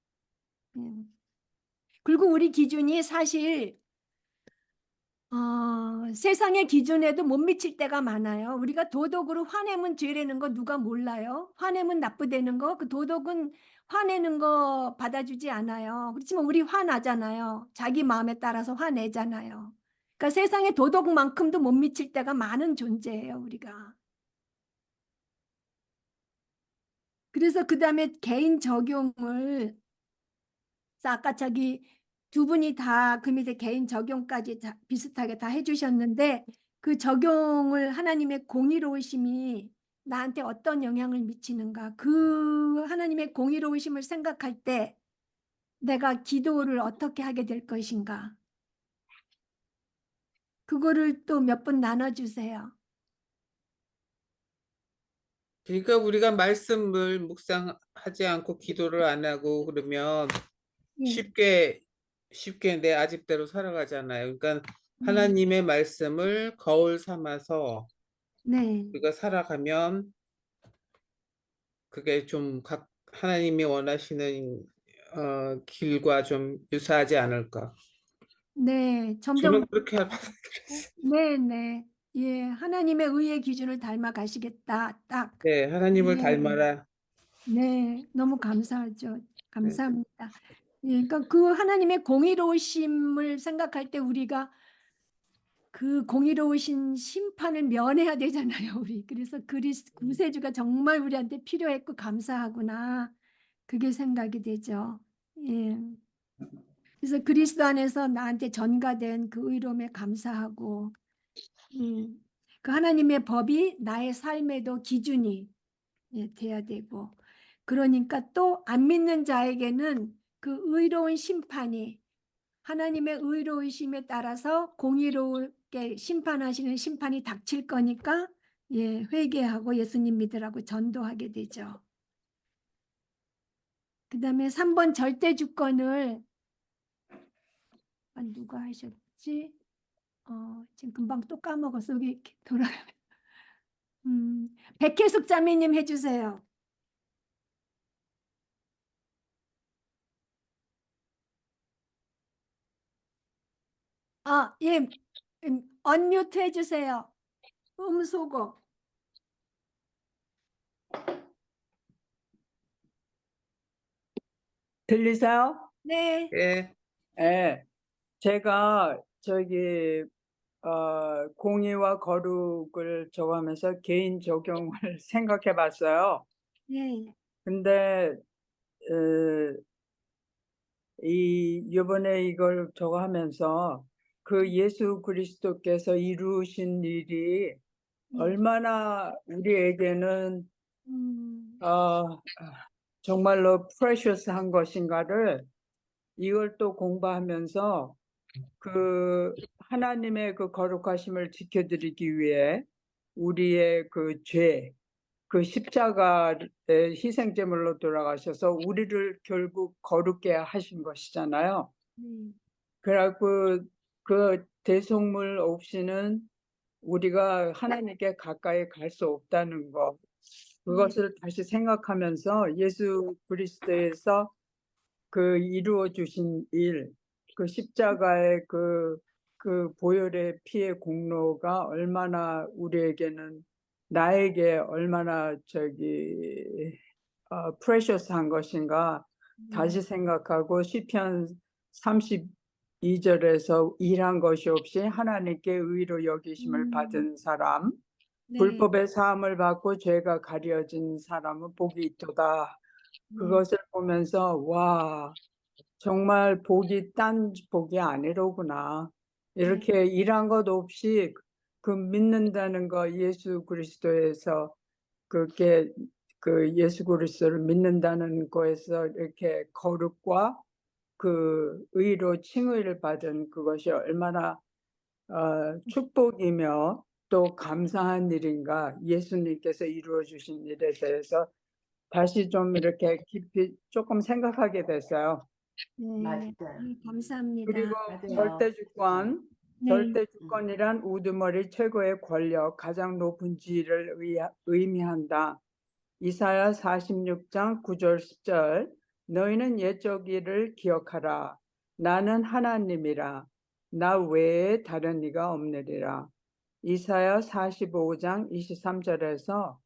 그리고 우리 기준이 사실 세상의 기준에도 못 미칠 때가 많아요. 우리가 도덕으로 화내면 죄라는 거 누가 몰라요? 화내면 나쁘다는 거, 그 도덕은 화내는 거 받아주지 않아요. 그렇지만 우리 화나잖아요. 자기 마음에 따라서 화내잖아요. 그러니까 세상의 도덕만큼도 못 미칠 때가 많은 존재예요, 우리가. 그래서 그 다음에 개인 적용을 아까 저기 두 분이 다 그 밑에 개인 적용까지 비슷하게 다 해주셨는데 그 적용을 하나님의 공의로우심이 나한테 어떤 영향을 미치는가 그 하나님의 공의로우심을 생각할 때 내가 기도를 어떻게 하게 될 것인가 그거를 또 몇 분 나눠주세요. 그러니까 우리가 말씀을 묵상하지 않고 기도를 안 하고 그러면 예. 쉽게 내 아집대로 살아가잖아요. 그러니까 하나님의 말씀을 거울 삼아서 네. 우리가 살아가면 그게 좀 하나님이 원하시는 길과 좀 유사하지 않을까. 네, 점점 저는 그렇게 받아들였어요. 네, 네. 예, 하나님의 의의 기준을 닮아 가시겠다. 딱. 네, 하나님을 네. 닮아라. 네, 너무 감사하죠. 네. 감사합니다. 예, 그러니까 그 하나님의 공의로우심을 생각할 때 우리가 그 공의로우신 심판을 면해야 되잖아요, 우리. 그래서 구세주가 정말 우리한테 필요했고 감사하구나. 그게 생각이 되죠. 예. 그래서 그리스도 안에서 나한테 전가된 그 의로움에 감사하고, 그 하나님의 법이 나의 삶에도 기준이 돼야 되고, 그러니까 또 안 믿는 자에게는 그 의로운 심판이 하나님의 의로우심에 따라서 공의롭게 심판하시는 심판이 닥칠 거니까 회개하고 예수님 믿으라고 전도하게 되죠. 그 다음에 3번 절대 주권을 누가 하셨지? 지금 금방 또 까먹었어. 여기 이렇게 돌아가면. 백혜숙 자매님 해주세요. 예. 언뮤트 해주세요. 음소거. 들리세요? 네. 예. 예. 제가 공의와 거룩을 적으면서 개인 적용을 생각해 봤어요. 네. 근데 이번에 이걸 적어하면서 그 예수 그리스도께서 이루신 일이 얼마나 우리에게는 정말로 프레셔스한 것인가를 이걸 또 공부하면서 그 하나님의 그 거룩하심을 지켜드리기 위해 우리의 그 죄, 그 십자가의 희생제물로 돌아가셔서 우리를 결국 거룩게 하신 것이잖아요. 그래갖고 그 대속물 없이는 우리가 하나님께 가까이 갈 수 없다는 것, 그것을 다시 생각하면서 예수 그리스도에서 그 이루어 주신 일, 그 십자가의 그 보혈의 피의 공로가 얼마나 우리에게는 나에게 얼마나 프레셔스한 것인가 다시 생각하고 시편 32절에서 일한 것이 없이 하나님께 의로 여기심을 받은 사람, 네. 불법의 사함을 받고 죄가 가려진 사람은 복이 있도다. 그것을 보면서 와, 정말 복이 딴 복이 아니로구나. 이렇게 일한 것 없이 그 믿는다는 거, 예수 그리스도에서 그렇게 그 예수 그리스도를 믿는다는 거에서 이렇게 거룩과 그 의로 칭의를 받은 그것이 얼마나 축복이며 또 감사한 일인가, 예수님께서 이루어 주신 일에 대해서 다시 좀 이렇게 깊이 조금 생각하게 됐어요. 네. 감사합니다. 그리고 맞아요. 절대주권, 네. 절대주권이란 우두머리 최고의 권력, 가장 높은 지위를 의미한다. 이사야 46장 9절 10절, 너희는 옛적 일을 기억하라. 나는 하나님이라. 나 외에 다른 이가 없느니라. 이사야 45장 23절에서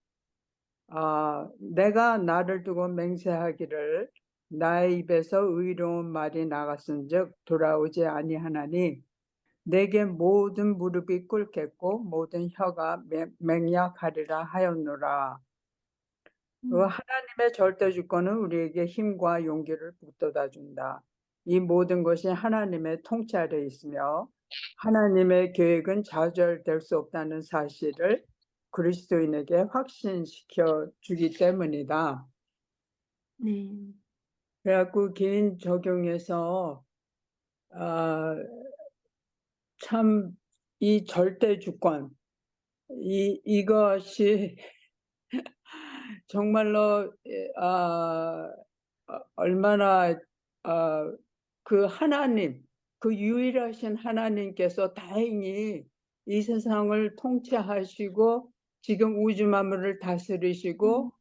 내가 나를 두고 맹세하기를 나의 입에서 의로운 말이 나갔은즉 돌아오지 아니하나니 내게 모든 무릎이 꿇겠고 모든 혀가 맹약하리라 하였노라. 하나님의 절대 주권은 우리에게 힘과 용기를 북돋아 준다. 이 모든 것이 하나님의 통치 아래 있으며 하나님의 계획은 좌절될 수 없다는 사실을 그리스도인에게 확신시켜 주기 때문이다. 네. 그래갖고 개인 적용에서 참 이 절대 주권, 이것이 정말로 얼마나 그 하나님, 그 유일하신 하나님께서 다행히 이 세상을 통치하시고 지금 우주 만물을 다스리시고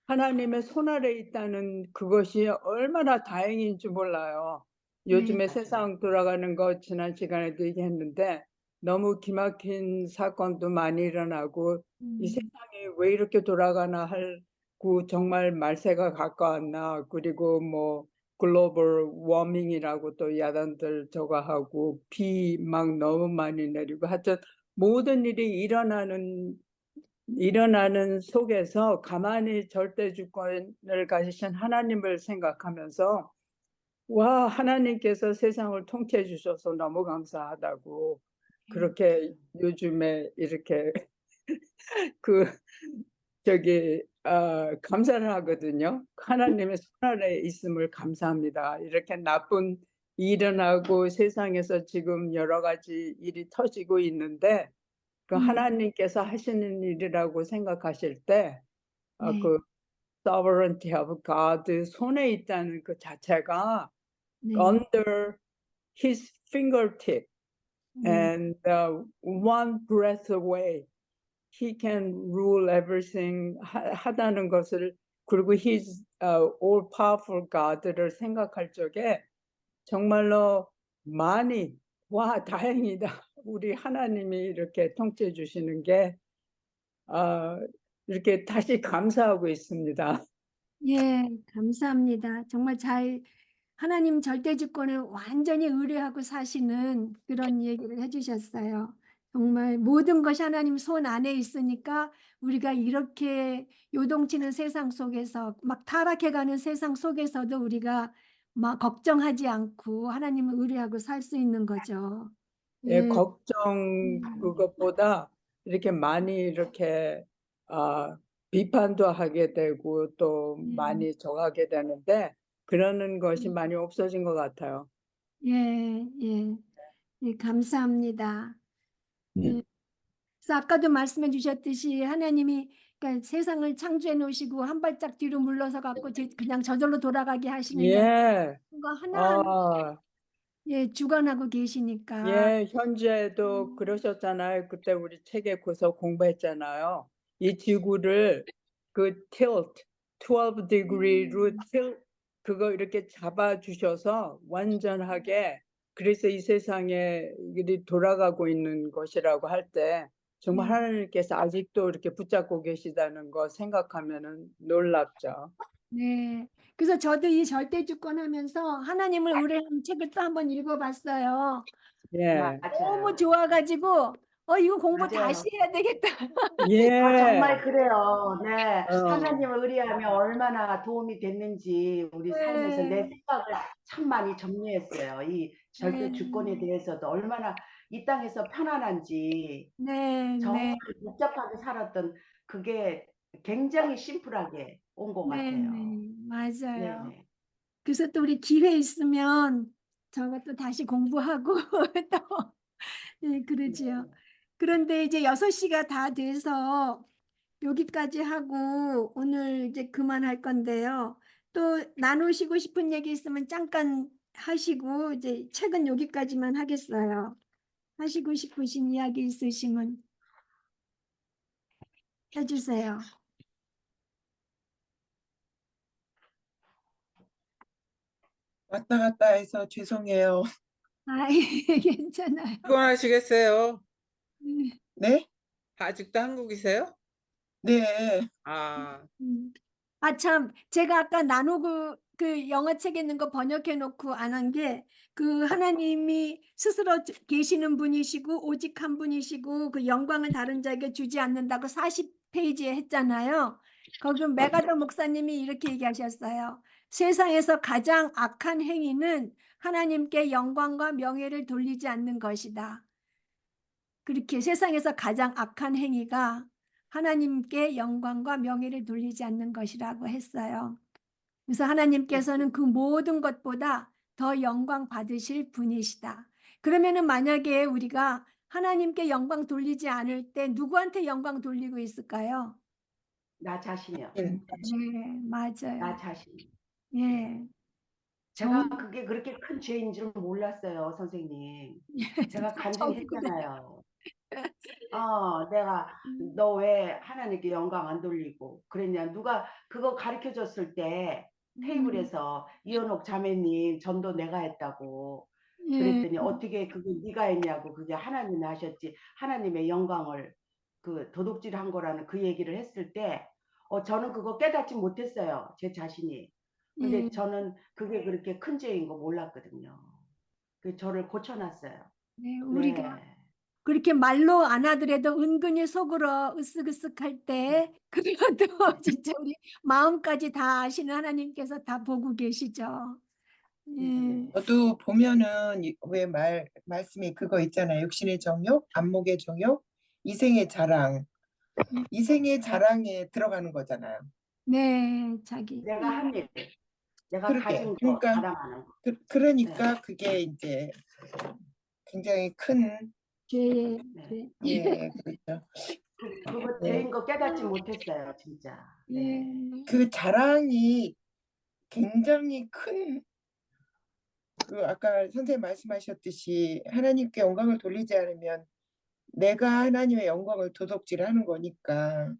하나님의 손아래 있다는 그것이 얼마나 다행인 줄 몰라요. 요즘에 세상 돌아가는 거 지난 시간에도 얘기했는데 너무 기막힌 사건도 많이 일어나고 이 세상이 왜 이렇게 돌아가나 하고 정말 말세가 가까웠나. 그리고 뭐 글로벌 워밍이라고 또 야단들 저거 하고 비 막 너무 많이 내리고 하여튼 모든 일이 일어나는 속에서 가만히 절대 주권을 가지신 하나님을 생각하면서 와, 하나님께서 세상을 통치해 주셔서 너무 감사하다고 그렇게 요즘에 이렇게 감사를 하거든요. 하나님의 손 아래 있음을 감사합니다. 이렇게 나쁜 일어나고 세상에서 지금 여러 가지 일이 터지고 있는데 그 하나님께서 하시는 일이라고 생각하실 때 그 sovereignty of God 손에 있다는 그 자체가 under his fingertip and one breath away he can rule everything 하다는 것을, 그리고 he's all powerful God를 생각할 적에 정말로 많이 와, 다행이다. 우리 하나님이 이렇게 통치해 주시는 게 이렇게 다시 감사하고 있습니다. 예, 감사합니다. 정말 하나님 절대 주권을 완전히 의뢰하고 사시는 그런 얘기를 해주셨어요. 정말 모든 것이 하나님 손 안에 있으니까 우리가 이렇게 요동치는 세상 속에서 막 타락해가는 세상 속에서도 우리가 막 걱정하지 않고 하나님을 의뢰하고 살 수 있는 거죠. 예, 예. 걱정 그것보다 이렇게 많이 이렇게 비판도 하게 되고 또 많이 정하게 되는데 그러는 것이 많이 없어진 것 같아요. 예, 예, 예, 감사합니다. 예. 그래서 아까도 말씀해 주셨듯이 하나님이 그러니까 세상을 창조해 놓으시고 한 발짝 뒤로 물러서 갖고 그냥 저절로 돌아가게 하시는 게 아니라 예, 거 하나하나 아, 예, 주관하고 계시니까 예, 현재도 그러셨잖아요. 그때 우리 책에 고서 공부했잖아요. 이 지구를 그 tilt, 12 degree로 그거 이렇게 잡아주셔서 완전하게 그래서 이 세상에 일이 돌아가고 있는 것이라고 할 때 정말 하나님께서 아직도 이렇게 붙잡고 계시다는 거 생각하면은 놀랍죠. 네. 그래서 저도 이 절대 주권 하면서 하나님을 의뢰하는 책을 또 한번 읽어봤어요. 예, 너무 좋아가지고 이거 공부 다시 해야 되겠다. 정말 예, 그래요. 네. 어. 하나님을 의뢰하면 얼마나 도움이 됐는지 우리 삶에서 내 생각을 참 많이 정리했어요. 이 절대 주권에 대해서도 얼마나 이 땅에서 편안한지 네, 정말 네. 복잡하게 살았던 그게 굉장히 심플하게 온 것 네, 같아요. 네, 맞아요. 네네. 그래서 또 우리 기회 있으면 저것도 다시 공부하고 또 네, 그러지요. 그런데 이제 6시가 다 돼서 여기까지 하고 오늘 이제 그만할 건데요. 또 나누시고 싶은 얘기 있으면 잠깐 하시고 이제 책은 여기까지만 하겠어요. 하시고 싶으신 이야기 있으시면 해주세요. 왔다 갔다 해서 죄송해요. 괜찮아요. 피곤하시겠어요? 네? 아직도 한국이세요? 네. 아, 참, 제가 아까 나누고 그 영어 책에 있는 거 번역해 놓고 안 한 게 그 하나님이 스스로 계시는 분이시고 오직 한 분이시고 그 영광을 다른 자에게 주지 않는다고 40페이지에 했잖아요. 거기 메가더 목사님이 이렇게 얘기하셨어요. 세상에서 가장 악한 행위는 하나님께 영광과 명예를 돌리지 않는 것이다. 그렇게 세상에서 가장 악한 행위가 하나님께 영광과 명예를 돌리지 않는 것이라고 했어요. 그래서 하나님께서는 그 모든 것보다 더 영광 받으실 분이시다. 그러면은 만약에 우리가 하나님께 영광 돌리지 않을 때 누구한테 영광 돌리고 있을까요? 나 자신이요. 네, 맞아요. 나 자신. 예. 제가 그게 그렇게 큰 죄인 줄 몰랐어요, 선생님. 제가 간증 저도 그래요. 했잖아요. 내가 너 왜 하나님께 영광 안 돌리고 그랬냐. 누가 그거 가르쳐 줬을 때 테이블에서 이현옥 자매님 전도 내가 했다고 그랬더니 어떻게 그게 네가 했냐고. 그게 하나님이 하셨지 하나님의 영광을 그 도둑질한 거라는 그 얘기를 했을 때 저는 그거 깨닫지 못했어요, 제 자신이. 근데 저는 그게 그렇게 큰 죄인 거 몰랐거든요. 그 저를 고쳐놨어요. 네, 우리가 그렇게 말로 안 하더라도 은근히 속으로 으쓱으쓱할 때 그것도 진짜 우리 마음까지 다 아시는 하나님께서 다 보고 계시죠. 저도 보면은 왜 말씀이 그거 있잖아요. 육신의 정욕, 안목의 정욕, 이생의 자랑. 이생의 자랑에 들어가는 거잖아요. 네, 자기. 내가 한 일, 내가 그러게. 가진 거 그러니까 자랑하는 거. 그러니까 그게 이제 굉장히 큰 죄의 예, 그렇죠. 그거 네. 죄인 거 깨닫지 못했어요, 진짜. 네. 그 자랑이 굉장히 큰 그 아까 선생님 말씀하셨듯이 하나님께 영광을 돌리지 않으면 내가 하나님의 영광을 도둑질하는 거니까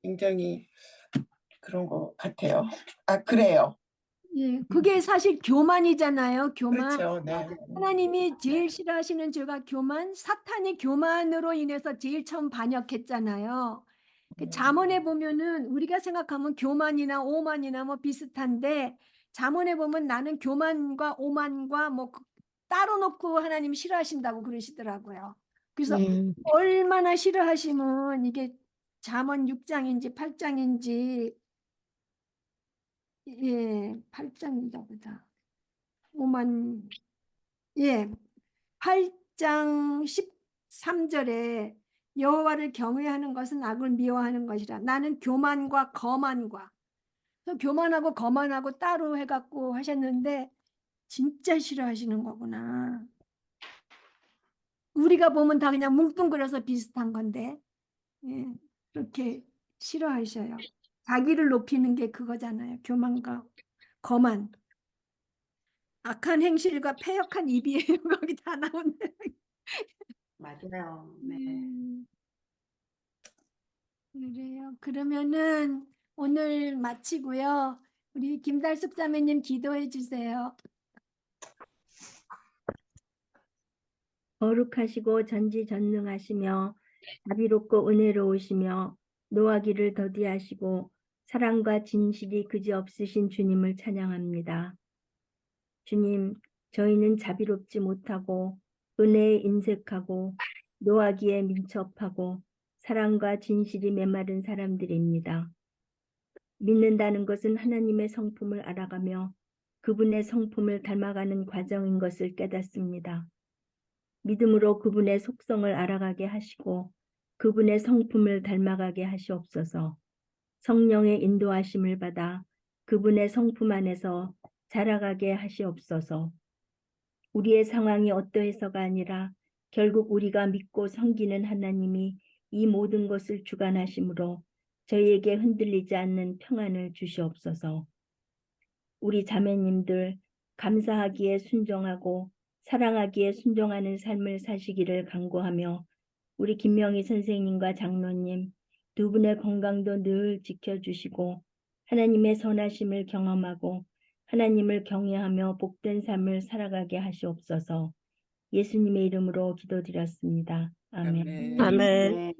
굉장히 그런 것 같아요. 그래요. 예, 그게 사실 교만이잖아요. 교만. 그렇죠. 네. 하나님이 제일 싫어하시는 죄가 교만, 사탄이 교만으로 인해서 제일 처음 반역했잖아요. 그 잠언에 보면은 우리가 생각하면 교만이나 오만이나 뭐 비슷한데 잠언에 보면 나는 교만과 오만과 뭐 따로 놓고 하나님 싫어하신다고 그러시더라고요. 그래서 얼마나 싫어하시면 이게 잠언 6장인지 8장인지 예, 8장인가 보다. 오만 예, 8장 13절에 여호와를 경외하는 것은 악을 미워하는 것이라. 나는 교만과 거만과 그래서 교만하고 거만하고 따로 해갖고 하셨는데 진짜 싫어하시는 거구나. 우리가 보면 다 그냥 뭉뚱그려서 비슷한 건데 예, 그렇게 싫어하셔요. 자기를 높이는 게 그거잖아요. 교만과 거만. 악한 행실과 패역한 입이에요. 거기 다 나오네. 맞아요. 네. 그래요. 그러면은 오늘 마치고요. 우리 김달숙 자매님 기도해 주세요. 거룩하시고 전지전능하시며 자비롭고 은혜로우시며 노하기를 더디하시고 사랑과 진실이 그지없으신 주님을 찬양합니다. 주님, 저희는 자비롭지 못하고 은혜에 인색하고 노하기에 민첩하고 사랑과 진실이 메마른 사람들입니다. 믿는다는 것은 하나님의 성품을 알아가며 그분의 성품을 닮아가는 과정인 것을 깨닫습니다. 믿음으로 그분의 속성을 알아가게 하시고 그분의 성품을 닮아가게 하시옵소서. 성령의 인도하심을 받아 그분의 성품 안에서 자라가게 하시옵소서. 우리의 상황이 어떠해서가 아니라 결국 우리가 믿고 섬기는 하나님이 이 모든 것을 주관하심으로 저희에게 흔들리지 않는 평안을 주시옵소서. 우리 자매님들 감사하기에 순종하고 사랑하기에 순종하는 삶을 사시기를 간구하며 우리 김명희 선생님과 장로님 두 분의 건강도 늘 지켜주시고 하나님의 선하심을 경험하고 하나님을 경외하며 복된 삶을 살아가게 하시옵소서. 예수님의 이름으로 기도드렸습니다. 아멘. 아멘. 아멘. 네.